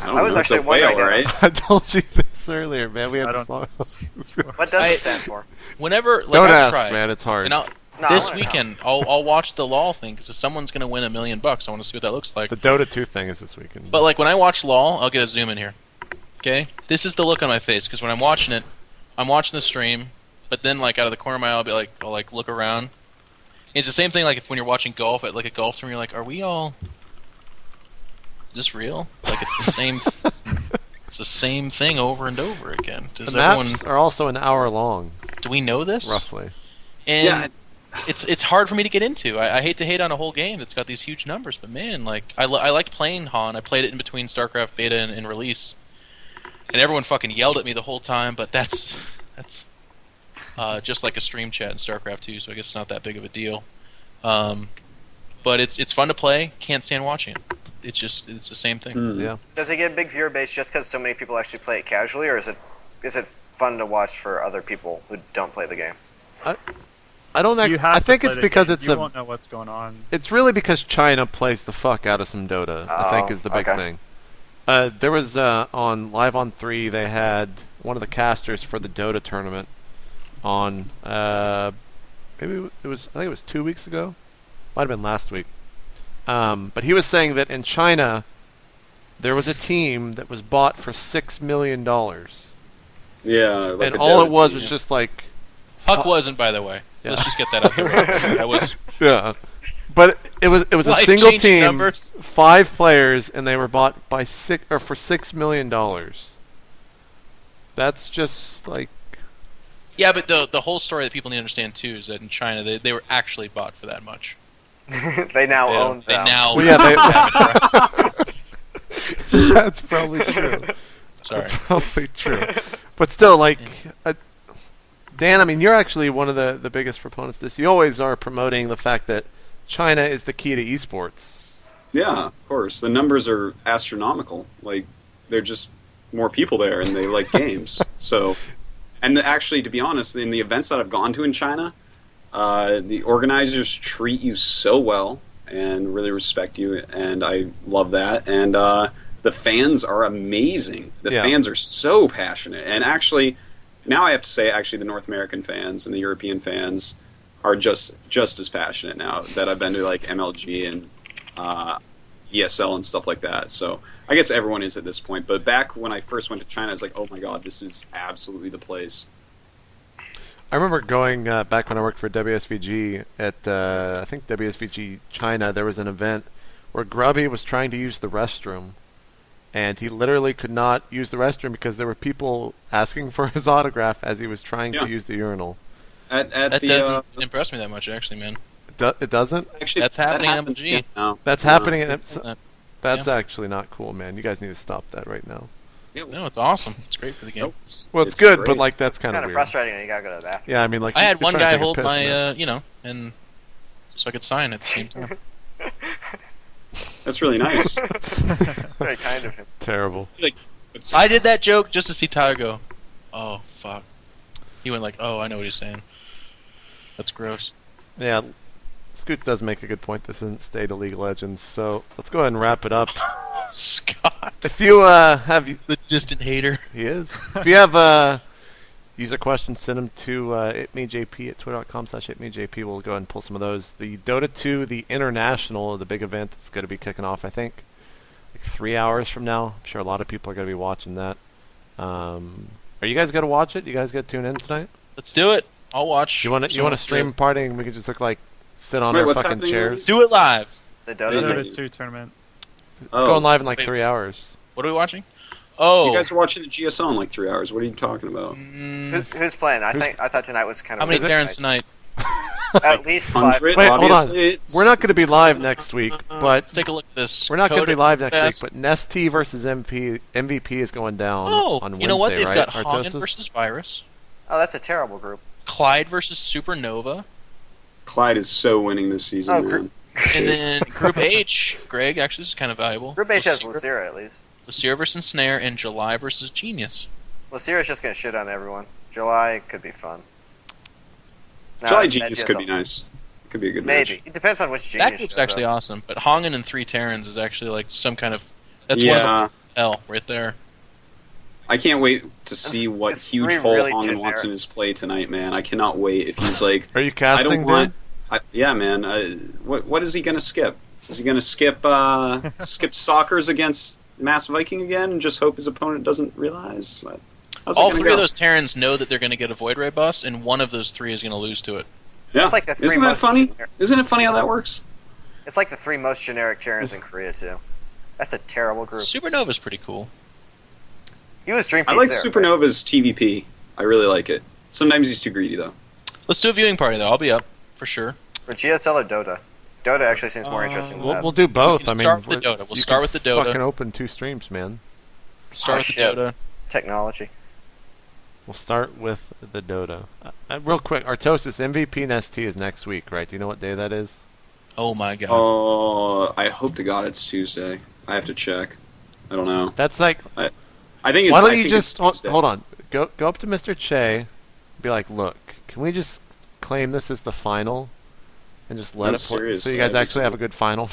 I was actually wondering right? I told you this earlier, man. We had I this don't- long. What does it stand for? Whenever, like, Don't I've ask, tried, man. It's hard. and No, this I wanna weekend, I'll watch the LOL thing because if someone's gonna win $1 million, I want to see what that looks like. The Dota 2 thing is this weekend. But like when I watch LOL, I'll get a zoom in here. Okay, this is the look on my face because when I'm watching it, I'm watching the stream, but then like out of the corner of my eye, I'll look around. It's the same thing like if when you're watching golf at like a golf tournament, you're like, are we all? Is this real? Like it's the same. It's the same thing over and over again. Does the maps are also an hour long, Do we know this? roughly. And Yeah. it's hard for me to get into. I hate to hate on a whole game that's got these huge numbers, but man, like I liked playing Han. I played it in between StarCraft beta and release, and everyone fucking yelled at me the whole time. But that's just like a stream chat in StarCraft 2, so I guess it's not that big of a deal. But it's fun to play. Can't stand watching it. It's the same thing. Yeah. Does it get a big viewer base just because so many people actually play it casually, or is it fun to watch for other people who don't play the game? I don't. I think it's because it's you won't know what's going on. It's really because China plays the fuck out of some Dota. I think is the big thing. There was on Live on 3. They had one of the casters for the Dota tournament on. Maybe it was. I think it was 2 weeks ago. Might have been last week. But he was saying that in China, there was a team that was bought for $6 million. Yeah, like and all it was just like. Huck wasn't, by the way. Yeah. Let's just get that out there. That was. Yeah, but it was a single team, numbers. 5 players, and they were bought by for $6 million. That's just like. Yeah, but the whole story that people need to understand too is that in China they were actually bought for that much. They now own them. They now. Well, yeah, that's probably true. Sorry. That's probably true. But still, like, Dan, I mean, you're actually one of the biggest proponents of this. You always are promoting the fact that China is the key to esports. Yeah, of course. The numbers are astronomical. Like, they're just more people there, and they like games. So, and actually, to be honest, in the events that I've gone to in China, the organizers treat you so well and really respect you, and I love that. And the fans are amazing. The fans are so passionate. And actually, now I have to say, actually, the North American fans and the European fans are just as passionate now that I've been to like MLG and ESL and stuff like that. So I guess everyone is at this point. But back when I first went to China, I was like, oh my god, this is absolutely the place. I remember going back when I worked for WSVG at, I think WSVG China, there was an event where Grubby was trying to use the restroom, and he literally could not use the restroom because there were people asking for his autograph as he was trying to use the urinal. That doesn't impress me that much, actually, man. It doesn't? Actually, that's happening in MLG. No. That's happening in That's actually not cool, man. You guys need to stop that right now. Yeah, no, it's awesome. It's great for the game. Well, it's good, great. But like that's kind of frustrating when you gotta go to the bathroom. Yeah, I mean, like I had one guy hold my, and so I could sign at the same time. That's really nice. Very kind of him. Terrible. Like, I did that joke just to see Tyler go, "Oh fuck." He went like, "Oh, I know what he's saying." That's gross. Yeah, Scoots does make a good point. This isn't State of League of Legends, so let's go ahead and wrap it up. Scott. If you have the distant hater, he is. If you have user questions, send them to itmejp at twitter.com/itmejp. We'll go ahead and pull some of those. The Dota 2, the International, the big event that's going to be kicking off, I think, like 3 hours from now. I'm sure a lot of people are going to be watching that. Are you guys going to watch it? You guys going to tune in tonight? Let's do it. I'll watch. You want to stream party and we can just sit on our fucking chairs? Do it live. The Dota 2 tournament. It's going live in like 3 hours. What are we watching? Oh, you guys are watching the GSO in like 3 hours. What are you talking about? Who's playing? I thought tonight was kind of. How many Terrans tonight? At least 5. Wait, hold on. We're not going to be live next week, but let's take a look at this. We're not going to be live next week, but Nestea versus MVP is going down on Wednesday, you know what? They've got right? Hagen versus Virus. Oh, that's a terrible group. Clyde versus Supernova. Clyde is so winning this season, man. And then Group H, Greg, actually, this is kind of valuable. Group H has Lucira, at least. Lucira versus Snare, and July versus Genius. Lucira's just going to shit on everyone. July could be fun. July Genius could be nice. It could be a good match. Maybe. It depends on which Genius. That group's actually awesome, but Hongen and 3 Terrans is actually like some kind of... That's one of the L right there. I can't wait to see what huge hole really Hongen wants in his play tonight, man. I cannot wait if he's like... Are you casting, dude? Yeah, man. What is he going to skip? Is he going to skip Stalkers against Mass Viking again and just hope his opponent doesn't realize? All 3 of those Terrans know that they're going to get a Void Ray bust, and one of those 3 is going to lose to it. Yeah. It's like the 3 Isn't that funny? Isn't it funny how that works? It's like the 3 most generic Terrans in Korea, too. That's a terrible group. Supernova's pretty cool. He was Dream Team. I like Supernova's TVP. I really like it. Sometimes he's too greedy, though. Let's do a viewing party, though. I'll be up, for sure. For GSL or Dota? Dota actually seems more interesting than that. We'll do both. Start with the Dota. We'll start with the Dota. Fucking open 2 streams, man. Start with the Dota. Technology. We'll start with the Dota. Real quick, Artosis, MVP and ST is next week, right? Do you know what day that is? Oh my god. Oh, I hope to God it's Tuesday. I have to check. I don't know. That's like... I think it's... Why don't you just... Hold on. Go up to Mr. Che, be like, look, can we just claim this as the final? And just let it play, so you guys actually have a good final?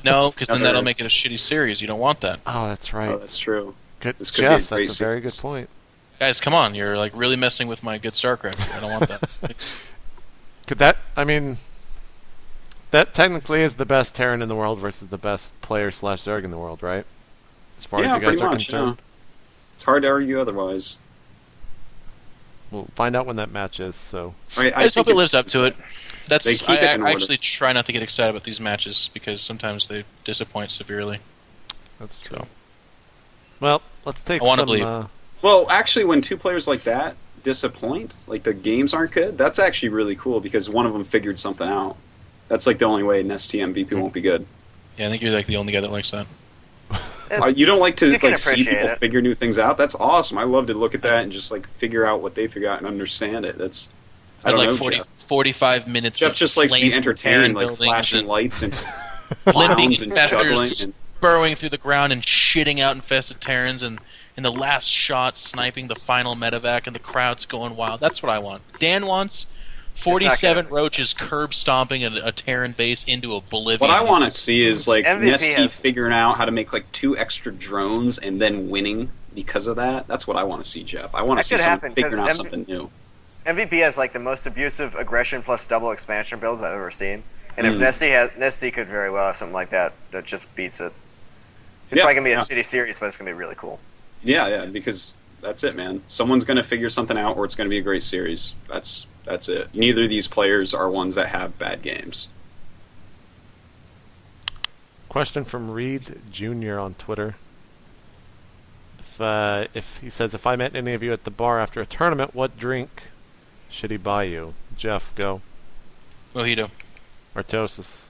No, because then that'll make it a shitty series. You don't want that. Oh, that's right. Oh, that's true. Good, This could Jeff, be a great that's a very good series. point. Guys, come on. You're like really messing with my good StarCraft. I don't want that. Could that... I mean... That technically is the best Terran in the world versus the best player / Zerg in the world, right? As far as you guys pretty are much, concerned. yeah. It's hard to argue otherwise. We'll find out when that match is, so... I just hope it lives up to it. They That's keep it in I order. actually try not to get excited about these matches because sometimes they disappoint severely. That's true. So. Well, let's take I wanna some... believe. Well, actually, when two players like that disappoint, like the games aren't good, that's actually really cool because one of them figured something out. That's like the only way an ST MVP won't be good. Yeah, I think you're like the only guy that likes that. You don't like to You can like see appreciate people it. figure new things out? That's awesome. I love to look at that and just like figure out what they figure out and understand it. That's I I'd don't like know, 40, Jeff. 45 minutes Jeff of just likes to be flame entertained, like buildings flashing and lights and limping clowns and juggling. infestors And, burrowing through the ground and shitting out infested Terrans and in the last shot sniping the final medevac and the crowd's going wild. That's what I want. Dan wants 47 roaches curb stomping a Terran base into oblivion. what I want to see is like MVP Nesty has- figuring out how to make like 2 extra drones and then winning because of that. That's what I want to see, Jeff. I want to That see could someone happen, figuring 'cause out something new. MVP has like the most abusive aggression plus double expansion builds I've ever seen. And Mm. if Nesty could very well have something like that that just beats it. It's Yeah, probably gonna be yeah. a shitty series, but it's gonna be really cool. Yeah, because that's it, man. Someone's going to figure something out, or it's going to be a great series. That's it. Neither of these players are ones that have bad games. Question from Reed Jr. on Twitter. If he says, if I met any of you at the bar after a tournament, what drink should he buy you? Jeff, go. Mojito. Artosis.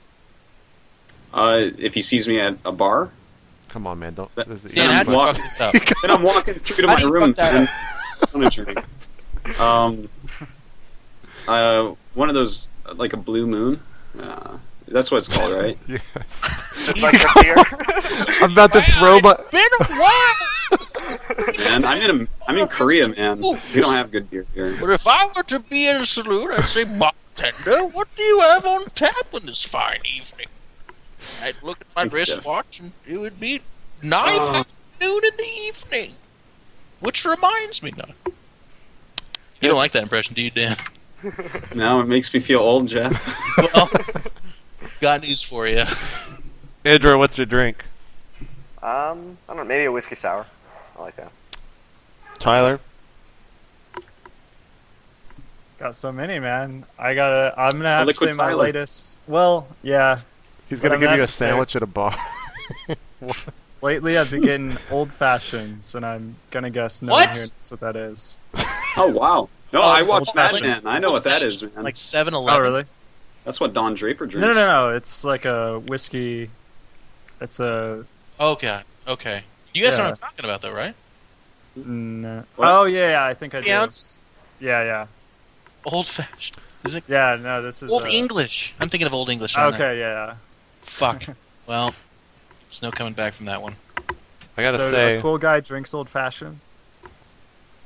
If he sees me at a bar, Come on, man. Don't. That- This is Dan, how do you walk- fuck this up? then I'm walking through to How my do you room fuck that and I'm gonna drink. One of those, like a blue moon. That's what it's called, right? Yes. Like the beer. I'm about to throw my... Been a while! Man, I'm in Korea, man. We don't have good beer here. But if I were to be in a saloon, I'd say, bartender, what do you have on tap on this fine evening? I'd look at my Thank you, wristwatch, and it would be 9 afternoon in the evening. Which reminds me, no. You don't like that impression, do you, Dan? Now it makes me feel old, Jeff. Well, got news for you. Idra, what's your drink? I don't know, maybe a whiskey sour. I like that. Tyler? Got so many, man. I'm gonna have to say Liquid my Tyler. latest. Well, yeah. He's But going to I'm give you a have to say- sandwich at a bar. Lately, I've been getting old fashions, and I'm gonna guess no What? one here knows what that is. Oh wow! No, I watch Mad old-fashioned. Men. I know what that is, man. Like 7-Eleven. Oh, really? That's what Don Draper drinks. No. It's like a whiskey. It's a. Okay. You guys know Yeah. what I'm talking about, though, right? No. What? Oh yeah, I think I do. ounce? Yeah. Old fashioned. Is it Yeah, no, this is Old English? I'm thinking of Old English. aren't I? Okay, yeah. Fuck. Well, there's no coming back from that one. I got to So say... a cool guy drinks old fashioned.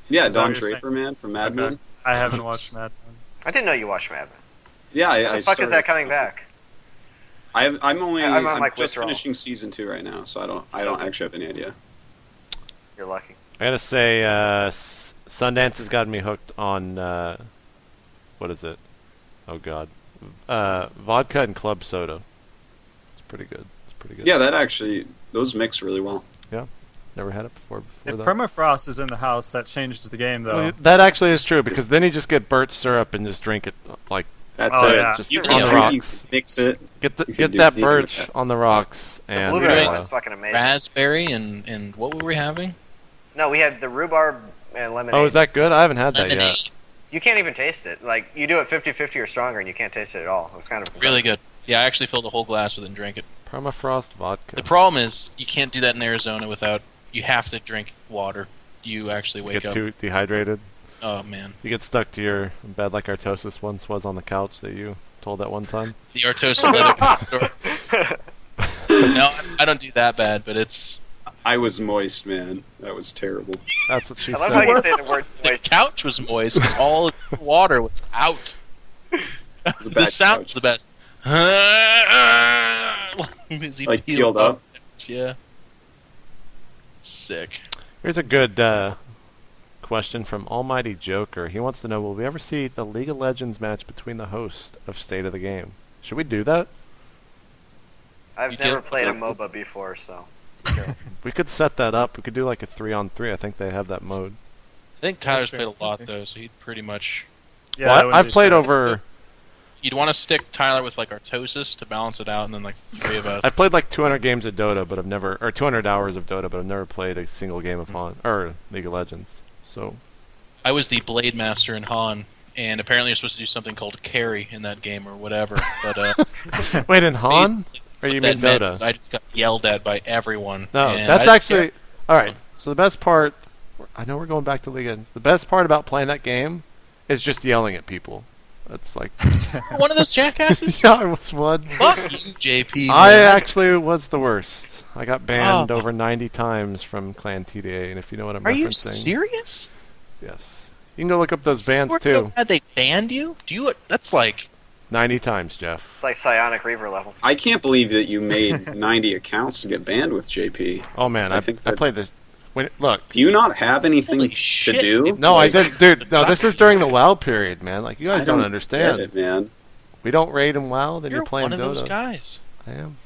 Yeah, Is that Don what you're Draper, man, from Mad Okay. Men. I haven't watched Mad Men. I didn't know you watched Mad Men. Yeah, When I the fuck is started- that coming back? I'm I'm on, like, just withdrawal. finishing season 2 right now, so I don't actually have any idea. You're lucky. I gotta say, Sundance has gotten me hooked on, what is it? Oh god. Vodka and club soda. It's pretty good. Yeah, those mix really well. Never had it before If that. Permafrost is in the house, that changes the game, though. Well, that actually is true, because then you just get Burt syrup and just drink it, like, That's Oh, it. yeah. just You on can the drink, you rocks. can mix it. Get You can get do that anything with birch that. on the rocks, The and blueberry Yeah. one is fucking amazing. Raspberry and what were we having? No, we had the rhubarb and lemonade. oh, is that good? I haven't had that Lemonade. yet. You can't even taste it. Like, you do it 50-50 or stronger, and you can't taste it at all. It was kind of Really good. Yeah, I actually filled a whole glass with it and drank it. Permafrost vodka. The problem is you can't do that in Arizona without. You have to drink water. You actually wake Get up. too dehydrated. Oh man, You get stuck to your bed like Artosis once was on the couch that you told that one time. the Artosis bed. No, I don't do that bad, but it's I was moist, man. That was terrible. That's what she I love said. how you say the word the moist. couch was moist because all of the water was out. was a The bad sound couch. was the best. As he Like peeled peeled up? Yeah. Sick. Here's a good question from Almighty Joker. He wants to know, will we ever see the League of Legends match between the host of State of the Game? Should we do that? I've You never did- played a MOBA before, so. We could set that up. We could do like a 3-on-3. I think they have that mode. I think Tyler's played a lot though, so he'd pretty much. Yeah, Well, that would I've be played fair. over... You'd want to stick Tyler with like Artosis to balance it out, and then like 3 of us. I've played like 200 games of Dota, but I've never... Or 200 hours of Dota, but I've never played a single game of Han... Or League of Legends. So... I was the Blade Master in Han, and apparently you're supposed to do something called carry in that game or whatever. But Wait, in Han? Or you what mean that meant Dota? was I just got yelled at by everyone. No, and that's I- actually... Alright, so the best part... I know we're going back to League of Legends. The best part about playing that game is just yelling at people. That's like... one of those jackasses. yeah, I was one. Fuck you, JP. I man. actually was the worst. I got banned over 90 times from Clan TDA, and if you know what I'm Are referencing... you serious? Yes. You can go look up those bans, We're so too. glad they banned you. Do you? That's like 90 times, Jeff. It's like Psionic Reaver level. I can't believe that you made 90 accounts to get banned with JP. Oh, man, I I think I that- played this... Look, Do you not have anything Holy to shit, do? dude. no, Like, I did... Dude, no, this is during the WoW period, man. Like, you guys I don't get understand. it, man. We don't raid in WoW, then you're you're playing one of those Dota. guys. I am.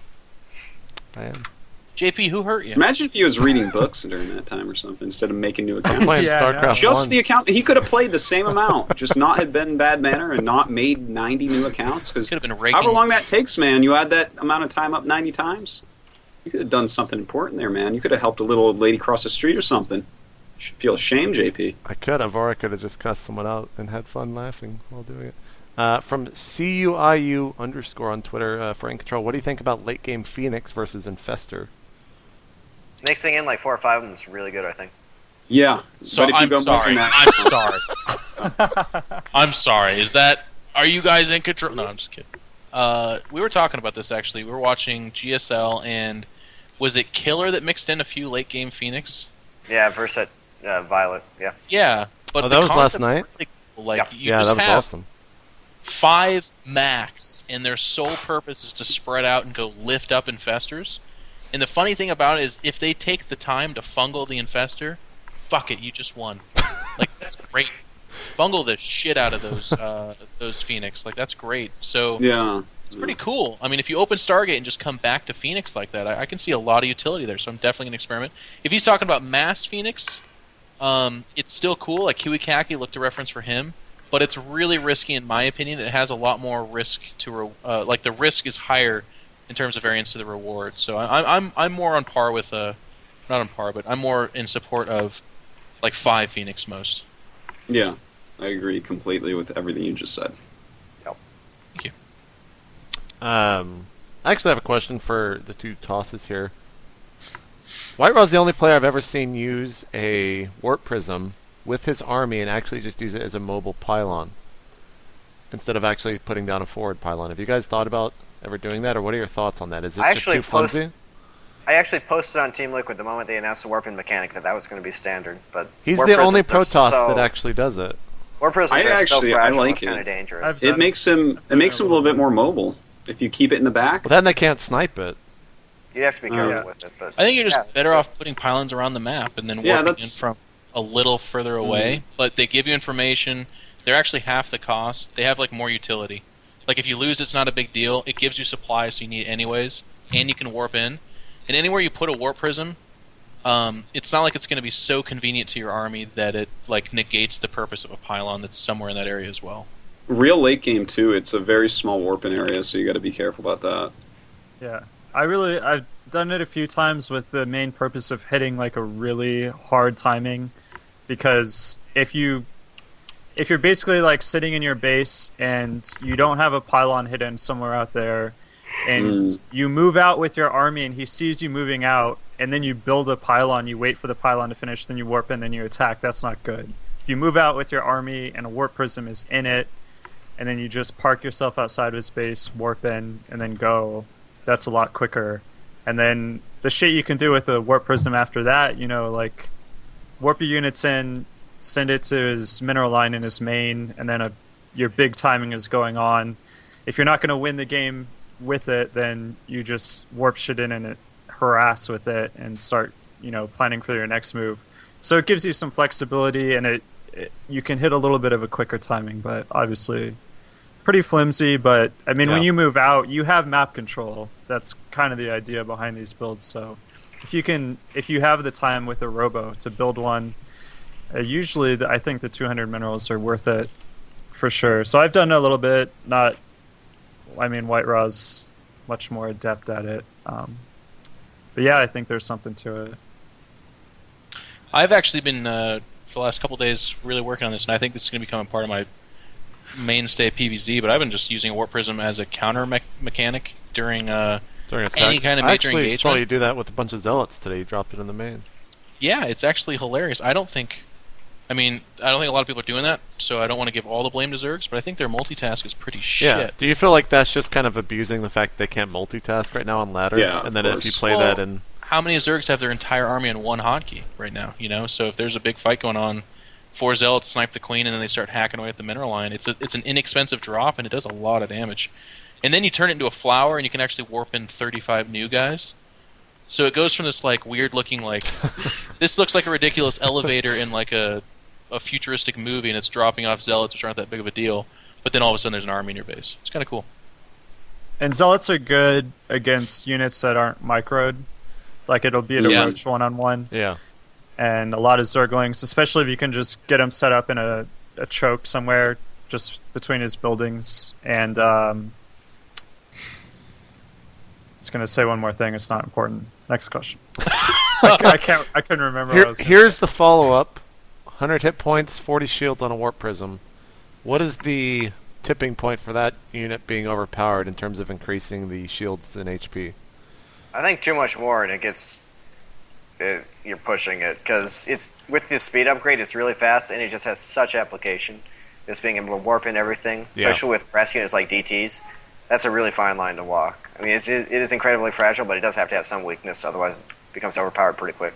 JP, who hurt you? Imagine if he was reading books during that time or something instead of making new I'm accounts. playing Yeah, I know. StarCraft Just 1. the account. He could have played the same amount, just not had been in bad manner and not made 90 new accounts. Because Could have been raking. however long that takes, man, you add that amount of time up 90 times. You could have done something important there, man. You could have helped a little old lady cross the street or something. You should feel ashamed, JP. I could have, or I could have just cussed someone out and had fun laughing while doing it. From CUIU _, on Twitter, for In Control, what do you think about late game Phoenix versus Infestor? Mixing in like 4 or 5 of them is really good, I think. Yeah. So but if you I'm go sorry. back I'm sorry. I'm sorry. Is that? Are you guys in control? No, I'm just kidding. We were talking about this actually. We were watching GSL, and was it Killer that mixed in a few late game Phoenix? Yeah, Verset Violet, yeah. Yeah, but Oh, the that was last concept night? really cool. Like Yeah. you Yeah, just that was have awesome. 5 max, and their sole purpose is to spread out and go lift up infestors. And the funny thing about it is, if they take the time to fungal the infestor, fuck it, you just won. Like that's great. Fungal the shit out of those Phoenix. Like that's great. So Yeah. it's pretty cool. I mean, if you open Stargate and just come back to Phoenix like that, I can see a lot of utility there. So I'm definitely gonna experiment. If he's talking about mass Phoenix, it's still cool. Like Kiwi Kaki looked a reference for him. But it's really risky, in my opinion. It has a lot more risk to like the risk is higher in terms of variance to the reward. So I'm more on par with not on par, but I'm more in support of like 5 Phoenix most. Yeah. I agree completely with everything you just said. Thank you. I actually have a question for the two tosses here. White Raw's the only player I've ever seen use a warp prism with his army and actually just use it as a mobile pylon instead of actually putting down a forward pylon. Have you guys thought about ever doing that, or what are your thoughts on that? Is it I just actually too flimsy? I actually posted on Team Liquid the moment they announced the warping mechanic that was going to be standard. But He's warp the prisms only are Protoss so, that actually does it. Warp prisms I are actually- so I fragile, like it's it. kind of dangerous. I've- It makes him a little bit more mobile if you keep it in the back. Well, then they can't snipe it. You'd have to be careful Yeah. with it. But I think you're just yeah. better off putting pylons around the map and then Yeah, warping in that's- from a little further away. But they give you information. They're actually half the cost. They have like more utility. Like if you lose, it's not a big deal. It gives you supplies, so you need it anyways, and you can warp in. And anywhere you put a warp prism, it's not like it's going to be so convenient to your army that it like negates the purpose of a pylon that's somewhere in that area as well. Real late game too. It's a very small warping area, so you got to be careful about that. Yeah, I've done it a few times with the main purpose of hitting like a really hard timing, because if you're basically like sitting in your base and you don't have a pylon hidden somewhere out there, and you move out with your army and he sees you moving out, and then you build a pylon, you wait for the pylon to finish, then you warp in, then you attack. That's not good. if you move out with your army and a warp prism is in it, and then you just park yourself outside of his base, warp in, and then go, that's a lot quicker. And then the shit you can do with the warp prism after that, you know, like warp your units in, send it to his mineral line in his main, and then your big timing is going on. If you're not going to win the game with it, then you just warp shit in and harass with it and start, you know, planning for your next move. So it gives you some flexibility, and you can hit a little bit of a quicker timing, but obviously pretty flimsy. But I mean, when you move out, you have map control. That's kind of the idea behind these builds. So if you have the time with a robo to build one, usually I think the 200 minerals are worth it for sure. So I've done a little bit. White Raw's much more adept at it. But yeah, I think there's something to it. I've actually been for the last couple of days really working on this, and I think this is going to become a part of my mainstay PvZ. But I've been just using Warp Prism as a counter mechanic during any kind of major engagement. I actually saw you do that with a bunch of zealots today. You dropped it in the main. Yeah, it's actually hilarious. I don't think a lot of people are doing that, so I don't want to give all the blame to Zergs, but I think their multitask is pretty shit. Yeah. Do you feel like that's just kind of abusing the fact they can't multitask right now on ladder? Yeah, and then if you play that in... How many Zergs have their entire army in one hotkey right now? You know, so if there's a big fight going on, 4 zealots snipe the queen, and then they start hacking away at the mineral line. It's an inexpensive drop, and it does a lot of damage. And then you turn it into a flower, and you can actually warp in 35 new guys. So it goes from this like weird looking like this looks like a ridiculous elevator in like a futuristic movie, and it's dropping off zealots, which aren't that big of a deal. But then all of a sudden, there's an army in your base. It's kind of cool. And zealots are good against units that aren't microed. Like it'll be an approach 1-on-1. Yeah. And a lot of Zerglings, especially if you can just get them set up in a choke somewhere just between his buildings. And I was going to say one more thing. It's not important. Next question. I couldn't remember what I was gonna Here's say. the follow-up. 100 hit points, 40 shields on a Warp Prism. What is the tipping point for that unit being overpowered in terms of increasing the shields and HP? I think too much more, and you're pushing it, because it's with the speed upgrade, it's really fast, and it just has such application. Just being able to warp in everything, especially with rescue units like DTs, that's a really fine line to walk. I mean, it is incredibly fragile, but it does have to have some weakness, otherwise it becomes overpowered pretty quick.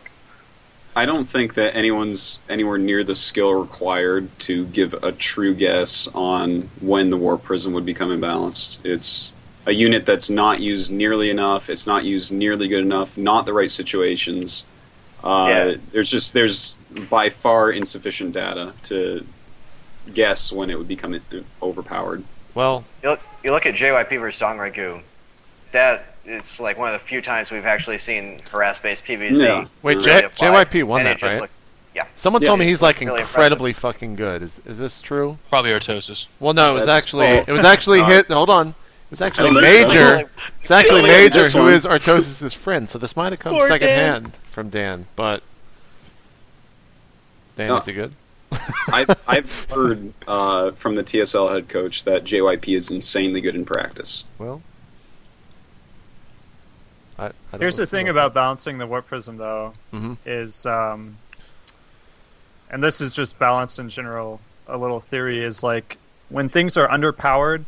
I don't think that anyone's anywhere near the skill required to give a true guess on when the Warp Prism would become imbalanced. It's a unit that's not used nearly enough, it's not used nearly good enough, not the right situations. There's by far insufficient data to guess when it would become overpowered. Well, you look at JYP versus Dong Ragu. That is like one of the few times we've actually seen harass-based PvZ. Yeah. Wait, really JYP won that, right? Someone told me he's like really incredibly fucking good. Is this true? Probably Artosis. Well, no, it was actually hit. Hold on. It was actually Major. So. It's actually Major, who one. is Artosis' friend. So this might have come secondhand from Dan. But Dan, is he good? I've heard from the TSL head coach that JYP is insanely good in practice. Well, I don't Here's the thing about balancing the Warp Prism, though, is, and this is just balance in general, a little theory, is like, when things are underpowered,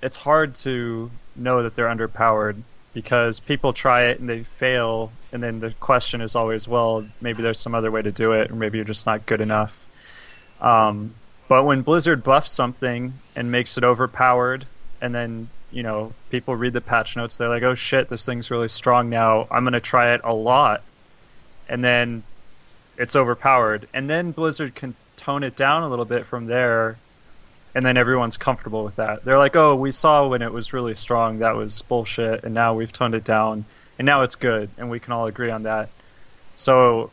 it's hard to know that they're underpowered, because people try it and they fail, and then the question is always, well, maybe there's some other way to do it, or maybe you're just not good enough. But when Blizzard buffs something and makes it overpowered, and then people read the patch notes, they're like, oh shit, this thing's really strong now, I'm going to try it a lot. And then it's overpowered. And then Blizzard can tone it down a little bit from there, and then everyone's comfortable with that. They're like, oh, we saw when it was really strong, that was bullshit, and now we've toned it down, and now it's good, and we can all agree on that. So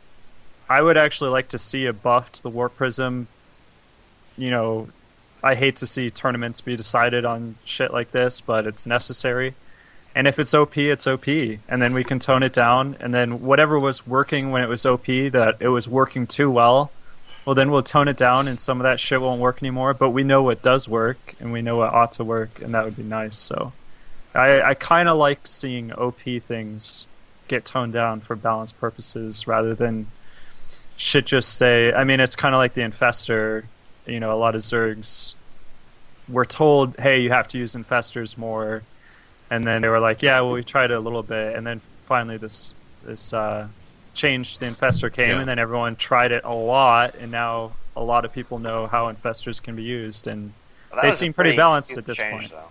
I would actually like to see a buff to the Warp Prism. I hate to see tournaments be decided on shit like this, but it's necessary. And if it's OP, it's OP. And then we can tone it down. And then whatever was working when it was OP, that it was working too well, well, then we'll tone it down and some of that shit won't work anymore. But we know what does work, and we know what ought to work, and that would be nice. So I kind of like seeing OP things get toned down for balance purposes rather than should just stay. I mean, it's kind of like the Infestor. You know, a lot of Zergs were told, hey, you have to use Infestors more. And then they were like, yeah, well, we tried it a little bit. And then finally this change to the Infestor came, and then everyone tried it a lot. And now a lot of people know how Infestors can be used. And they seem pretty balanced at this point. Though.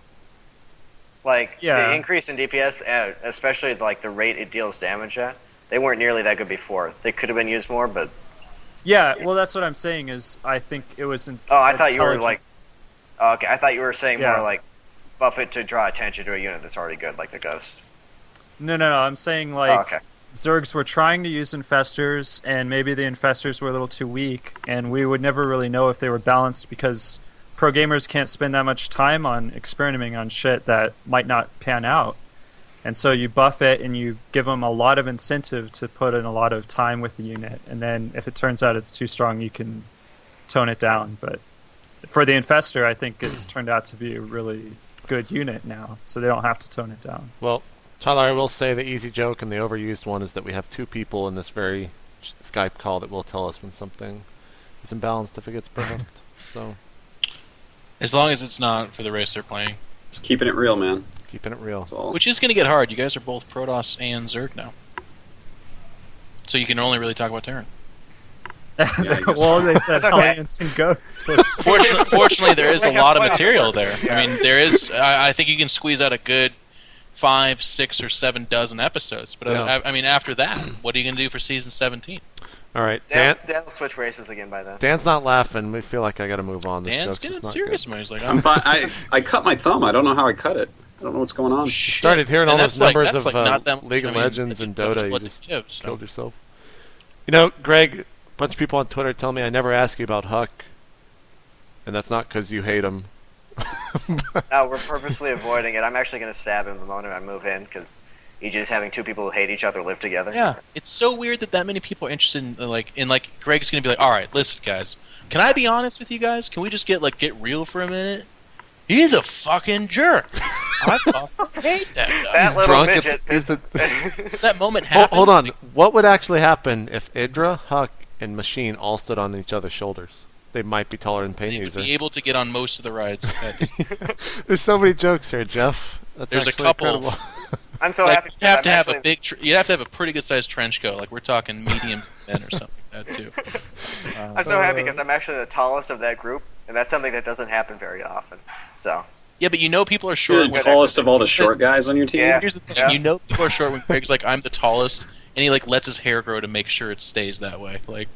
Like, the increase in DPS, especially like the rate it deals damage at, they weren't nearly that good before. They could have been used more, but... Yeah, well, that's what I'm saying is I think it was... I thought you were like... Oh, okay, I thought you were saying more like buff it to draw attention to a unit that's already good, like the Ghost. No, I'm saying like Zergs were trying to use Infestors, and maybe the Infestors were a little too weak, and we would never really know if they were balanced because pro gamers can't spend that much time on experimenting on shit that might not pan out. And so you buff it and you give them a lot of incentive to put in a lot of time with the unit, and then if it turns out it's too strong, you can tone it down. But for the Infestor, I think it's turned out to be a really good unit now, so they don't have to tone it down. Well, Tyler, I will say the easy joke and the overused one is that we have 2 people in this very Skype call that will tell us when something is imbalanced if it gets buffed. So, as long as it's not for the race they're playing. Just keeping it real, man. Keeping it real. Which is going to get hard. You guys are both Protoss and Zerg now. So you can only really talk about Terran. Well, they said Alliance and Ghosts. Fortunately, there is a lot of material there. I mean, there is... I think you can squeeze out a good 5, 6, or 7 dozen episodes. But I mean, after that, what are you going to do for Season 17? All right, Dan will switch races again by then. Dan's not laughing. We feel like I got to move on. Dan's getting serious, man. He's like, I'm fine. I cut my thumb. I don't know how I cut it. I don't know what's going on. You started hearing all those numbers of League of I mean, Legends and Dota. You just killed yourself. You know, Greg, a bunch of people on Twitter tell me I never ask you about Huck, and that's not because you hate him. No, we're purposely avoiding it. I'm actually going to stab him the moment I move in, because EJ's having 2 people who hate each other live together. Yeah, it's so weird that many people are interested in Greg's going to be like, all right, listen, guys, can I be honest with you guys? Can we just get real for a minute? He's a fucking jerk. I fucking hate that guy. That little midget. That moment happened. Hold on. What would actually happen if Idra, Huck, and Machine all stood on each other's shoulders? They might be taller than Pain User. They'd be able to get on most of the rides. There's so many jokes here, Jeff. There's a couple. Incredible. I'm so happy. You have to have a big. You'd have to have a pretty good sized trench coat. Like we're talking medium thin or something like that too. I'm so happy because I'm actually the tallest of that group, and that's something that doesn't happen very often. So. Yeah, but you know people are short. You're the tallest of all the short guys on your team. Yeah. Here's the thing: you know people are short when Greg's like, "I'm the tallest," and he lets his hair grow to make sure it stays that way. Like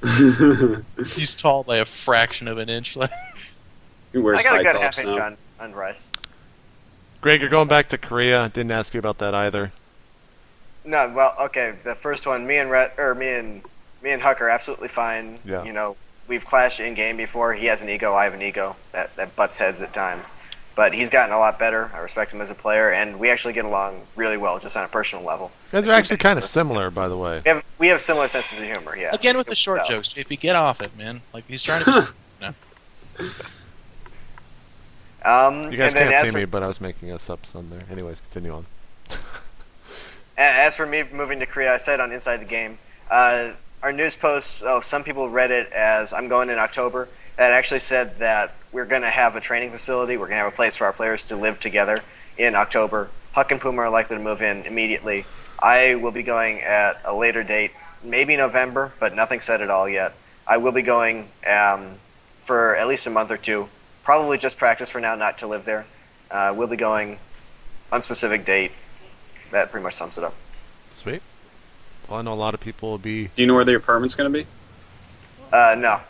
he's tall by a fraction of an inch. He wears I got a good high tops half-inch now. on Rice. Greg, you're going back to Korea. Didn't ask you about that either. No, well, okay. The first one, me and Huck are absolutely fine. Yeah. You know, we've clashed in game before. He has an ego, I have an ego. That butts heads at times. But he's gotten a lot better. I respect him as a player, and we actually get along really well, just on a personal level. You guys are actually kind of similar, by the way. We have similar senses of humor, yeah. Again with the short jokes. JP, get off it, man. Like he's trying to. No. You guys can't see me, but I was making a subs on there. Anyways, continue on. As for me moving to Korea, I said on Inside the Game, our news posts, some people read it as I'm going in October. It actually said that we're going to have a training facility. We're going to have a place for our players to live together in October. Huck and Puma are likely to move in immediately. I will be going at a later date, maybe November, but nothing said at all yet. I will be going for at least a month or 2. Probably just practice for now, not to live there. We'll be going unspecific date. That pretty much sums it up. Sweet. Well, I know a lot of people will be... Do you know where the apartment's going to be? No.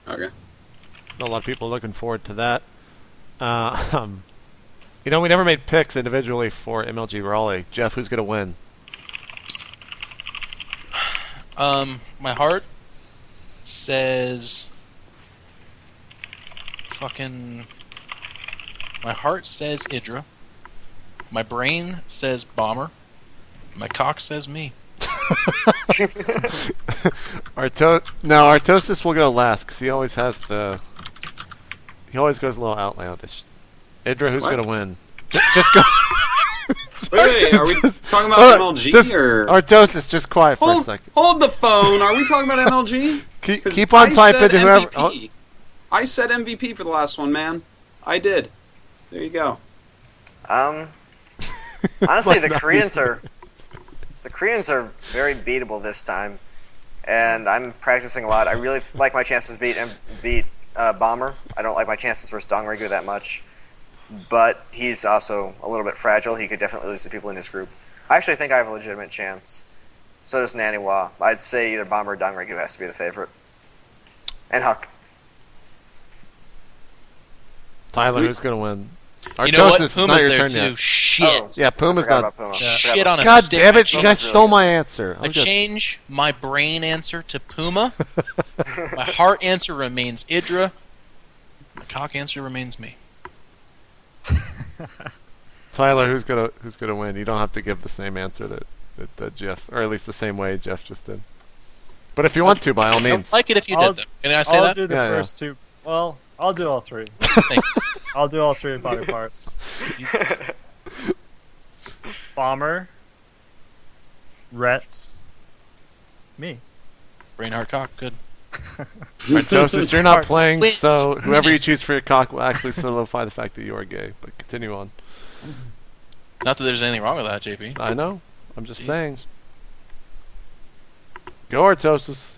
Okay. I know a lot of people are looking forward to that. You know, we never made picks individually for MLG Raleigh. Jeff, who's going to win? My heart says... My heart says Idra. My brain says Bomber. My cock says me. Artosis will go last because he always has the. He always goes a little outlandish. Idra, who's going to win? Just go. Wait, are we talking about MLG or Artosis? Just quiet for a second. Hold the phone. Are we talking about MLG? Keep on typing to whoever. MVP. I said MVP for the last one, man. I did. There you go. Honestly, the Koreans are very beatable this time, and I'm practicing a lot. I really like my chances to beat Bomber. I don't like my chances versus Dongregyu that much, but he's also a little bit fragile. He could definitely lose to people in his group. I actually think I have a legitimate chance. So does Naniwa. I'd say either Bomber or Dongregyu has to be the favorite. And Huck. Tyler, who's going to win? Artosis, you know what? it's Puma's not your there turn too. yet. Shit. Oh, Yeah, Puma's not. Puma. Shit on a God stick. damn it! You guys stole my answer. I change my brain answer to Puma. My heart answer remains Idra. My cock answer remains me. Tyler, who's gonna win? You don't have to give the same answer that Jeff, or at least the same way Jeff just did. But if you want to, by all means. I'd like it if you did, though. Can I say I'll that? do the first two. Well, I'll do all three. Thank you. I'll do all three body parts. Bomber, Rhett, me. Brain, heart, cock. Good. Artosis, you're not playing, Wait. so whoever you choose for your cock will actually solidify the fact that you are gay. But continue on. Not that there's anything wrong with that, JP. I know. I'm just Jesus. saying. Go Artosis.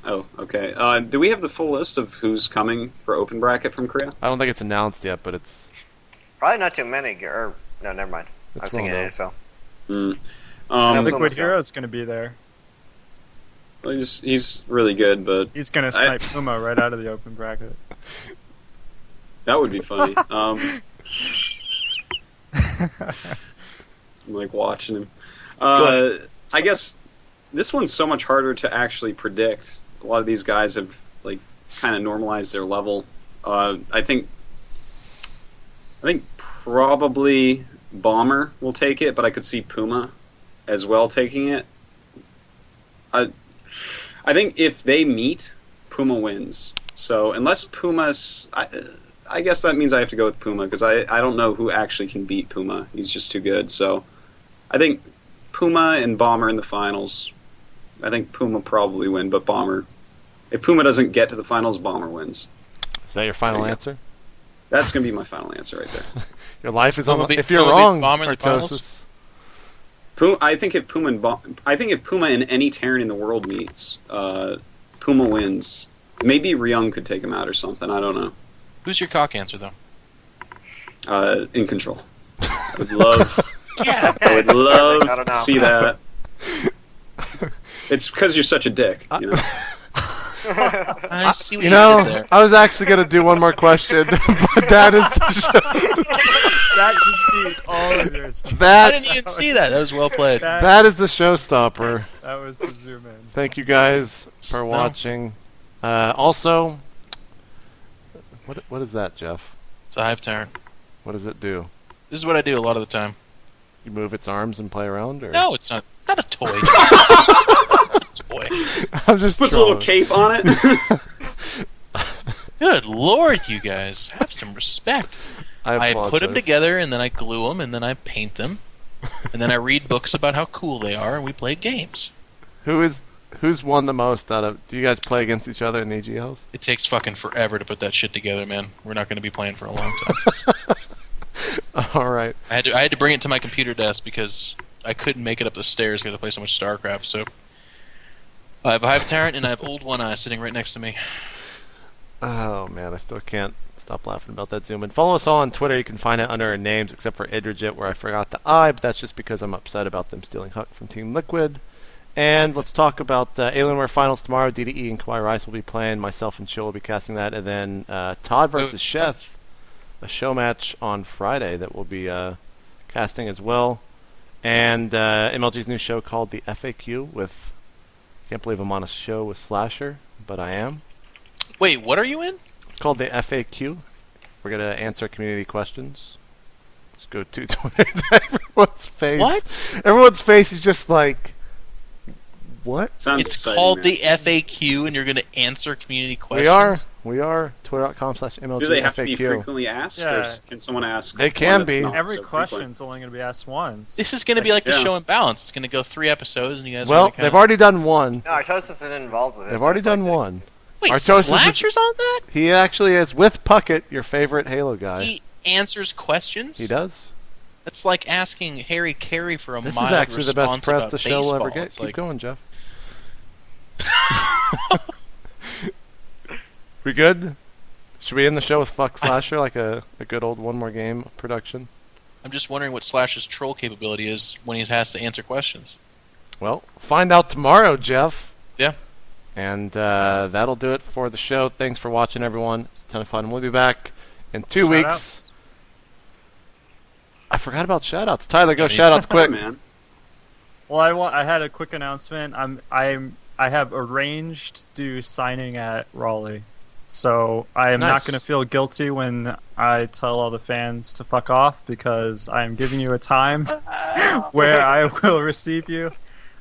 Oh, okay. Do we have the full list of who's coming for open bracket from Korea? I don't think it's announced yet, but it's. Probably not too many. Or no, never mind. I was well thinking known. NASL. Liquid Puma's Hero is going to be there. Well, he's really good, but He's going to snipe Puma right out of the open bracket. that would be funny. I'm like watching him. I guess this one's so much harder to actually predict. A lot of these guys have like kind of normalized their level. I think probably Bomber will take it, but I could see Puma as well taking it. I think if they meet, Puma wins. So unless Puma's, I guess that means I have to go with Puma because I don't know who actually can beat Puma. He's just too good. So I think Puma and Bomber in the finals. I think Puma probably win, but Bomber. If Puma doesn't get to the finals, Bomber wins. Is that your final answer? That's going to be my final answer right there. Your life is on. If you're Puma wrong, beats Bomber in the Artosis. I think if Puma and any Terran in the world meets, Puma wins. Maybe Ryung could take him out or something. I don't know. Who's your cock answer, though? In control. I would love. Yeah. I would love I don't to know. see that. It's because you're such a dick, you know. I see what You did know, there. I was actually gonna do one more question, but that is the show. That just beat all of yours. I That didn't even see that. That was well played. that is the showstopper. That was the zoom in. Thank you guys for watching. Also, what is that, Jeff? It's a hive turn. What does it do? This is what I do a lot of the time. You move its arms and play around, or No, it's not. Not a toy. Toy. I'm just Puts a little trolling. cape on it. Good lord, you guys, have some respect. I put them apologize. together, and then I glue them, and then I paint them, and then I read books about how cool they are, and we play games. Who's won the most out of? Do you guys play against each other in the EGLs? It takes fucking forever to put that shit together, man. We're not going to be playing for a long time. All right. I had to bring it to my computer desk because I couldn't make it up the stairs because I play so much StarCraft. So I have a Hive Tyrant and I have Old One Eye sitting right next to me. Oh man, I still can't stop laughing about that zoom in. Follow us all on Twitter. You can find it under our names, except for Idrajit, where I forgot the I, but that's just because I'm upset about them stealing Huck from Team Liquid. And let's talk about Alienware Finals tomorrow. DDE and Kawhi Rice will be playing. Myself and Chill will be casting that. And then Todd versus Chef, a show match on Friday that we'll be casting as well. And MLG's new show called the FAQ with... Can't believe I'm on a show with Slasher, but I am. Wait, what are you in? It's called the FAQ. We're going to answer community questions. Let's go to Twitter. Everyone's face. What? Everyone's face is just like... What? Sounds It's exciting, called man. the FAQ, and you're going to answer community questions? We are. Twitter.com/MLGFAQ. Do they have to be frequently asked? Yeah. Or can someone ask? They can be. Every so question's only going to be asked once. This is going to be like the show in balance. It's going to go 3 episodes, and you guys. Well, they've already done one. No, Artosis isn't involved with this. They've already done one. Wait, Artosis Slasher's on that? He actually is with Puckett, your favorite Halo guy. He answers questions. He does. That's like asking Harry Carey for a This mild is actually the best response press about the show will ever baseball. get. It's Keep like- going, Jeff. We good? Should we end the show with Fuck Slasher, like a good old One More Game production? I'm just wondering what Slash's troll capability is when he has to answer questions. Well, find out tomorrow, Jeff. Yeah. And that'll do it for the show. Thanks for watching, everyone. It's a ton of fun. We'll be back in 2 weeks. Shout-outs. I forgot about shoutouts. Tyler, go shoutouts quick. man. Well, I had a quick announcement. I have arranged to do signing at Raleigh, so I am Nice. not going to feel guilty when I tell all the fans to fuck off because I am giving you a time where I will receive you.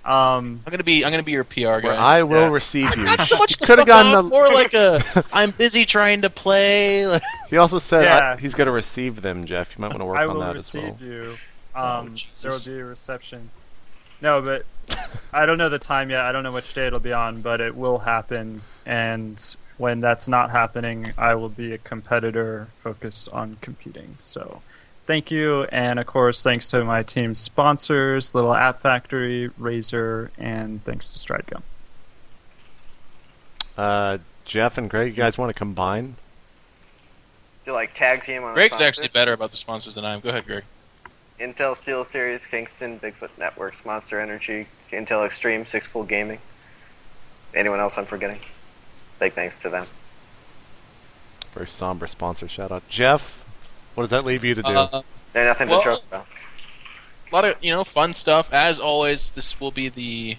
I'm gonna be your PR guy. Where I will receive you. Not so much the Could have fuck gotten off, more like a I'm busy trying to play. He also said Yeah. he's going to receive them, Jeff. You might want to work I on will that as well. receive you. Jesus. There will be a reception. No, but I don't know the time yet. I don't know which day it'll be on, but it will happen. And when that's not happening, I will be a competitor focused on competing. So thank you. And of course, thanks to my team's sponsors, Little App Factory, Razer, and thanks to StrideGum. Jeff and Greg, you guys want to combine? Do like tag team on the Greg's sponsors? actually better about the sponsors than I am. Go ahead, Greg. Intel SteelSeries, Kingston, Bigfoot Networks, Monster Energy, Intel Extreme, Six Pool Gaming. Anyone else I'm forgetting? Big thanks to them. Very somber sponsor shout out. Jeff, what does that leave you to do? They're nothing Well- to joke about. A lot of fun stuff. As always, this will be the.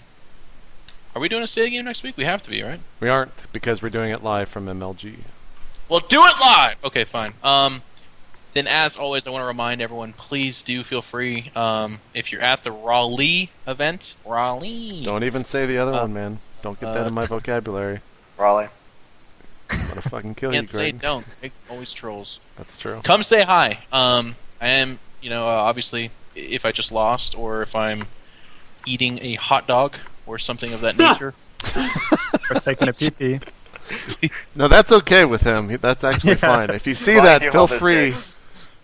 Are we doing a state game next week? We have to be, right? We aren't, because we're doing it live from MLG. Well, do it live. Okay, fine. Then, as always, I want to remind everyone: please do feel free. If you're at the Raleigh event, Raleigh. Don't even say the other one, man. Don't get that in my vocabulary. Raleigh. I'm gonna fucking kill you, Can't say Greg. don't. Greg always trolls. That's true. Come say hi. I am, obviously, if I just lost or if I'm eating a hot dog or something of that nature. Or taking a pee-pee. No, that's okay with him. That's actually fine. If you see As long that, as you feel hold his free dick.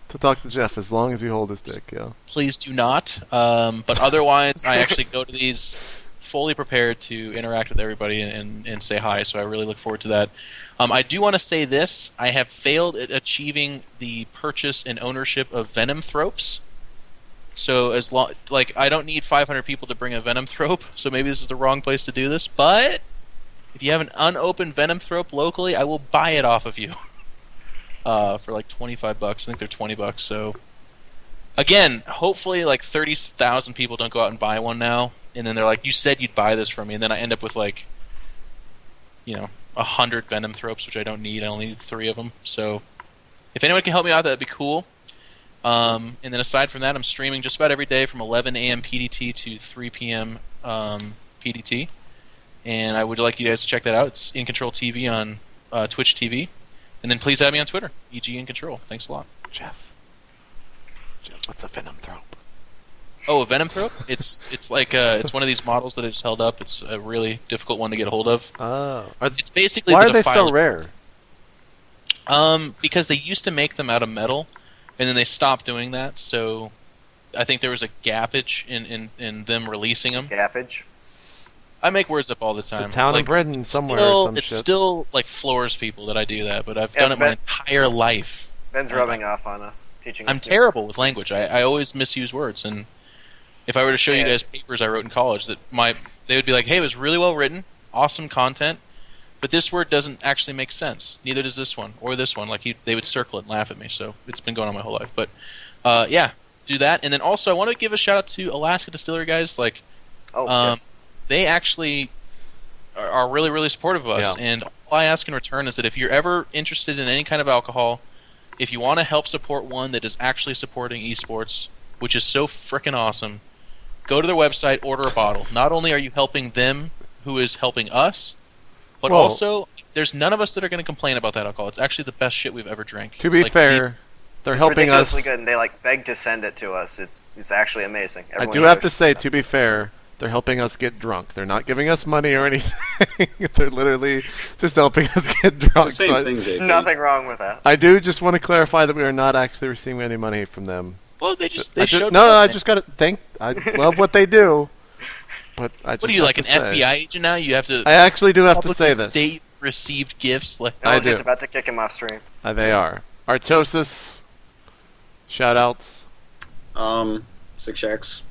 to talk to Jeff as long as you hold his dick. Yeah. Please do not. But otherwise, I actually go to these fully prepared to interact with everybody and say hi. So I really look forward to that. I do want to say this: I have failed at achieving the purchase and ownership of Venomthropes. So I don't need 500 people to bring a Venomthrope. So maybe this is the wrong place to do this. But if you have an unopened Venomthrope locally, I will buy it off of you for like $25. I think they're $20. So again, hopefully like 30,000 people don't go out and buy one now, and then they're like, "You said you'd buy this from me," and then I end up with 100 Venomthropes, which I don't need. I only need 3 of them. So if anyone can help me out, that'd be cool. And then aside from that, I'm streaming just about every day from 11 a.m. PDT to 3 p.m. PDT. And I would like you guys to check that out. It's In Control TV on Twitch TV. And then please add me on Twitter, EG In Control. Thanks a lot. Jeff, what's a Venomthrope? Oh, a Venomthrope? It's it's one of these models that I just held up. It's a really difficult one to get a hold of. Oh. It's basically Why the are they so Defiler. rare? Because they used to make them out of metal, and then they stopped doing that. So I think there was a gappage in them releasing them. Gappage. I make words up all the It's time. a town in Britain it's somewhere still- or some it's shit. still floors people that I do that, but I've Yeah, done it my Ben- entire life. Ben's rubbing off on us, teaching I'm us. terrible with language. I always misuse words, and if I were to show you Yeah. guys papers I wrote in college, they would be like, "Hey, it was really well written, awesome content, but this word doesn't actually make sense. Neither does this one or this one." They would circle it and laugh at me. So it's been going on my whole life. But yeah, do that, and then also I want to give a shout out to Alaska Distillery guys. Yes. They actually are really, really supportive of us. Yeah. And all I ask in return is that if you're ever interested in any kind of alcohol, if you want to help support one that is actually supporting esports, which is so frickin' awesome, go to their website, order a bottle. Not only are you helping them, who is helping us, But also, there's none of us that are going to complain about that alcohol. It's actually the best shit we've ever drank. To be fair, they're helping us. It's ridiculously good, and they like beg to send it to us. It's actually amazing. I do have to say, to be fair, they're helping us get drunk. They're not giving us money or anything. They're literally just helping us get drunk. It's the same thing, There's nothing wrong with that. I do just want to clarify that we are not actually receiving any money from them. Well, they showed. No, I just got to thank. I love what they do, but I just What are you, like an FBI agent now? You have to. I actually do have to say this. State received gifts. Like I do. He's about to kick him off stream. They are. Artosis. Shoutouts. Six Shacks.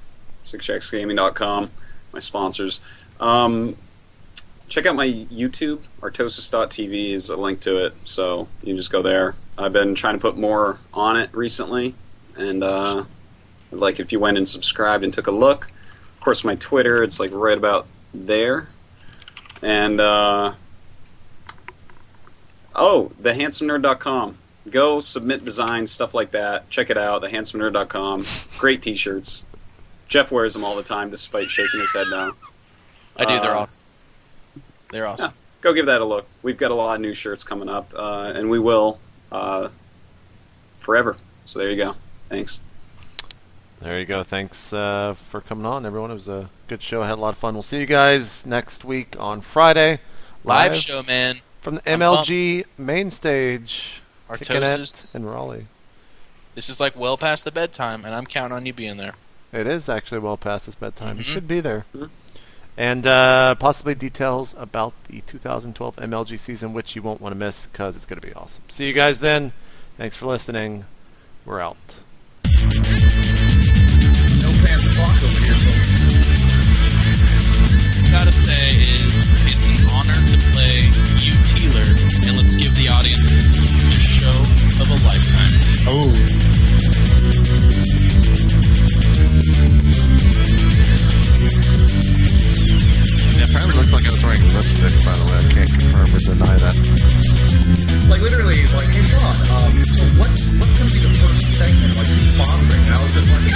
SixShacksGaming.com. My sponsors. Check out my YouTube. Artosis.tv is a link to it, so you can just go there. I've been trying to put more on it recently, and like if you went and subscribed and took a look. Of course, my Twitter, it's like right about there. And thehandsоменerd.com. Go submit designs, stuff like that. Check it out. Thehandsоменerd.com. Great T-shirts. Jeff wears them all the time, despite shaking his head now. I do. They're awesome. They're awesome. Yeah, go give that a look. We've got a lot of new shirts coming up, and we will forever. So there you go. Thanks. There you go. Thanks for coming on, everyone. It was a good show. I had a lot of fun. We'll see you guys next week on Friday. Live show, man. From the MLG main stage. Artosis in Raleigh. This is like well past the bedtime, and I'm counting on you being there. It is actually well past his bedtime. You should be there. Mm-hmm. And possibly details about the 2012 MLG season, which you won't want to miss because it's going to be awesome. See you guys then. Thanks for listening. We're out. Gotta say is it's an honor to play you Teeler, and let's give the audience the show of a lifetime. Yeah, apparently looks like I was wearing lipstick, by the way. I can't confirm or deny that. Like literally, like, hey Sean, so what's gonna be the first segment? Like, who's sponsoring? And I was just like,